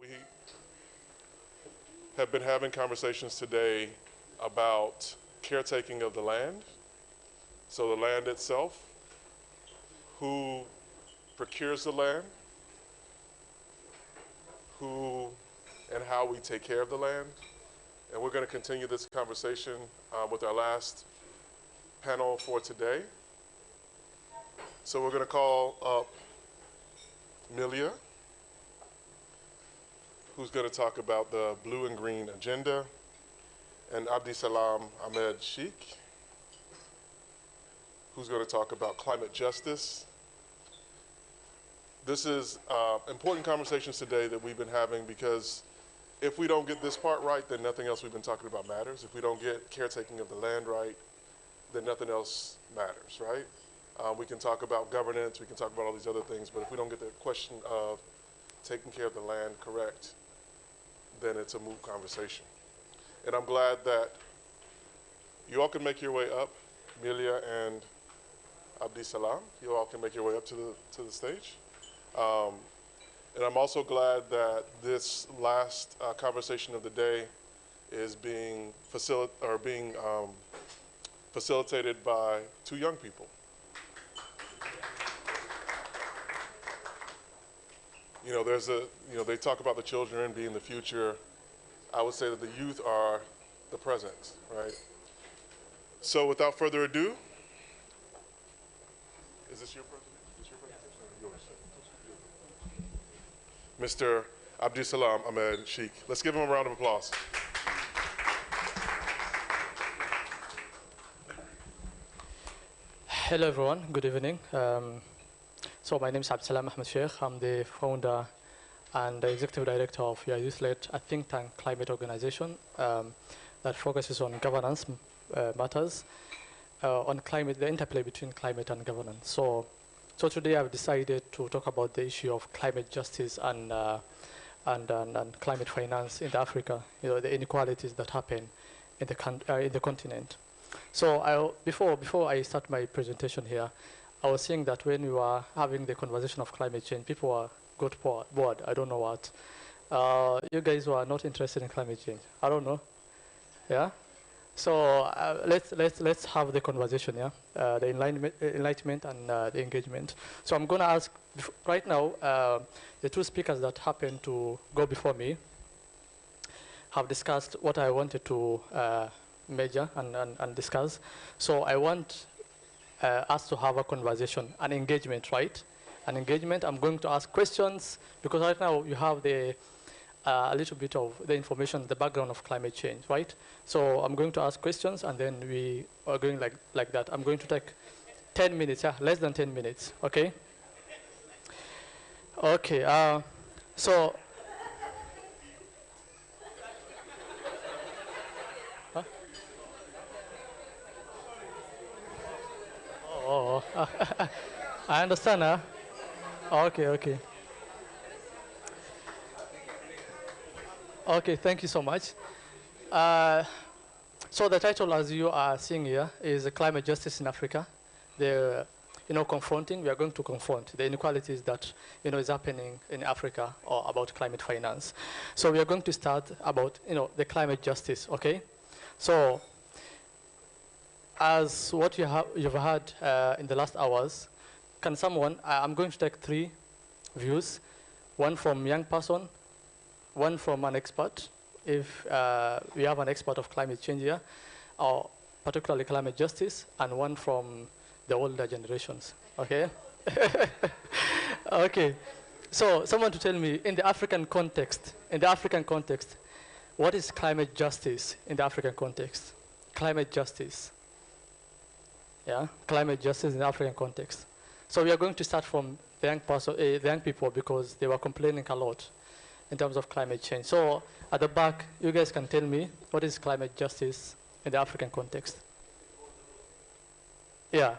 We have been having conversations today about caretaking of the land. So the land itself, who procures the land, who and how we take care of the land. And we're going to continue this conversation with our last panel for today. So we're going to call up Milia, who's going to talk about the blue and green agenda, and Abdisalam Ahmed Sheikh, who's going to talk about climate justice. This is important conversations today that we've been having, because if we don't get this part right, then nothing else we've been talking about matters. If we don't get caretaking of the land right, then nothing else matters, right? We can talk about governance, we can talk about all these other things, but if we don't get the question of taking care of the land correct, then it's a moot conversation. And I'm glad that you all can make your way up, Milia and Abdisalam. You all can make your way up to the stage. And I'm also glad that this last conversation of the day is being facilitated by two young people. You know, they talk about the children being the future. I would say that the youth are the present, right? So without further ado, is this your presentation? Mr. Abdisalam Ahmed Sheikh. Let's give him a round of applause. Hello everyone, good evening. So my name is Abdisalam Ahmed Sheikh. I'm the founder and the executive director of your youth-led think tank climate organization that focuses on governance matters, on climate, the interplay between climate and governance. So today I've decided to talk about the issue of climate justice and climate finance in Africa, you know, the inequalities that happen in the continent. So before I start my presentation here, I was saying that when we were having the conversation of climate change, people got bored. I don't know what. You guys were not interested in climate change. I don't know. Yeah. So let's have the conversation. Yeah. The enlightenment and the engagement. So I'm going to ask right now. The two speakers that happened to go before me have discussed what I wanted to measure and discuss. So I want us to have a conversation, an engagement, right? An engagement. I'm going to ask questions because right now you have a little bit of the information, the background of climate change, right? So I'm going to ask questions and then we are going like that. I'm going to take 10 minutes, yeah, less than 10 minutes, okay? Okay, so. Huh? Oh, I understand, huh? Okay. Okay, thank you so much. So the title, as you are seeing here, is Climate Justice in Africa. We are going to confront the inequalities that, is happening in Africa or about climate finance. So we are going to start about, the climate justice, okay? So as what you've heard in the last hours, can someone, I'm going to take 3 views, one from young person, one from an expert, if we have an expert of climate change here, or particularly climate justice, and one from the older generations, okay? Okay, so someone to tell me, in the African context, what is climate justice in the African context? Climate justice. Yeah, climate justice in the African context. So we are going to start from the young people because they were complaining a lot in terms of climate change. So at the back, you guys can tell me what is climate justice in the African context. Yeah.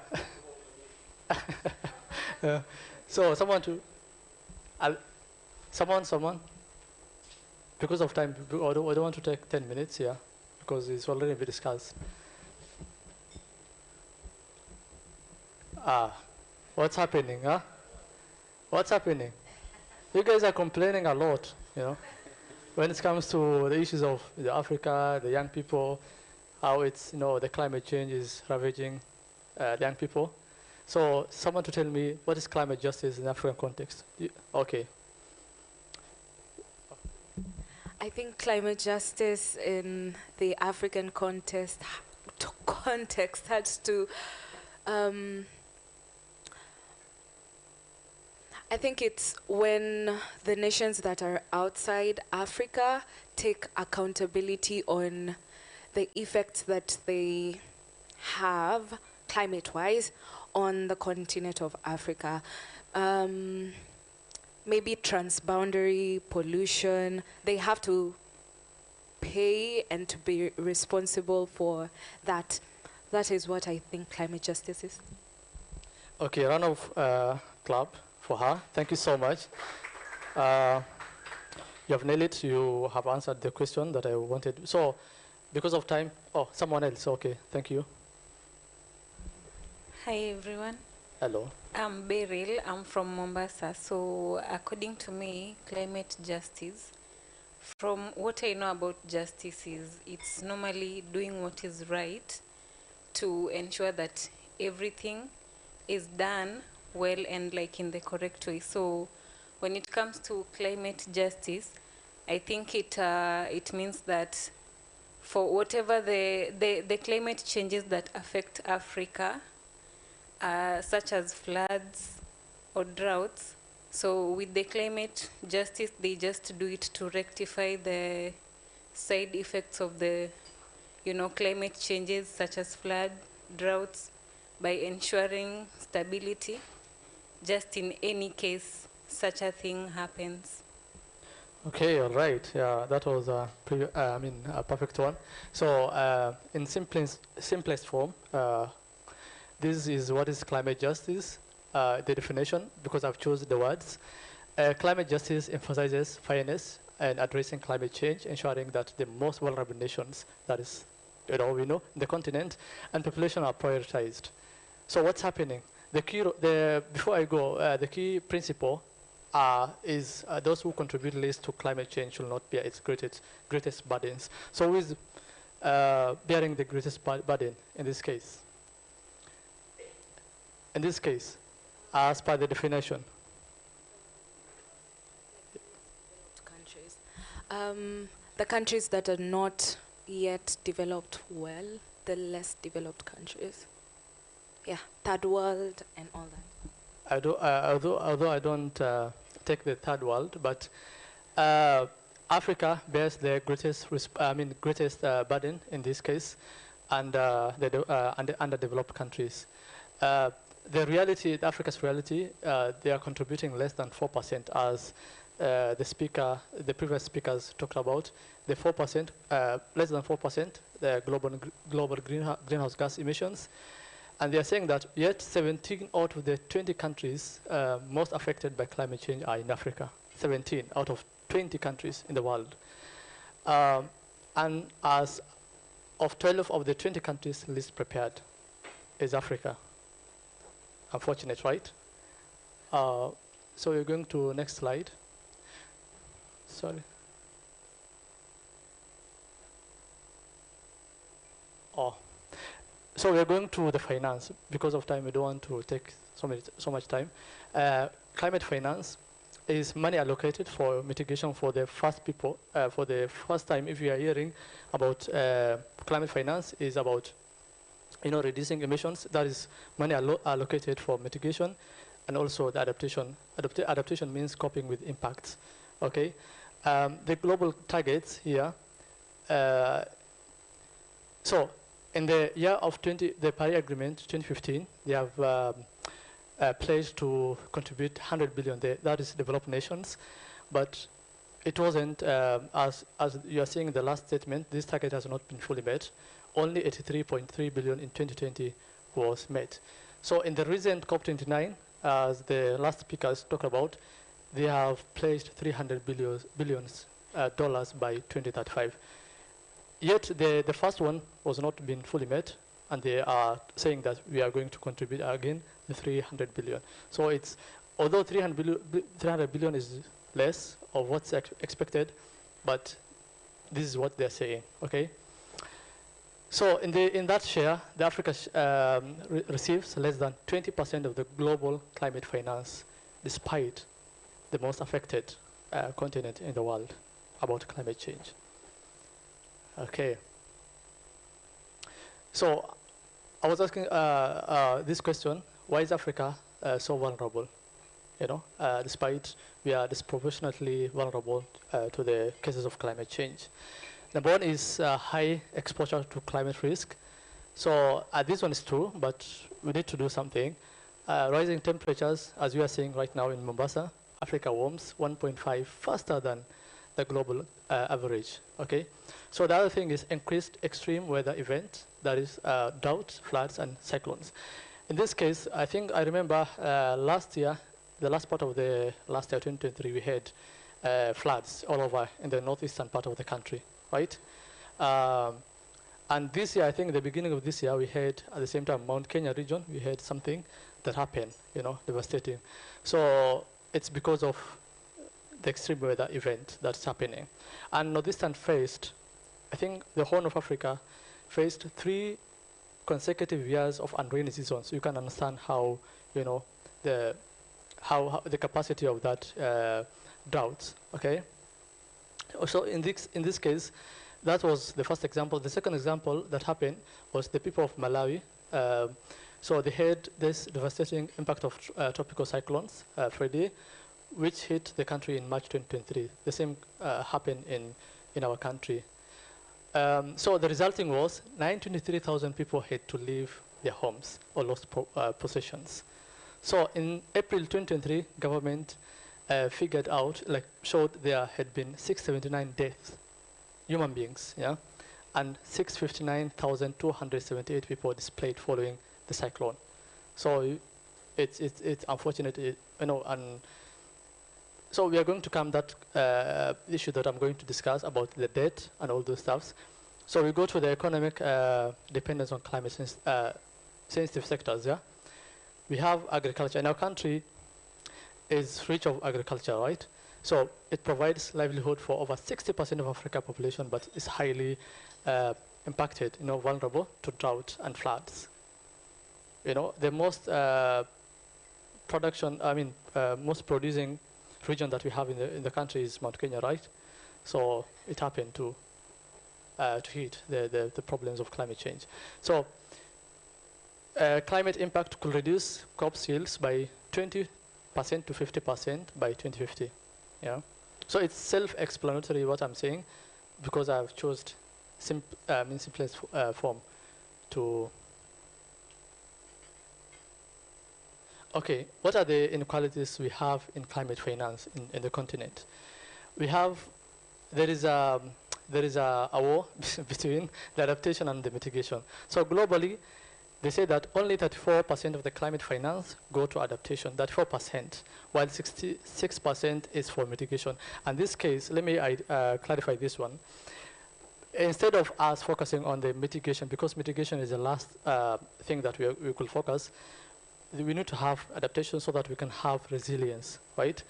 So someone. Because of time, I don't want to take 10 minutes here because it's already been discussed. What's happening, huh? What's happening? You guys are complaining a lot. you know. When it comes to the issues of the Africa, the young people, how it's, you know, the climate change is ravaging the young people. So someone to tell me what is climate justice in African context? Okay. I think climate justice in the African context has to, I think it's when the nations that are outside Africa take accountability on the effects that they have climate-wise on the continent of Africa. Maybe transboundary pollution, they have to pay and to be responsible for that. That is what I think climate justice is. Okay, round of clap for her. Thank you so much. You have nailed it. You have answered the question that I wanted. So, because of time, oh, someone else. Okay, thank you. Hi, everyone. Hello. I'm Beryl. I'm from Mombasa. So, according to me, climate justice, from what I know about justice is it's normally doing what is right to ensure that everything is done well and like in the correct way. So, when it comes to climate justice, I think it means that for whatever the climate changes that affect Africa, such as floods or droughts. So with the climate justice, they just do it to rectify the side effects of the, climate changes such as flood, droughts, by ensuring stability, just in any case such a thing happens. Okay, all right. Yeah, that was a perfect one. So in simplest form, this is what is climate justice, the definition, because I've chosen the words. Climate justice emphasizes fairness and addressing climate change, ensuring that the most vulnerable nations, that is, the continent, and population are prioritized. So what's happening? Before I go, the key principle is those who contribute least to climate change should not bear its greatest burdens. So who is bearing the greatest burden in this case? In this case, as per the definition. The countries that are not yet developed well, the less developed countries. Yeah, third world and all that. Although I don't take the third world, but Africa bears the greatest burden in this case, and the underdeveloped countries. The reality, Africa's reality, they are contributing less than 4%, as the previous speakers talked about. The 4%, less than 4%, the global greenhouse gas emissions. And they are saying that yet 17 out of the 20 countries most affected by climate change are in Africa. 17 out of 20 countries in the world. And as of 12 of the 20 countries least prepared is Africa. Unfortunate, right? So we're going to next slide. Sorry. Oh. So we're going to the finance. Because of time, we don't want to take so much time. Climate finance is money allocated for mitigation for the first people. For the first time, if you are hearing about climate finance, is about reducing emissions. That is money allocated for mitigation, and also the adaptation. Adaptation means coping with impacts. Okay, the global targets here. So in the year of the Paris Agreement 2015, they have pledged to contribute 100 billion. That is developed nations, but it wasn't as you are seeing in the last statement. This target has not been fully met. Only 83.3 billion in 2020 was met. So in the recent COP29, as the last speakers talked about, they have pledged $300 billion by 2035. Yet the first one was not being fully met, and they are saying that we are going to contribute again the 300 billion. So it's, although 300 billion is less of what's expected, but this is what they're saying, okay? So in that share, the Africa receives less than 20% of the global climate finance, despite the most affected continent in the world about climate change. Okay. So I was asking this question: why is Africa so vulnerable? You know, despite we are disproportionately vulnerable to the cases of climate change. Number one is high exposure to climate risk. So this one is true, but we need to do something. Rising temperatures, as you are seeing right now in Mombasa, Africa warms 1.5 faster than the global average, okay? So the other thing is increased extreme weather events, that is drought, floods, and cyclones. In this case, I think I remember last year, the last part of the last year, 2023, we had floods all over in the northeastern part of the country, right? And this year, I think the beginning of this year, we had, at the same time, Mount Kenya region, we had something that happened, you know, devastating. So it's because of the extreme weather event that's happening. And Northeastern faced, I think the Horn of Africa faced 3 consecutive years of unrainy seasons. You can understand how, you know, how the capacity of that droughts, okay? So in this case, that was the first example. The second example that happened was the people of Malawi. So they had this devastating impact of tropical cyclones, Friday, which hit the country in March 2023. The same happened in our country. So the resulting was 923,000 people had to leave their homes or lost possessions. So in April 2023, government figured out, like showed there had been 679 deaths, human beings, yeah, and 659,278 people displaced following the cyclone. So it's unfortunate, you know, and so we are going to come that issue that I'm going to discuss about the debt and all those stuffs. So we go to the economic dependence on climate sensitive sectors, yeah? We have agriculture. And our country is rich of agriculture, right? So it provides livelihood for over 60% of Africa population, but is highly impacted, you know, vulnerable to drought and floods. You know, the most most producing region that we have in the country is Mount Kenya, right? So it happened to hit the problems of climate change. So climate impact could reduce crop yields by 20% to 50% by 2050. Yeah. So it's self-explanatory what I'm saying, because I've chosen simplest form to. Okay, what are the inequalities we have in climate finance in the continent? There is a war between the adaptation and the mitigation. So globally, they say that only 34% of the climate finance go to adaptation, 34%, while 66% is for mitigation. And this case, let me clarify this one. Instead of us focusing on the mitigation, because mitigation is the last thing that we could focus, we need to have adaptation so that we can have resilience, right?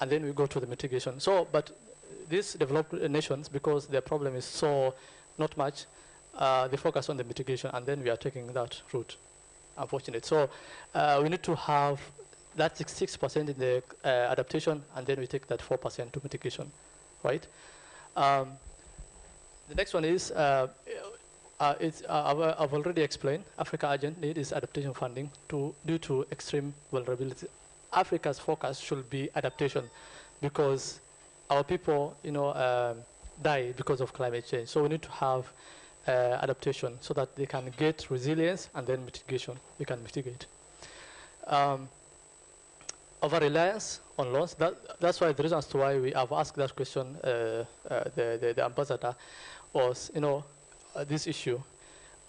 And then we go to the mitigation. So, but these developed nations, because their problem is so not much, they focus on the mitigation, and then we are taking that route, unfortunately. So we need to have that 6% in the adaptation, and then we take that 4% to mitigation, right? The next one is, I've already explained, Africa urgent need is adaptation funding due to extreme vulnerability. Africa's focus should be adaptation, because our people, you know, die because of climate change. So we need to have adaptation so that they can get resilience, and then mitigation, we can mitigate. Over-reliance on loans, that's why the reason as to why we have asked that question, the ambassador, was, you know, this issue,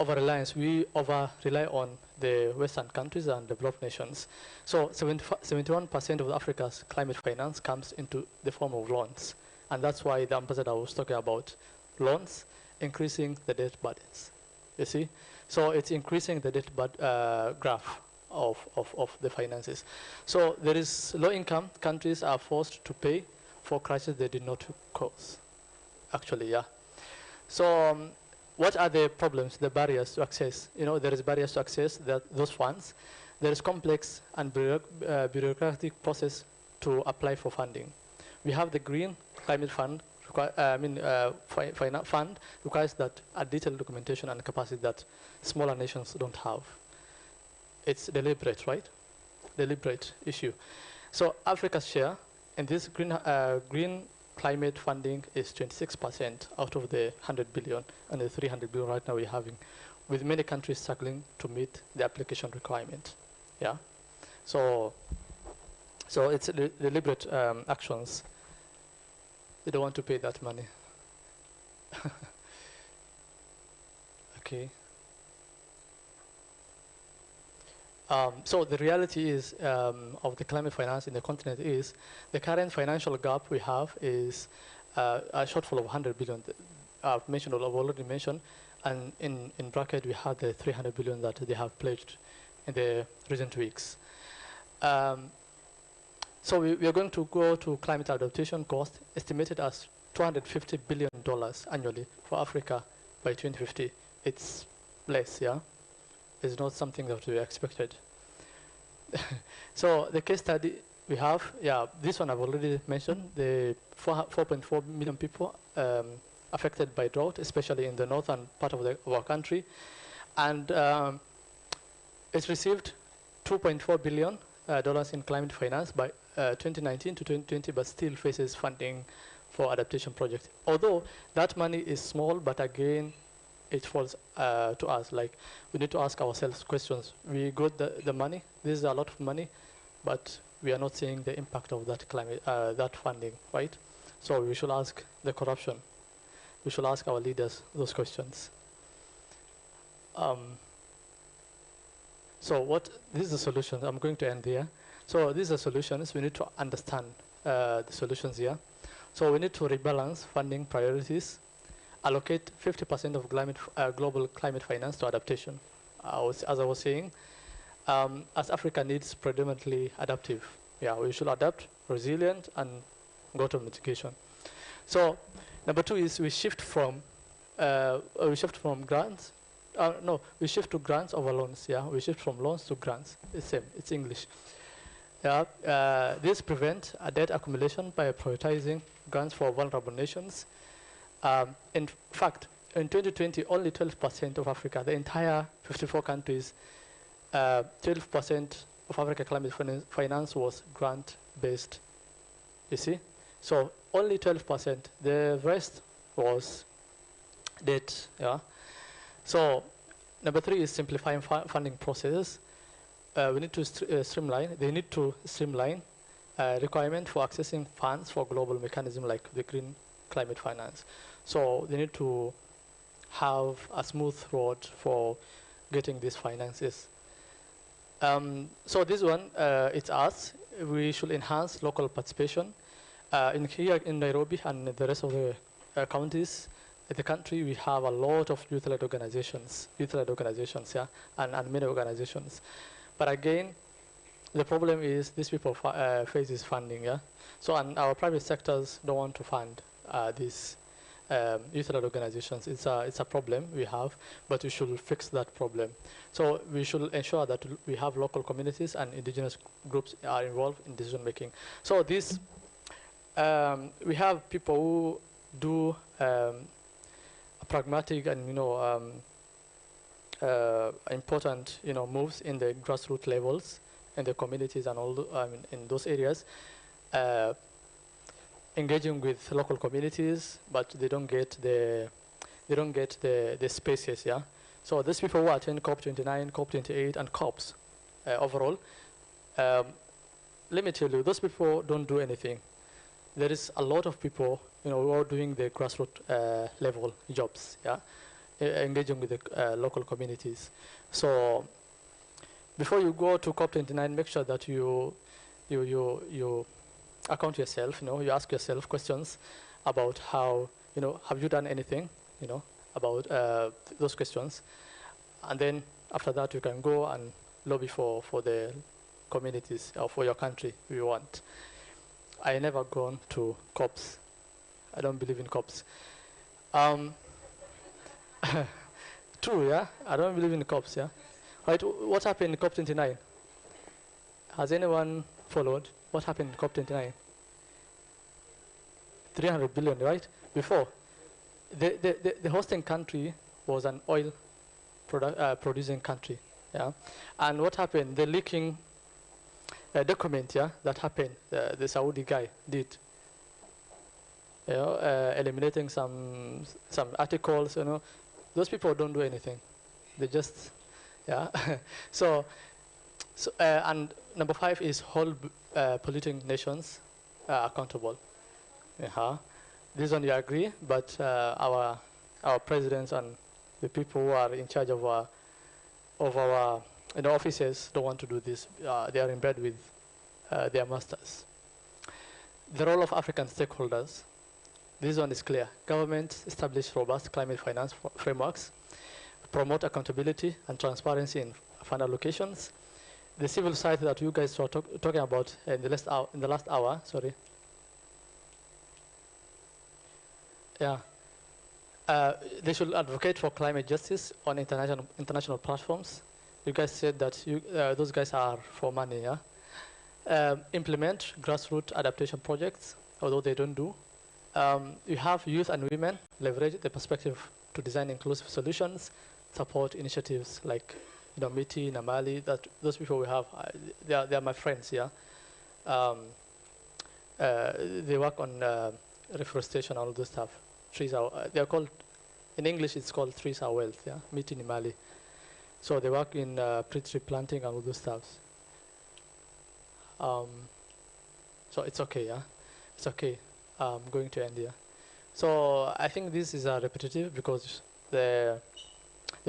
over-reliance. We over-rely on the Western countries and developed nations. So 71% of Africa's climate finance comes into the form of loans. And that's why the ambassador was talking about loans increasing the debt burdens, you see? So it's increasing the debt graph of the finances. So there is low-income countries are forced to pay for crises they did not cause, actually, yeah. So what are the problems, the barriers to access? There is barriers to access those funds. There is complex and bureaucratic process to apply for funding. We have the Green Climate Fund, fund requires that a detailed documentation and capacity that smaller nations don't have. It's deliberate, right? Deliberate issue. So Africa's share in this green climate funding is 26% out of the 100 billion and the 300 billion right now we're having, with many countries struggling to meet the application requirement. Yeah. So it's deliberate actions. They don't want to pay that money. Okay. So the reality is of the climate finance in the continent is the current financial gap we have is a shortfall of 100 billion. I've already mentioned, and in bracket we have the 300 billion that they have pledged in the recent weeks. So we are going to go to climate adaptation cost estimated as $250 billion annually for Africa by 2050. It's less, yeah? It's not something that we expected. So the case study we have, yeah, this one I've already mentioned, the 4.4 million people affected by drought, especially in the northern part of our country. And it's received $2.4 billion in climate finance by 2019 to 2020, but still faces funding for adaptation projects. Although that money is small, but again, it falls to us. Like, we need to ask ourselves questions. We got the money. This is a lot of money, but we are not seeing the impact of that climate, that funding, right? So we should ask the corruption. We should ask our leaders those questions. So this is the solution. I'm going to end here. So these are solutions. We need to understand the solutions here. So we need to rebalance funding priorities, allocate 50% of global climate finance to adaptation. As I was saying, as Africa needs predominantly adaptive. Yeah, we should adapt, resilient, and go to mitigation. So number 2 is we shift from grants. We shift to grants over loans. Yeah, we shift from loans to grants. It's same. It's English. Yeah, this prevents a debt accumulation by prioritizing grants for vulnerable nations. In fact, in 2020, only 12% of Africa, the entire 54 countries, 12% of Africa climate finance was grant-based. You see? So only 12%. The rest was debt. Yeah. So number 3 is simplifying funding processes. We need to streamline. They need to streamline requirement for accessing funds for global mechanism like the green climate finance. So they need to have a smooth road for getting these finances. So this one, it's us. We should enhance local participation. Here in Nairobi and the rest of the counties, in the country, we have a lot of youth-led organizations, yeah, and many organizations. But again, the problem is these people face this funding, yeah. So and our private sectors don't want to fund these youth-led organizations. It's a problem we have, but we should fix that problem. So we should ensure that we have local communities and indigenous groups are involved in decision making. So this, we have people who do pragmatic and important moves in the grassroots levels in the communities and all in those areas, engaging with local communities, but they don't get the spaces. Yeah. So these people who attend COP29, COP28, and COPs overall, let me tell you, those people don't do anything. There is a lot of people who are doing the grassroots level jobs. Yeah. Engaging with the local communities. So before you go to COP29, make sure that you account yourself. You ask yourself questions about how have you done anything about those questions, and then after that you can go and lobby for the communities or for your country you want. I never gone to COPs. I don't believe in COPs. True, yeah? I don't believe in COPs, yeah? Right, what happened in COP29? Has anyone followed what happened in COP29? 300 billion, right? Before, the hosting country was an oil producing country, yeah? And what happened? The leaking document, yeah, that happened, the Saudi guy did, you know, eliminating some articles, you know. Those people don't do anything. They just, yeah. so and number 5 is hold polluting nations accountable. This one you agree, but our presidents and the people who are in charge of our offices don't want to do this. They are in bed with their masters. The role of African stakeholders. This one is clear. Governments establish robust climate finance frameworks, promote accountability and transparency in fund allocations. The civil society that you guys were talking about in the last hour, sorry. Yeah. They should advocate for climate justice on international platforms. You guys said that those guys are for money, yeah? Implement grassroots adaptation projects, although they don't do. You have youth and women leverage the perspective to design inclusive solutions, support initiatives like, you know, MITI, Namali, that those people we have, they are my friends, yeah. They work on reforestation and all those stuff. Trees are, they are called, in English it's called trees are wealth, yeah, MITI, Namali. So they work in pre-tree planting and all those stuff. So it's okay, yeah, it's okay. I'm going to end here. So I think this is repetitive because the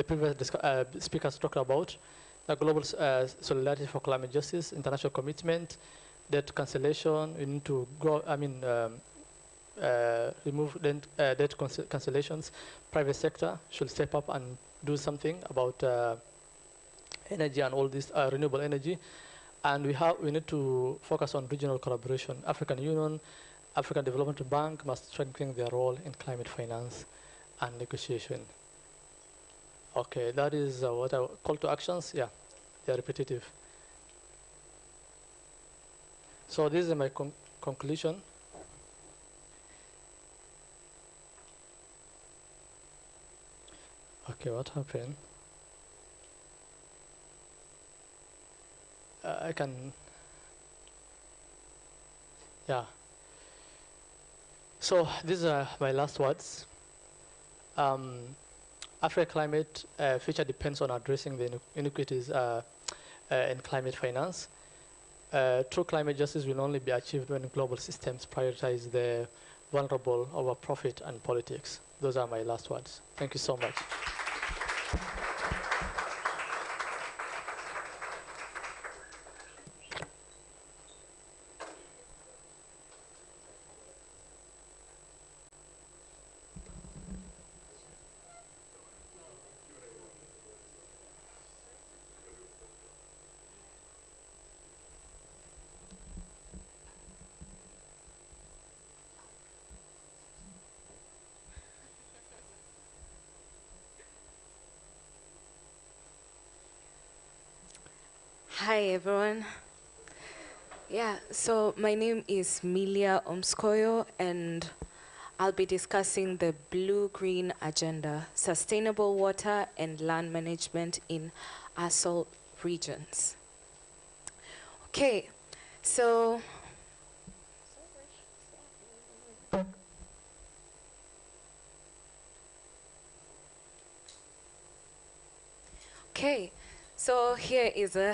previous speakers talked about the global solidarity for climate justice, international commitment, debt cancellation. We need to go. I mean, remove debt cancellations. Private sector should step up and do something about energy and all this renewable energy. And we need to focus on regional collaboration. African Union, African Development Bank must strengthen their role in climate finance and negotiation. Okay, that is what I call to actions. Yeah, they are repetitive. So this is my conclusion. Okay, what happened? I can, yeah. So these are my last words. Africa climate future depends on addressing the inequities in climate finance. True climate justice will only be achieved when global systems prioritize the vulnerable over profit and politics. Those are my last words. Thank you so much. Hi everyone. Yeah, so my name is Milia Omskoyo and I'll be discussing the Blue-Green Agenda, Sustainable Water and Land Management in ASOL Regions. Okay, so here is a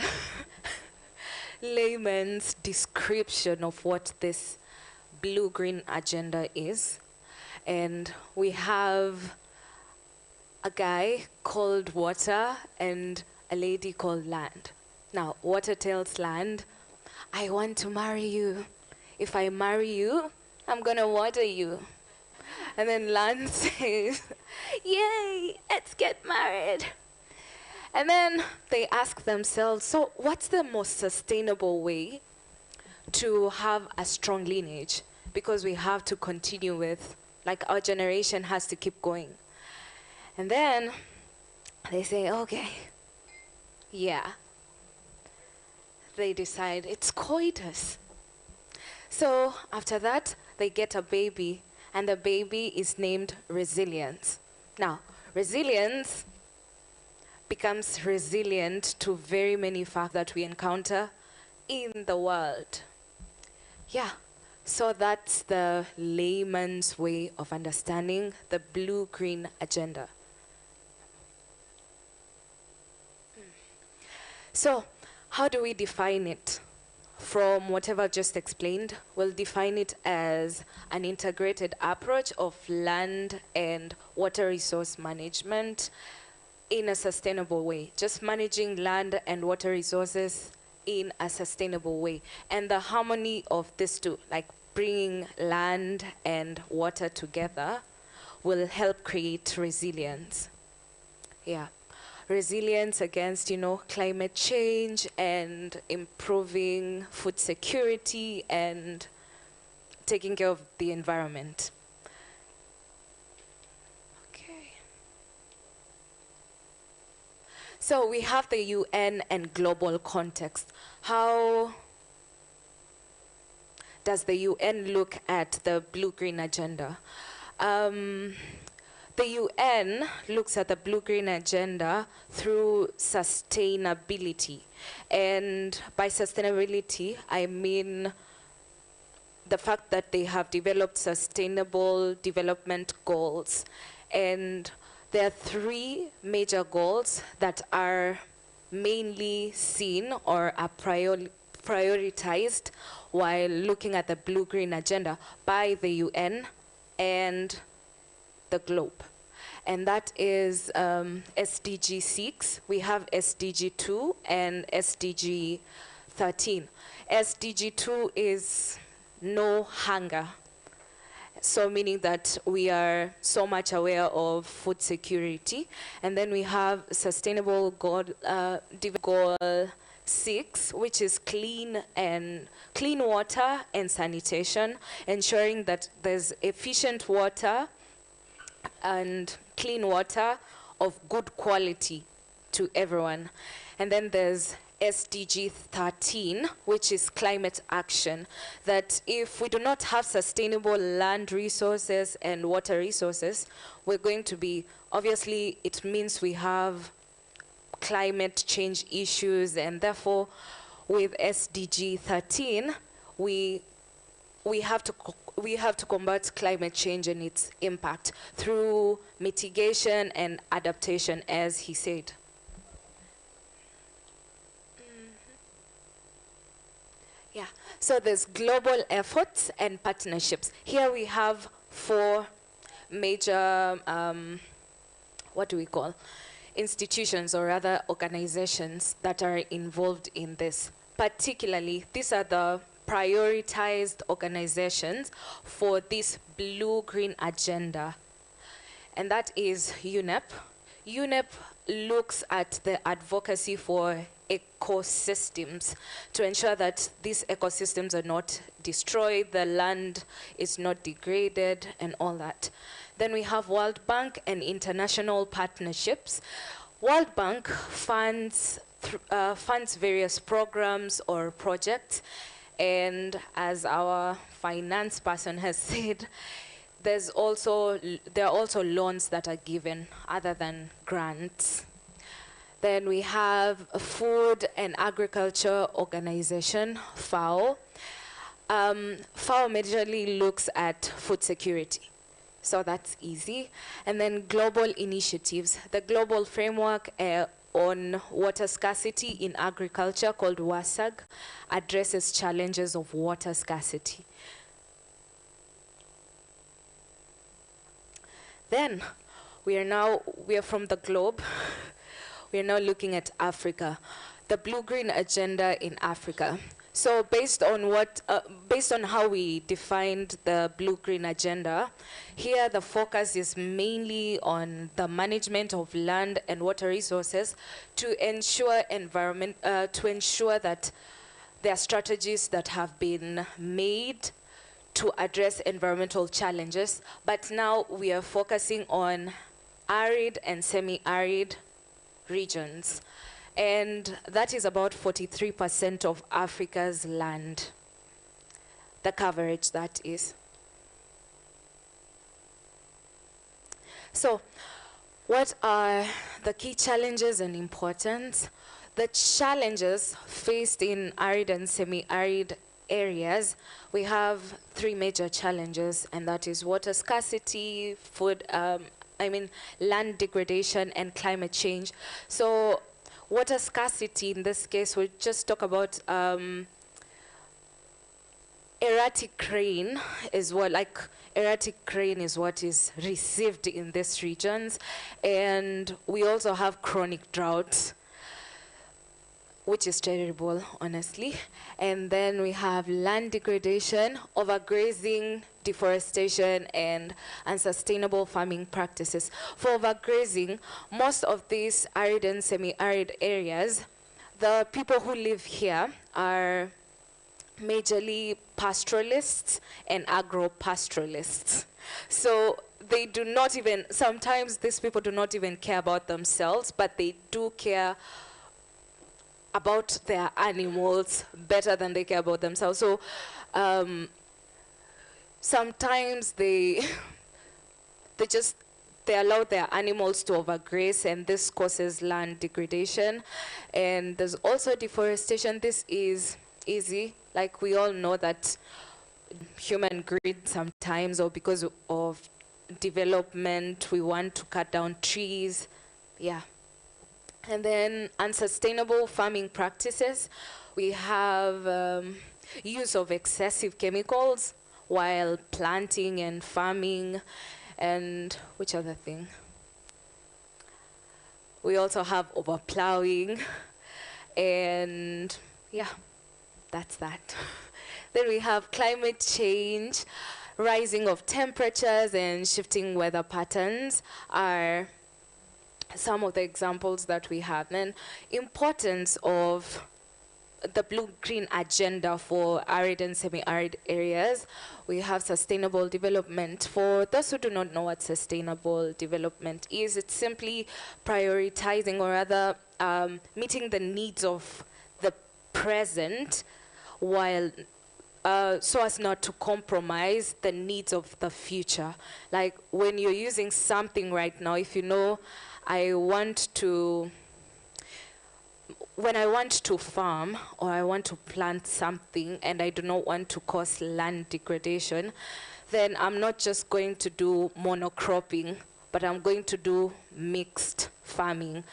layman's description of what this Blue-Green Agenda is. And we have a guy called Water and a lady called Land. Now, Water tells Land, I want to marry you. If I marry you, I'm gonna water you. And then Land says, yay, let's get married. And then they ask themselves, so what's the most sustainable way to have a strong lineage, because we have to continue with, like, our generation has to keep going. And then they say, okay, yeah. They decide it's coitus. So after that, they get a baby, and the baby is named Resilience. Now, Resilience becomes resilient to very many facts that we encounter in the world. Yeah, so that's the layman's way of understanding the blue-green agenda. So, how do we define it? From whatever I've just explained, we'll define it as an integrated approach of land and water resource management in a sustainable way. Just managing land and water resources in a sustainable way. And the harmony of these two, like bringing land and water together, will help create resilience. Yeah. Resilience against, climate change and improving food security and taking care of the environment. Okay. So we have the UN and global context. How does the UN look at the blue-green agenda? The UN looks at the blue-green agenda through sustainability. And by sustainability, I mean the fact that they have developed sustainable development goals. And there are 3 major goals that are mainly seen or are prioritized while looking at the blue-green agenda by the UN and the globe. And that is SDG 6. We have SDG 2 and SDG 13. SDG 2 is no hunger. So meaning that we are so much aware of food security. And then we have sustainable goal 6, which is clean water and sanitation, ensuring that there's efficient water and clean water of good quality to everyone. And then there's SDG 13, which is climate action, that if we do not have sustainable land resources and water resources, we're going to be, obviously it means we have climate change issues, and therefore with SDG 13, we have to combat climate change and its impact through mitigation and adaptation, as he said. Yeah, so there's global efforts and partnerships. Here we have 4 major, institutions or other organizations that are involved in this. Particularly, these are the prioritized organizations for this blue-green agenda. And that is UNEP. UNEP looks at the advocacy for ecosystems to ensure that these ecosystems are not destroyed, the land is not degraded, and all that. Then we have World Bank and international partnerships. World Bank funds various programs or projects, and as our finance person has said, there are also loans that are given other than grants. Then we have a Food and Agriculture Organization, FAO. FAO majorly looks at food security, so that's easy. And then global initiatives. The global framework on water scarcity in agriculture, called WASAG, addresses challenges of water scarcity. Then we are from the globe. We are now looking at Africa, the blue-green agenda in Africa. So based on how we defined the blue-green agenda, here the focus is mainly on the management of land and water resources to ensure that there are strategies that have been made to address environmental challenges, but now we are focusing on arid and semi-arid regions. And that is about 43% of Africa's land, the coverage that is. So, what are the key challenges and importance? The challenges faced in arid and semi-arid areas, we have three major challenges, and that is water scarcity, land degradation, and climate change. So, water scarcity, in this case, we'll just talk about erratic rain is what is received in these regions, and we also have chronic drought, which is terrible, honestly. And then we have land degradation, overgrazing, deforestation, and unsustainable farming practices. For overgrazing, most of these arid and semi-arid areas, the people who live here are majorly pastoralists and agro-pastoralists. So they do not even, sometimes these people do not even care about themselves, but they do care about their animals better than they care about themselves. So sometimes they allow their animals to overgraze, and this causes land degradation. And there's also deforestation. This is easy. Like, we all know that human greed sometimes, or because of development, we want to cut down trees. Yeah. And then unsustainable farming practices. We have use of excessive chemicals while planting and farming. And which other thing? We also have overplowing. And yeah, that's that. Then we have climate change. Rising of temperatures and shifting weather patterns are some of the examples that we have. And importance of the blue-green agenda for arid and semi-arid areas. We have sustainable development. For those who do not know what sustainable development is, it's simply prioritizing, or rather meeting the needs of the present while so as not to compromise the needs of the future. Like, when you're using something right now, if you know, when I want to farm or I want to plant something and I do not want to cause land degradation, then I'm not just going to do monocropping, but I'm going to do mixed farming.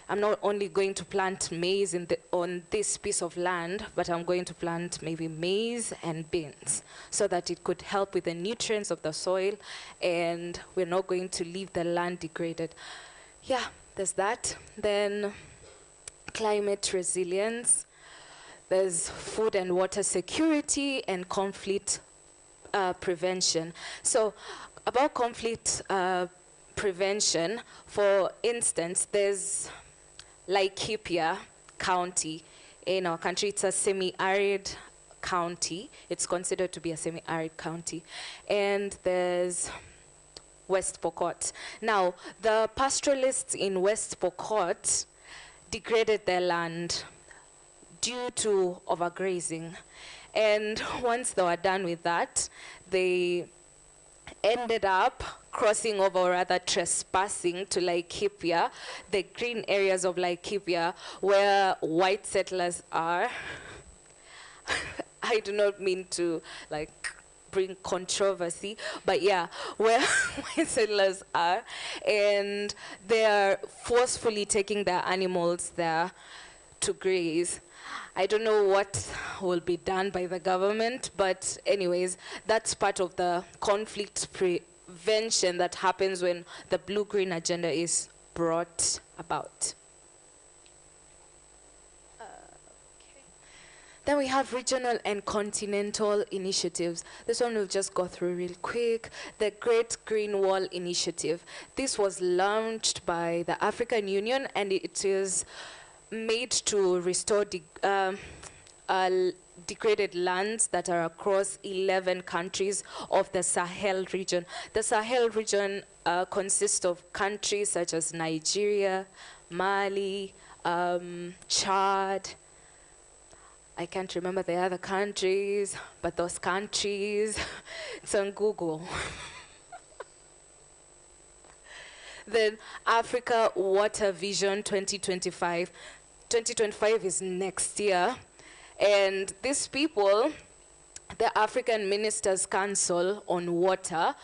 I'm not only going to plant maize on this piece of land, but I'm going to plant maybe maize and beans so that it could help with the nutrients of the soil, and we're not going to leave the land degraded. Yeah, there's that. Then climate resilience. There's food and water security and conflict prevention. So about conflict prevention, for instance, there's Laikipia County in our country. It's a semi-arid county. It's considered to be a semi-arid county. And there's West Pokot. Now, the pastoralists in West Pokot degraded their land due to overgrazing. And once they were done with that, they ended up crossing over, or rather trespassing, to Laikipia, the green areas of Laikipia where white settlers are. I do not mean to bring controversy, but yeah, where white settlers are, and they are forcefully taking their animals there to graze. I don't know what will be done by the government, but anyways, that's part of the conflict prevention that happens when the blue-green agenda is brought about. Then we have regional and continental initiatives. This one we'll just go through real quick. The Great Green Wall Initiative. This was launched by the African Union, and it is made to restore degraded lands that are across 11 countries of the Sahel region. The Sahel region consists of countries such as Nigeria, Mali, Chad. I can't remember the other countries, but those countries, it's on Google. Then Africa Water Vision 2025. 2025 is next year. And these people, the African Ministers' Council on Water,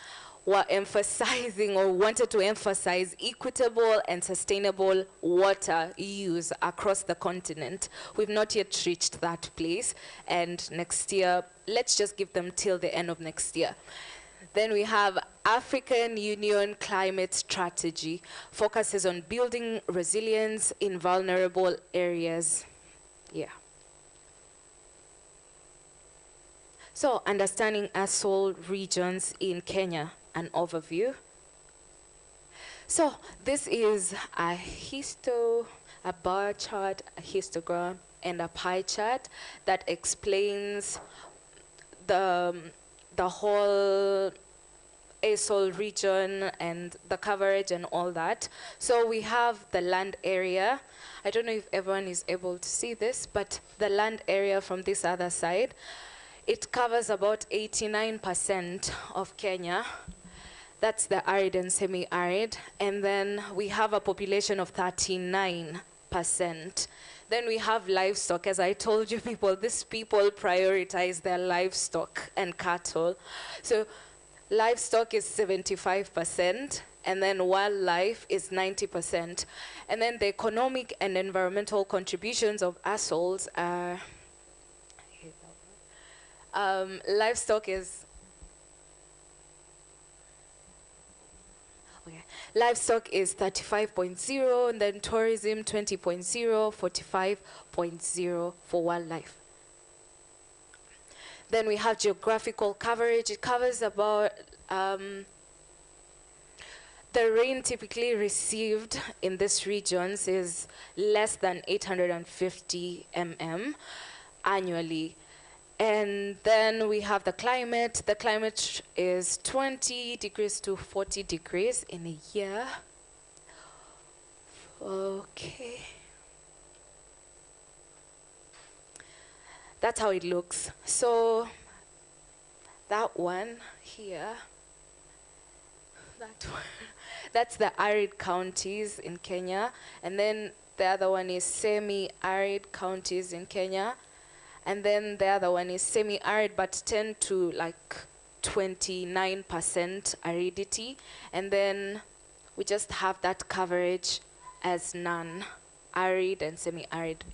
were emphasizing or wanted to emphasize equitable and sustainable water use across the continent. We've not yet reached that place. And next year, let's just give them till the end of next year. Then we have African Union Climate Strategy, focuses on building resilience in vulnerable areas. Yeah. So, understanding ASOL regions in Kenya, an overview. So, this is a bar chart, a histogram, and a pie chart that explains the whole ASOL region and the coverage and all that. So we have the land area. I don't know if everyone is able to see this, but the land area from this other side, it covers about 89% of Kenya. That's the arid and semi-arid. And then we have a population of 39%. Then we have livestock. As I told you people, these people prioritize their livestock and cattle. So livestock is 75%, and then wildlife is 90%. And then the economic and environmental contributions of ASOLs are, livestock is, livestock is 35.0, and then tourism 20.0, 45.0 for wildlife. Then we have geographical coverage. It covers about the rain typically received in these regions is less than 850 mm annually. And then we have the climate. The climate is 20 degrees to 40 degrees in a year. Okay. That's how it looks. So that one here, that one, that's the arid counties in Kenya. And then the other one is semi-arid counties in Kenya. And then the other one is semi-arid, but tend to like 29% aridity. And then we just have that coverage as non-arid and semi-arid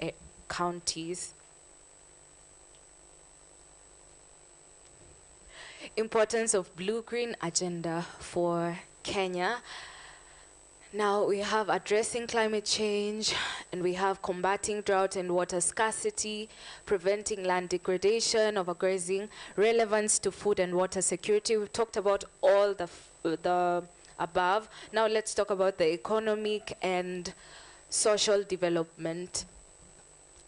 counties. Importance of blue-green agenda for Kenya. Now we have addressing climate change, and we have combating drought and water scarcity, preventing land degradation, overgrazing, relevance to food and water security. We've talked about all the above. Now let's talk about the economic and social development.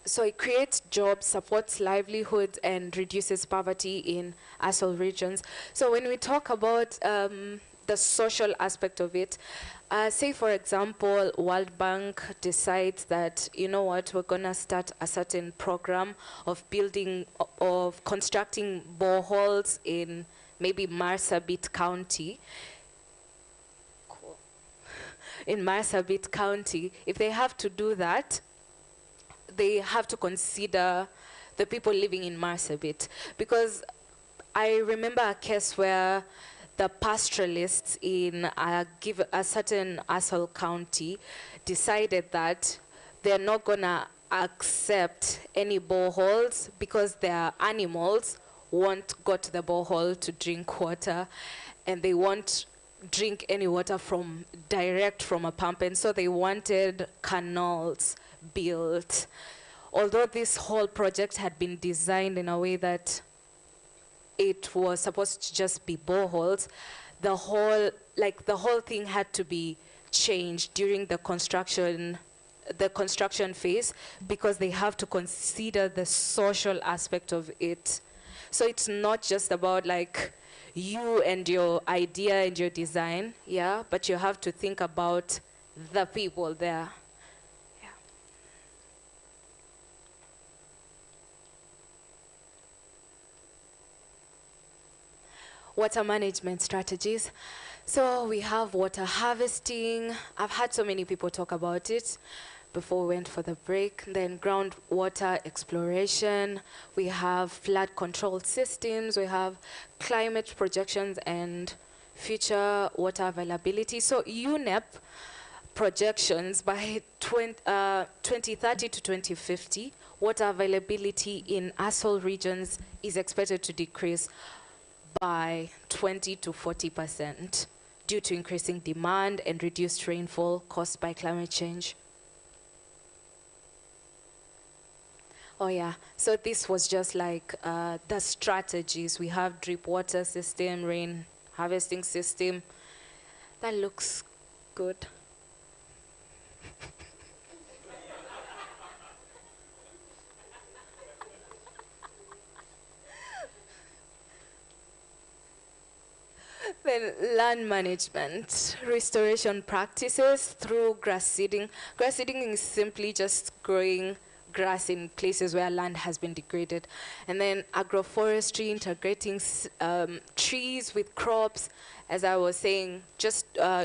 So it creates jobs, supports livelihoods, and reduces poverty in ASOL regions. So when we talk about the social aspect of it, say for example, World Bank decides that, you know what, we're gonna start a certain program of constructing boreholes in maybe Marsabit County. Cool. In Marsabit County, if they have to do that, they have to consider the people living in Marsabit. Because I remember a case where the pastoralists in a certain ASOL county decided that they're not gonna accept any boreholes because their animals won't go to the borehole to drink water, and they won't drink any water direct from a pump, and so they wanted canals built. Although this whole project had been designed in a way that it was supposed to just be boreholes, the whole thing had to be changed during the construction the construction phase because they have to consider the social aspect of it. So it's not just about like you and your idea and your design, yeah, but you have to think about the people there. Water management strategies. So we have water harvesting. I've had so many people talk about it before we went for the break. Then groundwater exploration. We have flood control systems. We have climate projections and future water availability. So UNEP projections by 2030 to 2050, water availability in ASOL regions is expected to decrease by 20 to 40% due to increasing demand and reduced rainfall caused by climate change. Oh yeah, so this was just like the strategies. We have drip water system, rain harvesting system. That looks good. Then land management, restoration practices through grass seeding. Grass seeding is simply just growing grass in places where land has been degraded. And then agroforestry, integrating trees with crops. As I was saying,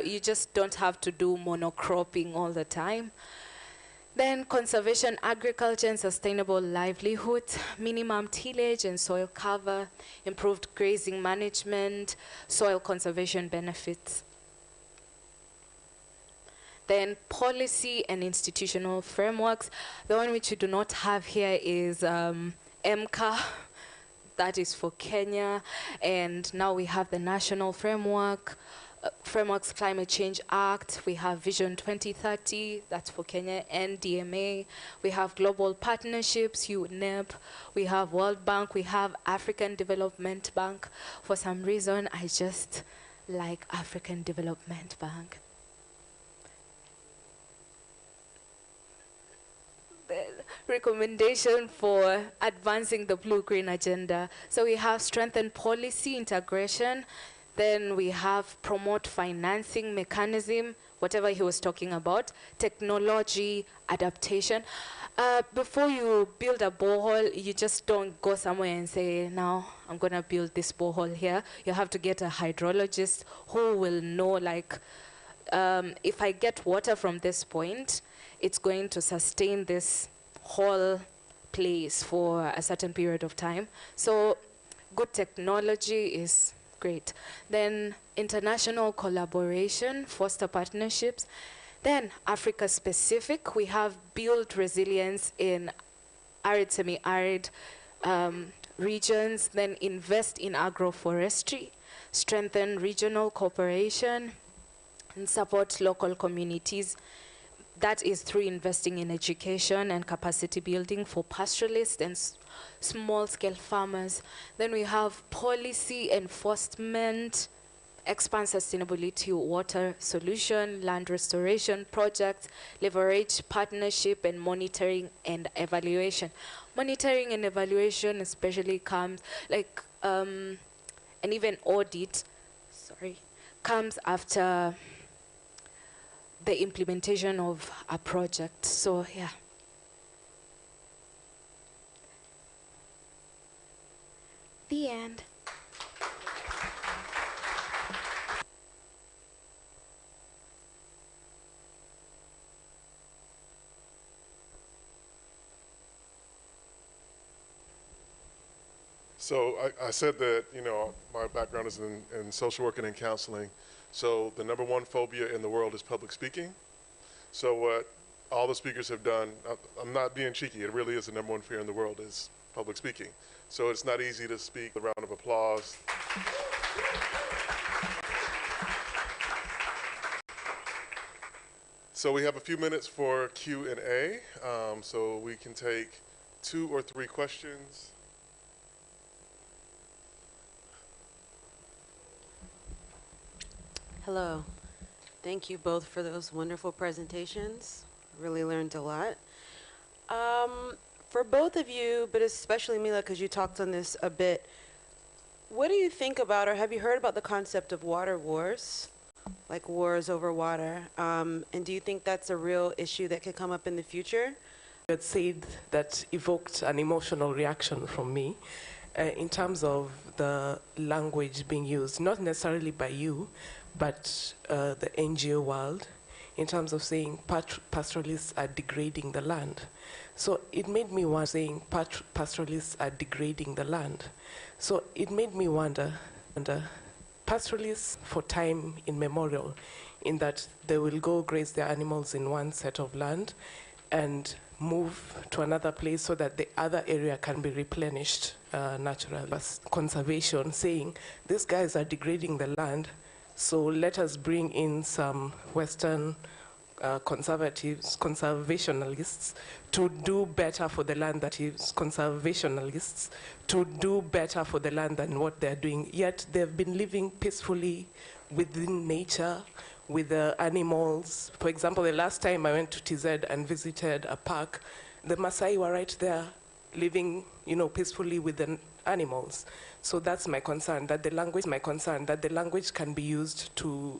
you just don't have to do monocropping all the time. Then conservation, agriculture and sustainable livelihood, minimum tillage and soil cover, improved grazing management, soil conservation benefits. Then policy and institutional frameworks. The one which we do not have here is MCA, that is for Kenya. And now we have the national framework, Frameworks Climate Change Act. We have Vision 2030, that's for Kenya, and DMA. We have global partnerships, UNEP. We have World Bank. We have African Development Bank. For some reason, I just like African Development Bank. The recommendation for advancing the blue-green agenda. So we have strengthen policy integration. Then we have promote financing mechanism, whatever he was talking about, technology, adaptation. Before you build a borehole, you just don't go somewhere and say, now I'm going to build this borehole here. You have to get a hydrologist who will know, like, if I get water from this point, it's going to sustain this whole place for a certain period of time. So good technology is great. Then international collaboration, foster partnerships. Then Africa specific, we have build resilience in arid, semi-arid regions. Then invest in agroforestry, strengthen regional cooperation, and support local communities. That is through investing in education and capacity building for pastoralists and small-scale farmers. Then we have policy enforcement, expand sustainability, water solution, land restoration projects, leverage partnership, and monitoring and evaluation. Monitoring and evaluation especially comes, like, and even audit, comes after the implementation of a project. So yeah. The end. So I said that, you know, my background is in social work and in counseling. So the number one phobia in the world is public speaking. So what all the speakers have done, I'm not being cheeky, it really is the number one fear in the world is public speaking. So it's not easy to speak. A round of applause. So we have a few minutes for Q&A, so we can take 2 or 3 questions. Hello. Thank you both for those wonderful presentations. Really learned a lot. For both of you, but especially Mila, because you talked on this a bit, what do you think about, or have you heard about the concept of water wars? Like wars over water. And do you think that's a real issue that could come up in the future? You had said that evoked an emotional reaction from me in terms of the language being used, not necessarily by you, but the NGO world, in terms of saying pastoralists are degrading the land. So it made me wonder, saying pastoralists are degrading the land. So it made me wonder, pastoralists for time immemorial, in that they will go graze their animals in one set of land and move to another place so that the other area can be replenished naturally. Conservation, saying these guys are degrading the land, so let us bring in some Western conservationalists to do better for the land, that is conservationalists to do better for the land than what they're doing. Yet they've been living peacefully within nature, with the animals. For example, the last time I went to TZ and visited a park, the Maasai were right there living, peacefully with the animals. So that's my concern, that the language can be used to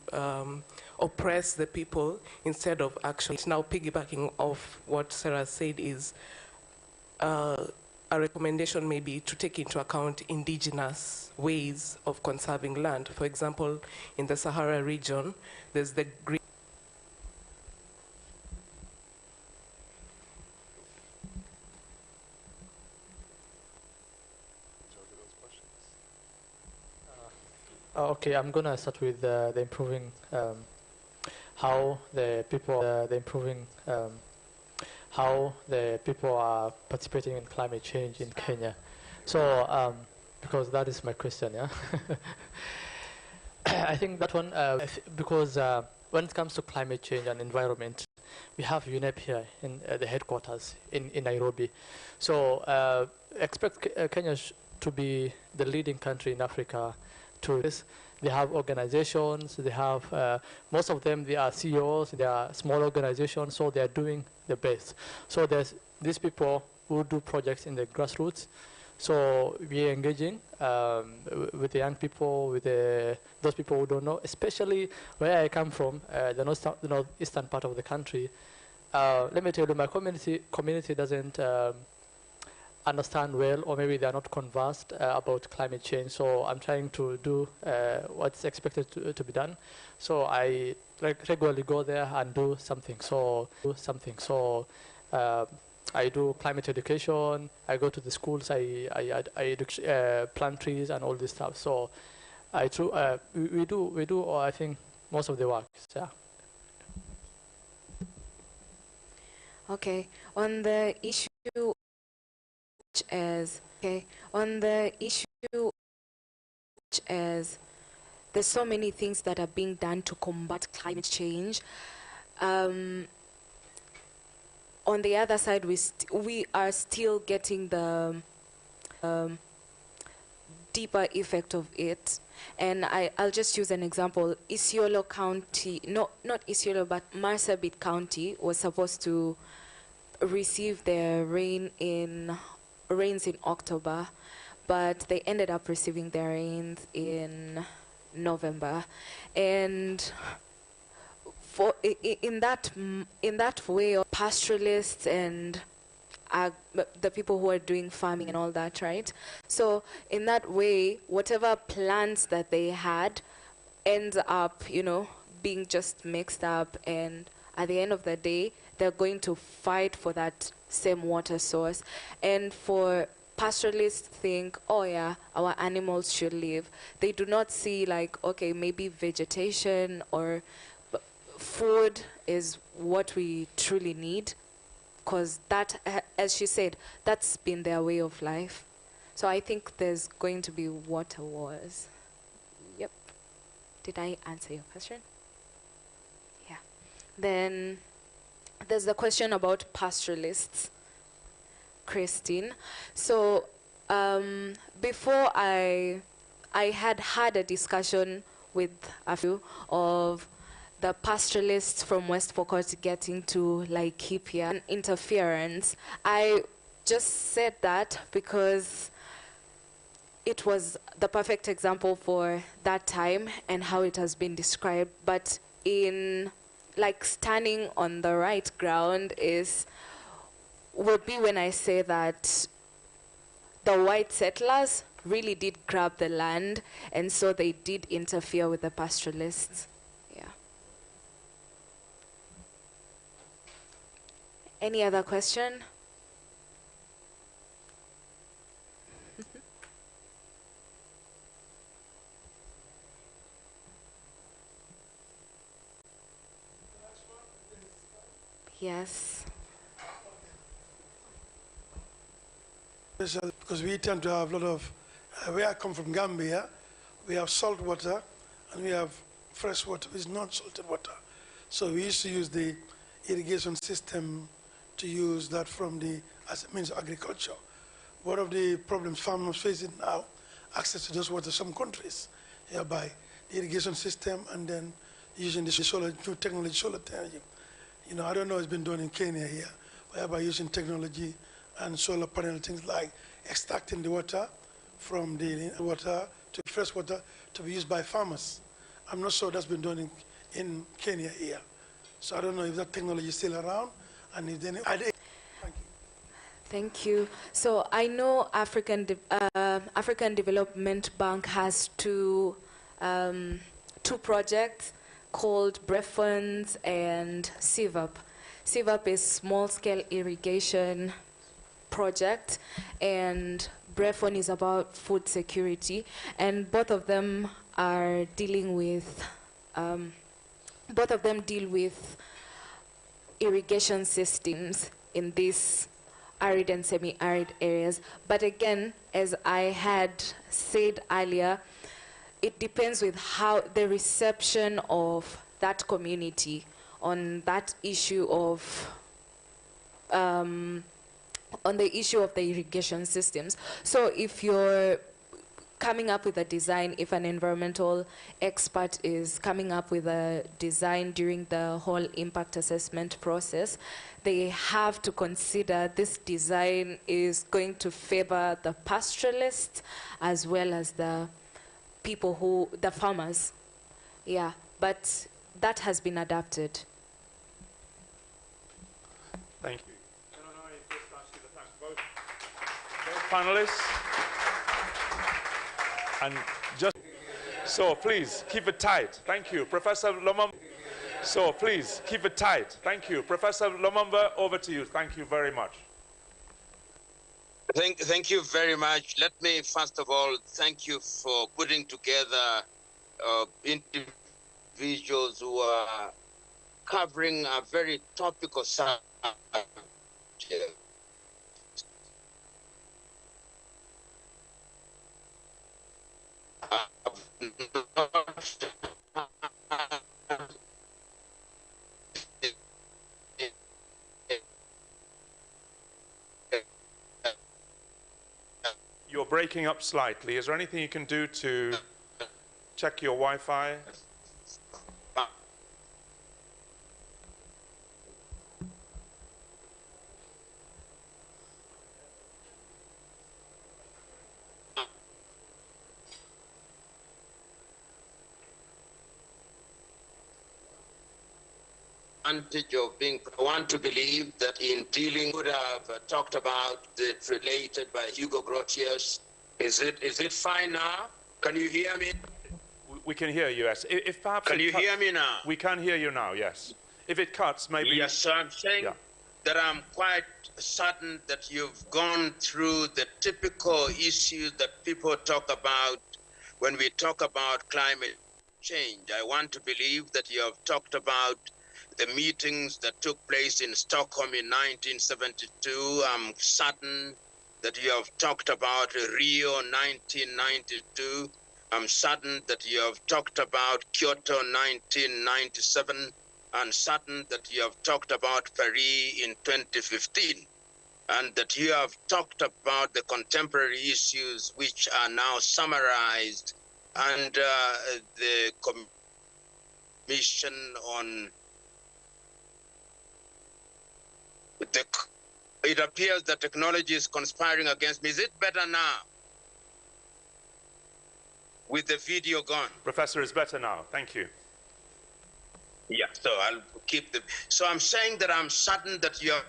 oppress the people instead of actually. Now, piggybacking off what Sarah said, is a recommendation maybe to take into account indigenous ways of conserving land. For example, in the Sahara region, there's the green. Okay, I'm gonna start with the improving how the people are participating in climate change in Kenya. So because that is my question, yeah. I think that one because when it comes to climate change and environment, we have UNEP here in the headquarters in Nairobi. So expect Kenya to be the leading country in Africa to this. They have organizations, they have, most of them, they are CEOs, they are small organizations, so they are doing the best. So there's these people who do projects in the grassroots. So we are engaging with the young people, with those people who don't know, especially where I come from, the northeastern part of the country. Let me tell you, my community doesn't understand well, or maybe they are not conversed about climate change. So I'm trying to do what's expected to be done. So I regularly go there and do something. So I do climate education. I go to the schools. I plant trees and all this stuff. So we do. I think most of the work. Yeah. Okay. On the issue as there's so many things that are being done to combat climate change. On the other side, we are still getting the deeper effect of it. And I'll just use an example. Isiolo County, not Isiolo, but Marsabit County was supposed to receive their rains in October, but they ended up receiving their rains in November. And in that way, pastoralists and the people who are doing farming and all that, right? So in that way, whatever plants that they had ends up, being just mixed up, and at the end of the day, they're going to fight for that same water source. And for pastoralists think, oh yeah, our animals should live. They do not see okay, maybe vegetation or food is what we truly need, because that, as she said, that's been their way of life. So I think there's going to be water wars. Yep. Did I answer your question? Yeah. Then there's the question about pastoralists, Christine. So before I had a discussion with a few of the pastoralists from West Pokot getting to Laikipia and interference. I just said that because it was the perfect example for that time and how it has been described. But in standing on the right ground will be when I say that the white settlers really did grab the land, and so they did interfere with the pastoralists. Yeah. Any other question? Yes. Because we tend to have a lot of, where I come from, Gambia, we have salt water and we have fresh water, which is not salted water. So we used to use the irrigation system to use that from as a means of agriculture. One of the problems farmers facing now, access to those water, some countries, by the irrigation system and then using the solar, new technology, solar energy. I don't know it's been done in Kenya here, whereby using technology and solar panel, things like extracting the water from the water to fresh water to be used by farmers. I'm not sure that's been done in Kenya here. So I don't know if that technology is still around and if then Thank you. So I know African Development Bank has two projects called BREFUNDS and CVAP. CVAP is small-scale irrigation project, and BREFUND is about food security, and both of them are dealing with deal with irrigation systems in these arid and semi-arid areas. But again, as I had said earlier, it depends with how the reception of that community on that issue of on the issue of the irrigation systems. So if you're coming up with a design, if an environmental expert is coming up with a design during the whole impact assessment process, they have to consider this design is going to favor the pastoralists as well as the people the farmers. Yeah, but that has been adapted. Thank you. Both panelists. And so please keep it tight. Thank you. Professor Lumumba. So please keep it tight. Thank you. Professor Lumumba, over to you. Thank you very much. Thank you very much. Let me first of all thank you for putting together individuals who are covering a very topical subject. You're breaking up slightly. Is there anything you can do to check your Wi-Fi? Advantage of being, I want to believe that in dealing, would have talked about it related by Hugo Grotius. Is it fine now? Can you hear me? We can hear you, yes. If perhaps can you hear me now? We can hear you now, yes. If it cuts, maybe... Yes, so I'm saying that I'm quite certain that you've gone through the typical issues that people talk about when we talk about climate change. I want to believe that you have talked about the meetings that took place in Stockholm in 1972. I'm certain that you have talked about Rio 1992. I'm certain that you have talked about Kyoto 1997. And certain that you have talked about Paris in 2015. And that you have talked about the contemporary issues which are now summarized under the mission on it appears that technology is conspiring against me. Is it better now with the video gone? Professor, it's better now. Thank you. Yeah, so I'll keep the. So I'm saying that I'm saddened that you have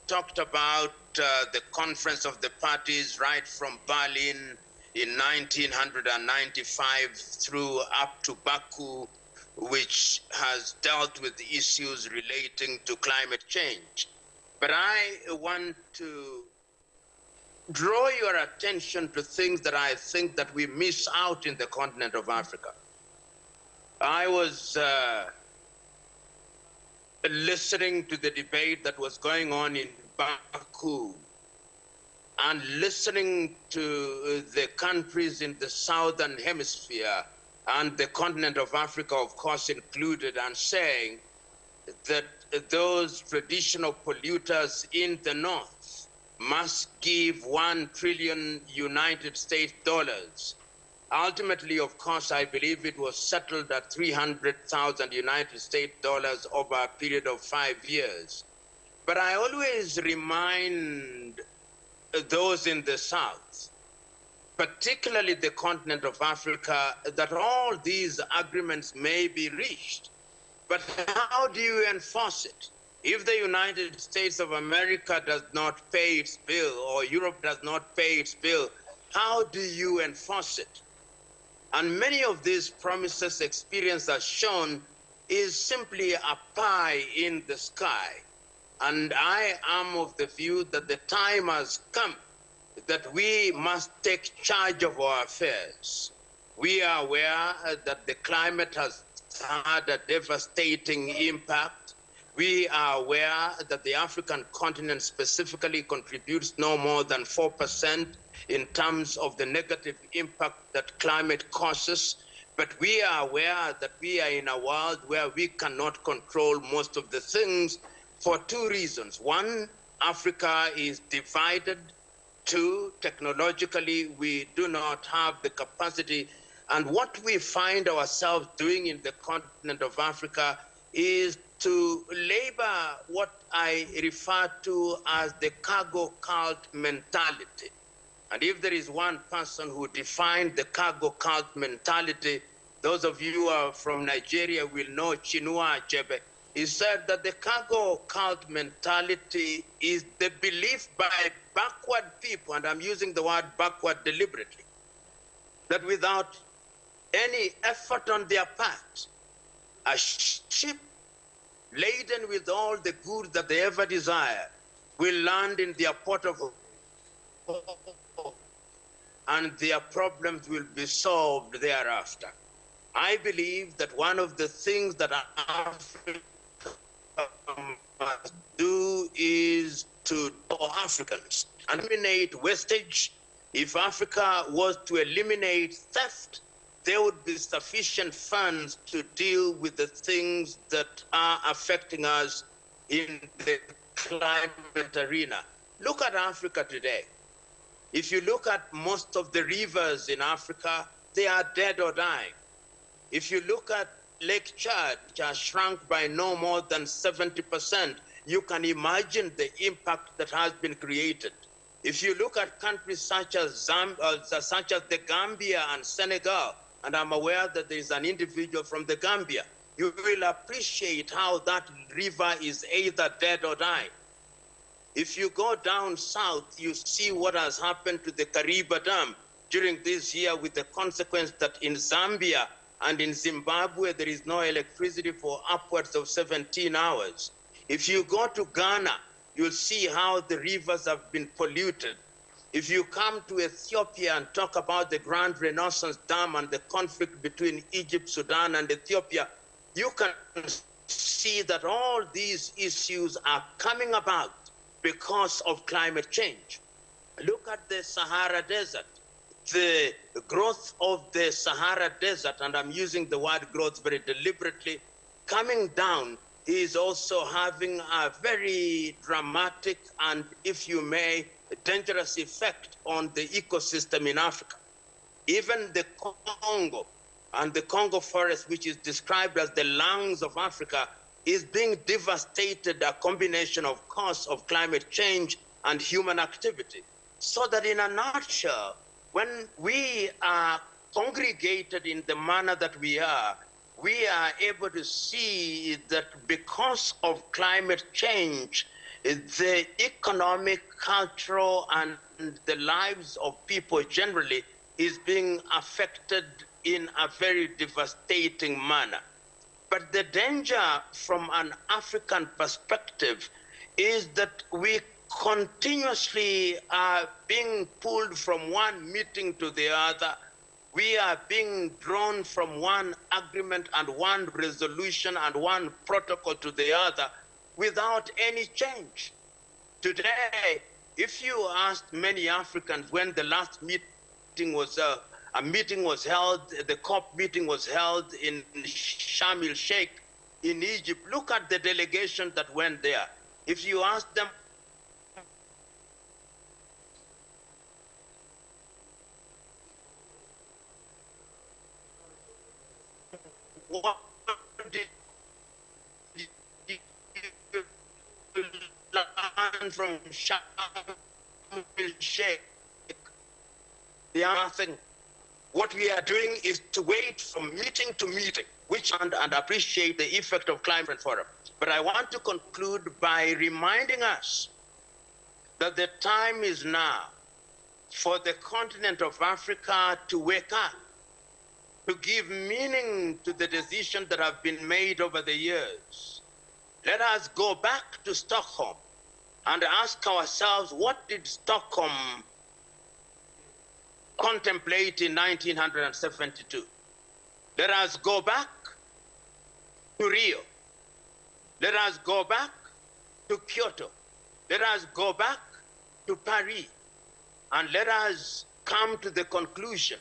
talked about the conference of the parties right from Berlin in 1995 through up to Baku, which has dealt with issues relating to climate change. But I want to draw your attention to things that I think that we miss out in the continent of Africa. I was listening to the debate that was going on in Baku and listening to the countries in the southern hemisphere and the continent of Africa, of course, included, and saying that those traditional polluters in the north must give $1 trillion United States dollars. Ultimately, of course, I believe it was settled at 300,000 United States dollars over a period of 5 years. But I always remind those in the South, particularly the continent of Africa, that all these agreements may be reached. But how do you enforce it? If the United States of America does not pay its bill, or Europe does not pay its bill, how do you enforce it? And many of these promises experience has shown is simply a pie in the sky. And I am of the view that the time has come that we must take charge of our affairs. We are aware that the climate has had a devastating impact. We are aware that the African continent specifically contributes no more than 4% in terms of the negative impact that climate causes. But we are aware that we are in a world where we cannot control most of the things for two reasons. One, Africa is divided. Two, technologically, we do not have the capacity. And what we find ourselves doing in the continent of Africa is to labor what I refer to as the cargo cult mentality. And if there is one person who defined the cargo cult mentality, those of you who are from Nigeria will know Chinua Achebe. He said that the cargo cult mentality is the belief by backward people, and I'm using the word backward deliberately, that without any effort on their part, a ship laden with all the goods that they ever desire will land in their port of and their problems will be solved thereafter. I believe that one of the things that Africa must do is to Africans eliminate wastage. If Africa was to eliminate theft, there would be sufficient funds to deal with the things that are affecting us in the climate arena. Look at Africa today. If you look at most of the rivers in Africa, they are dead or dying. If you look at Lake Chad, which has shrunk by no more than 70%, you can imagine the impact that has been created. If you look at countries such as the Gambia and Senegal, and I'm aware that there is an individual from the Gambia, you will appreciate how that river is either dead or dying. If you go down south, you see what has happened to the Kariba Dam during this year, with the consequence that in Zambia and in Zimbabwe, there is no electricity for upwards of 17 hours. If you go to Ghana, you'll see how the rivers have been polluted. If you come to Ethiopia and talk about the Grand Renaissance Dam and the conflict between Egypt, Sudan, and Ethiopia, you can see that all these issues are coming about because of climate change. Look at the Sahara Desert. The growth of the Sahara Desert, and I'm using the word growth very deliberately, coming down is also having a very dramatic and, if you may, dangerous effect on the ecosystem in Africa. Even the Congo, and the Congo forest, which is described as the lungs of Africa, is being devastated, a combination, of course, of climate change and human activity. So that in a nutshell, when we are congregated in the manner that we are able to see that because of climate change, the economic, cultural, and the lives of people generally is being affected in a very devastating manner. But the danger from an African perspective is that we continuously are being pulled from one meeting to the other. We are being drawn from one agreement and one resolution and one protocol to the other without any change. Today, if you asked many Africans when the last meeting was a meeting was held, the COP meeting was held in Sharm el-Sheikh in Egypt. Look at the delegation that went there. If you ask them, what did you learn from Sharm el-Sheikh? They are nothing. What we are doing is to wait from meeting to meeting, which and appreciate the effect of climate forum. But I want to conclude by reminding us that the time is now for the continent of Africa to wake up, to give meaning to the decisions that have been made over the years. Let us go back to Stockholm and ask ourselves, what did Stockholm contemplate in 1972? Let us go back to Rio. Let us go back to Kyoto. Let us go back to Paris. And let us come to the conclusion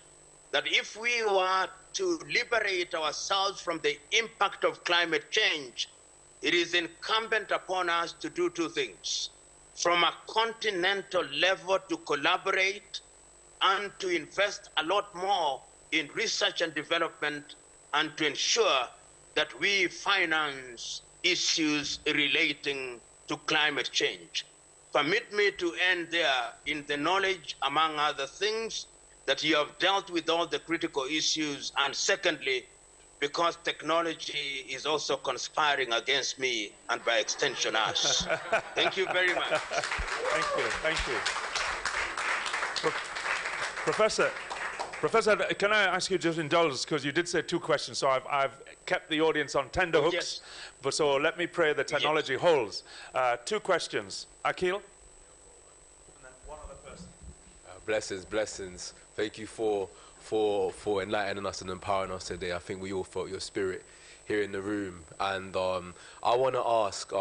that if we were to liberate ourselves from the impact of climate change, it is incumbent upon us to do two things. From a continental level, to collaborate and to invest a lot more in research and development, and to ensure that we finance issues relating to climate change. Permit me to end there in the knowledge, among other things, that you have dealt with all the critical issues, and secondly, because technology is also conspiring against me and by extension us. Thank you very much. Thank you, thank you. Professor, can I ask you just indulge, because you did say two questions, so I've kept the audience on tender hooks, yes. But so let me pray the technology yes. holds. Two questions. Akil? And then one other person. Blessings. Thank you for enlightening us and empowering us today. I think we all felt your spirit here in the room. And I want to ask,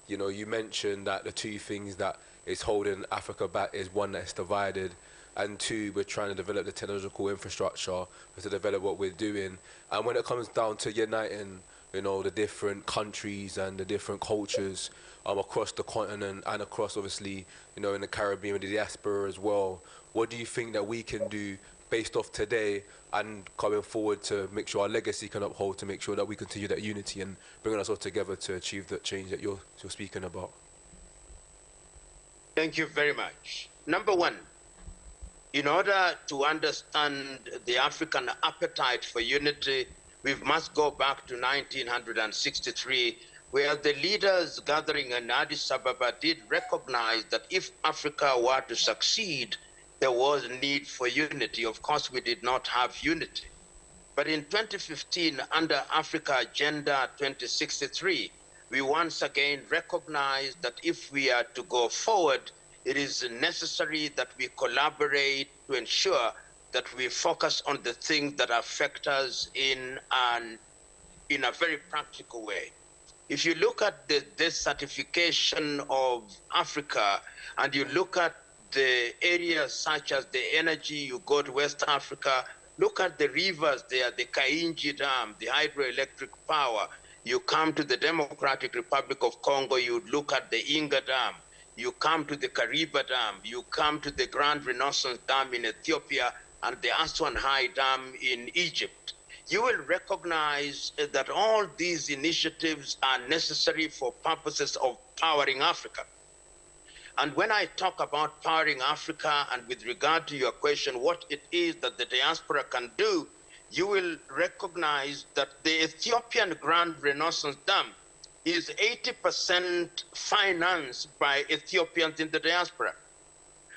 you know, you mentioned that the two things that is holding Africa back is one, that it's divided, and two, we're trying to develop the technological infrastructure to develop what we're doing. And when it comes down to uniting, you know, the different countries and the different cultures across the continent and across, obviously, you know, in the Caribbean, the diaspora as well, what do you think that we can do based off today and coming forward to make sure our legacy can uphold, to make sure that we continue that unity and bringing us all together to achieve that change that you're speaking about? Thank you very much. Number one, in order to understand the African appetite for unity, we must go back to 1963, where the leaders gathering in Addis Ababa did recognize that if Africa were to succeed, there was a need for unity. Of course, we did not have unity. But in 2015, under Africa Agenda 2063, we once again recognized that if we are to go forward, it is necessary that we collaborate to ensure that we focus on the things that affect us in a very practical way. If you look at the desertification of Africa, and you look at the areas such as the energy, you go to West Africa, look at the rivers there, the Kainji Dam, the hydroelectric power. You come to the Democratic Republic of Congo, you look at the Inga Dam. You come to the Kariba Dam, you come to the Grand Renaissance Dam in Ethiopia, and the Aswan High Dam in Egypt. you will recognize that all these initiatives are necessary for purposes of powering Africa. And when I talk about powering Africa, and with regard to your question, what it is that the diaspora can do, you will recognize that the Ethiopian Grand Renaissance Dam is 80% financed by Ethiopians in the diaspora.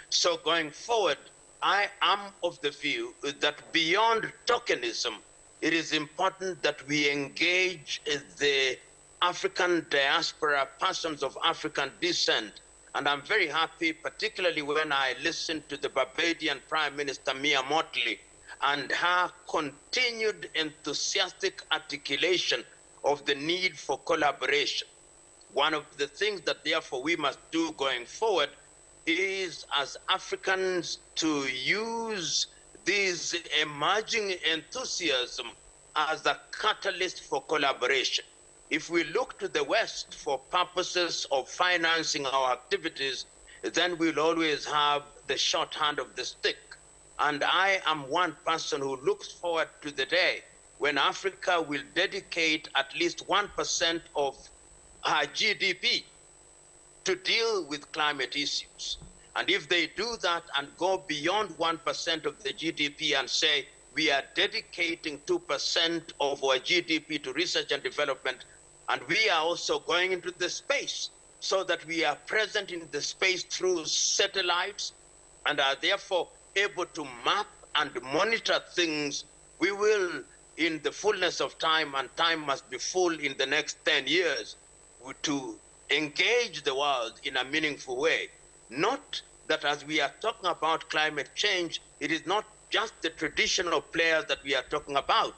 So going forward, I am of the view that beyond tokenism, it is important that we engage the African diaspora, persons of African descent. And I'm very happy, particularly when I listened to the Barbadian Prime Minister Mia Mottley and her continued enthusiastic articulation of the need for collaboration. One of the things that therefore we must do going forward is, as Africans, to use this emerging enthusiasm as a catalyst for collaboration. If we look to the West for purposes of financing our activities, then we'll always have the shorthand of the stick. And I am one person who looks forward to the day when Africa will dedicate at least 1% of her GDP to deal with climate issues. And if they do that and go beyond 1% of the GDP and say, we are dedicating 2% of our GDP to research and development, and we are also going into the space so that we are present in the space through satellites and are therefore able to map and monitor things, we will, in the fullness of time, and time must be full in the next 10 years, to engage the world in a meaningful way. Not that as we are talking about climate change, it is not just the traditional players that we are talking about.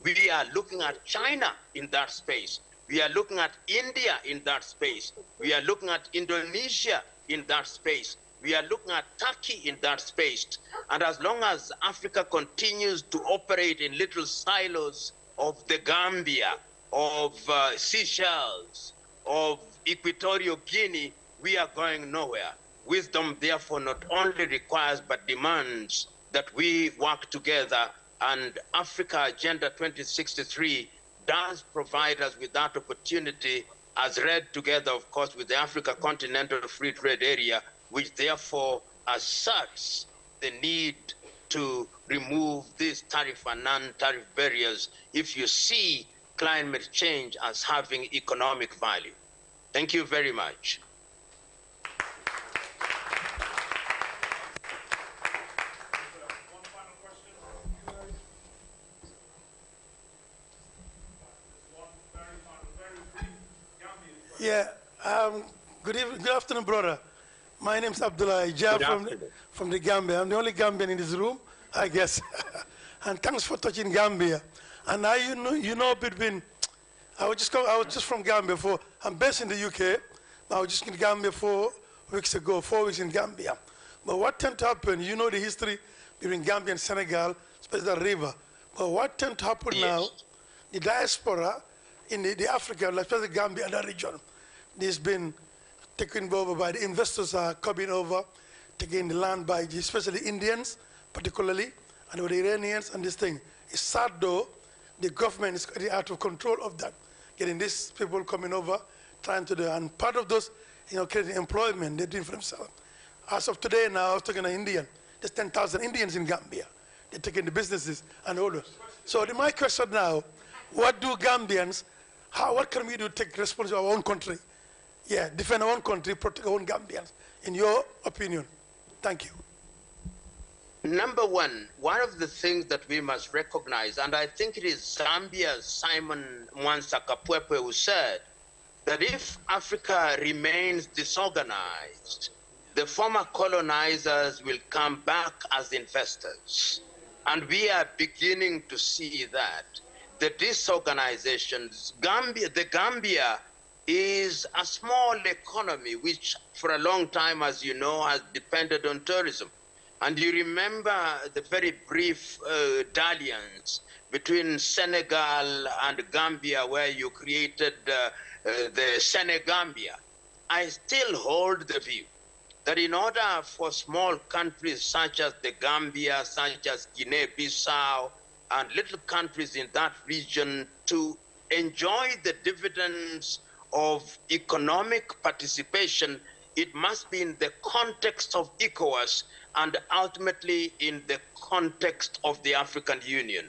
We are looking at China in that space. We are looking at India in that space. We are looking at Indonesia in that space. We are looking at Turkey in that space. And as long as Africa continues to operate in little silos of the Gambia, of Seychelles, of Equatorial Guinea, we are going nowhere. Wisdom, therefore, not only requires but demands that we work together, and Africa Agenda 2063 does provide us with that opportunity, as read together, of course, with the Africa Continental Free Trade Area, which therefore asserts the need to remove these tariff and non-tariff barriers if you see climate change as having economic value. Thank you very much. Yeah, good afternoon, brother. My name's Abdullah Ija from the Gambia. I'm the only Gambian in this room, I guess. And thanks for touching Gambia. And I, you know, between, I was just from Gambia. I'm based in the UK. I was just in Gambia 4 weeks ago, 4 weeks in Gambia. But what tends to happen, you know the history between Gambia and Senegal, especially the river. But what tends to happen now, the diaspora in the Africa, especially Gambia and the region, there's been taken over by the investors are coming over, taking the land by especially Indians, particularly, and the Iranians and this thing. It's sad though, the government is out of control of that, getting these people coming over, trying to do, and part of those, creating employment, they're doing for themselves. As of today now, I was talking to an Indian, there's 10,000 Indians in Gambia. They're taking the businesses and all those. So my question now, what do Gambians, what can we do to take responsibility of our own country? Yeah, defend our own country, protect our own Gambians, in your opinion. Thank you. Number one of the things that we must recognize, and I think it is Zambia's Simon Mwansa Kapwepwe who said that if Africa remains disorganized, the former colonizers will come back as investors. And we are beginning to see that. The disorganizations, the Gambia is a small economy which for a long time, as you know, has depended on tourism. And you remember the very brief dalliance between Senegal and Gambia where you created the Senegambia. I still hold the view that in order for small countries such as the Gambia, such as Guinea-Bissau, and little countries in that region to enjoy the dividends of economic participation, it must be in the context of ECOWAS and ultimately in the context of the African Union.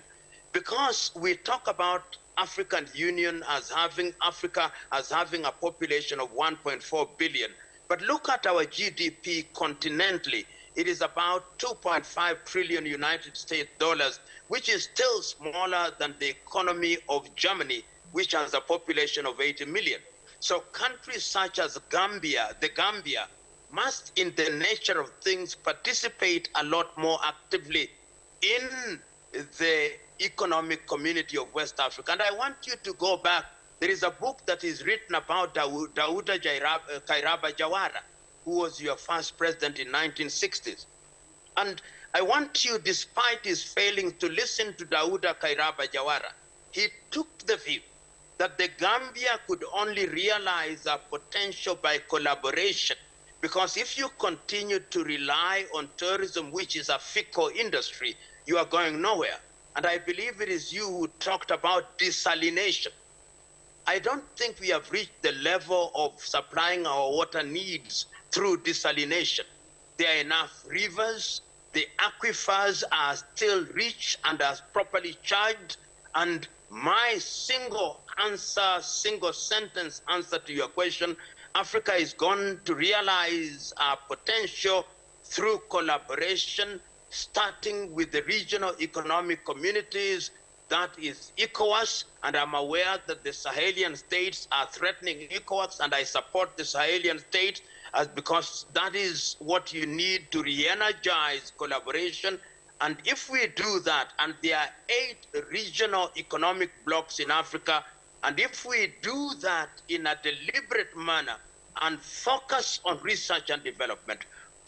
Because we talk about African Union as having Africa as having a population of 1.4 billion, but look at our GDP continentally. It is about 2.5 trillion United States dollars, which is still smaller than the economy of Germany, which has a population of 80 million. So countries such as the Gambia, must in the nature of things participate a lot more actively in the economic community of West Africa. And I want you to go back. There is a book that is written about Dauda Kairaba Jawara, who was your first president in 1960s. And I want you, despite his failing, to listen to Dauda Kairaba Jawara. He took the view that the Gambia could only realize our potential by collaboration, because if you continue to rely on tourism, which is a fickle industry, you are going nowhere. And I believe it is you who talked about desalination. I don't think we have reached the level of supplying our water needs through desalination. There are enough rivers, the aquifers are still rich and are properly charged, and my single sentence answer to your question, Africa is going to realize our potential through collaboration, starting with the regional economic communities, that is ECOWAS, and I'm aware that the Sahelian states are threatening ECOWAS, and I support the Sahelian states because that is what you need to re-energize collaboration. And if we do that, and there are 8 regional economic blocks in Africa, and if we do that in a deliberate manner and focus on research and development,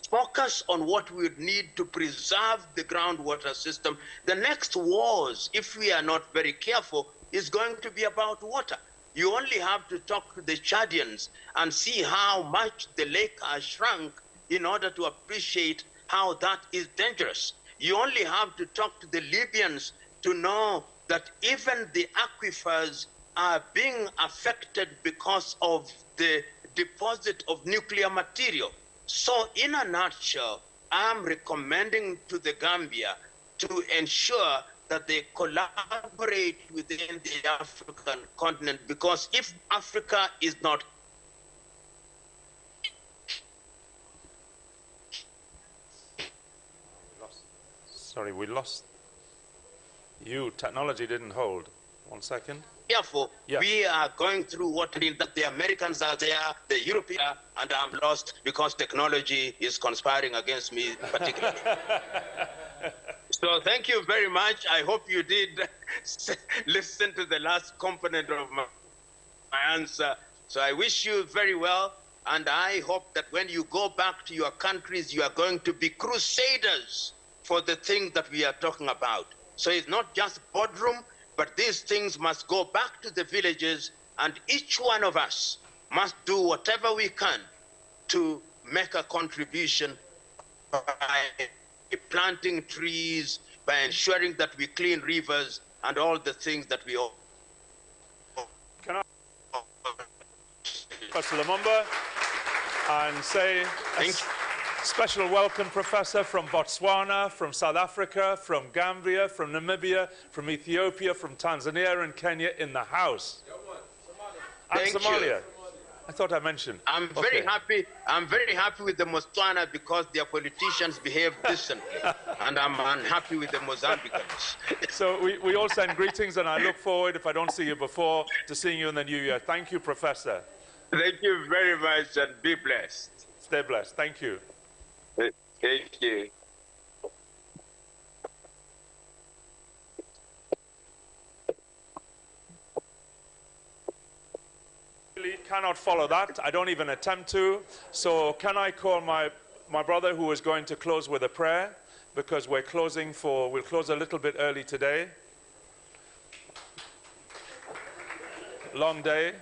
focus on what we need to preserve the groundwater system, the next wars, if we are not very careful, is going to be about water. You only have to talk to the Chadians and see how much the lake has shrunk in order to appreciate how that is dangerous. You only have to talk to the Libyans to know that even the aquifers are being affected because of the deposit of nuclear material. So in a nutshell, I am recommending to the Gambia to ensure that they collaborate within the African continent, because if Africa is not Sorry, we lost you. Technology didn't hold. 1 second. careful, yes. We are going through what that the Americans are there, the Europeans, and I'm lost because technology is conspiring against me particularly. So thank you very much. I hope you did listen to the last component of my answer. So I wish you very well, and I hope that when you go back to your countries, you are going to be crusaders for the things that we are talking about. So it's not just boardroom, but these things must go back to the villages, and each one of us must do whatever we can to make a contribution by planting trees, by ensuring that we clean rivers, and all the things that we all. Can I, Professor Lumumba, and say special welcome, Professor, from Botswana, from South Africa, from Gambia, from Namibia, from Ethiopia, from Tanzania and Kenya in the house. And Somalia. You. I thought I mentioned. I'm very happy. I'm very happy with the Botswana because their politicians behave decently, and I'm unhappy with the Mozambicans. So we all send greetings, and I look forward, if I don't see you before, to seeing you in the new year. Thank you, Professor. Thank you very much, and be blessed. Stay blessed. Thank you. Thank you. Really cannot follow that. I don't even attempt to. So can I call my brother, who is going to close with a prayer, because we'll close a little bit early today. Long day.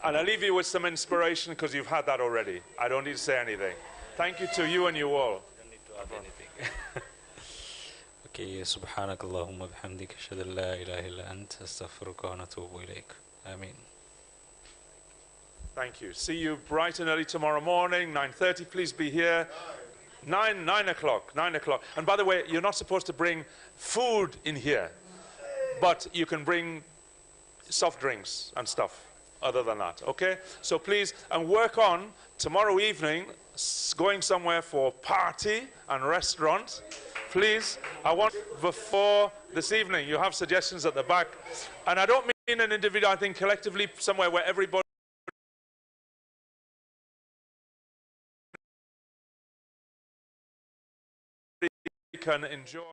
And I'll leave you with some inspiration, because you've had that already. I don't need to say anything. Thank you to you and you all. I don't need to add anything. Okay. Okay, سبحانك اللهم بحمدك أشهد أن لا إله إلا أنت أستغفرك ونتوب إليك. Amen. Thank you. See you bright and early tomorrow morning, 9:30. Please be here. 9 o'clock, 9 o'clock. And by the way, you're not supposed to bring food in here, but you can bring soft drinks and stuff other than that, okay? So please, and work on tomorrow evening, going somewhere for party and restaurant. Please, I want before this evening, you have suggestions at the back. And I don't mean an individual, I think collectively somewhere where everybody can enjoy.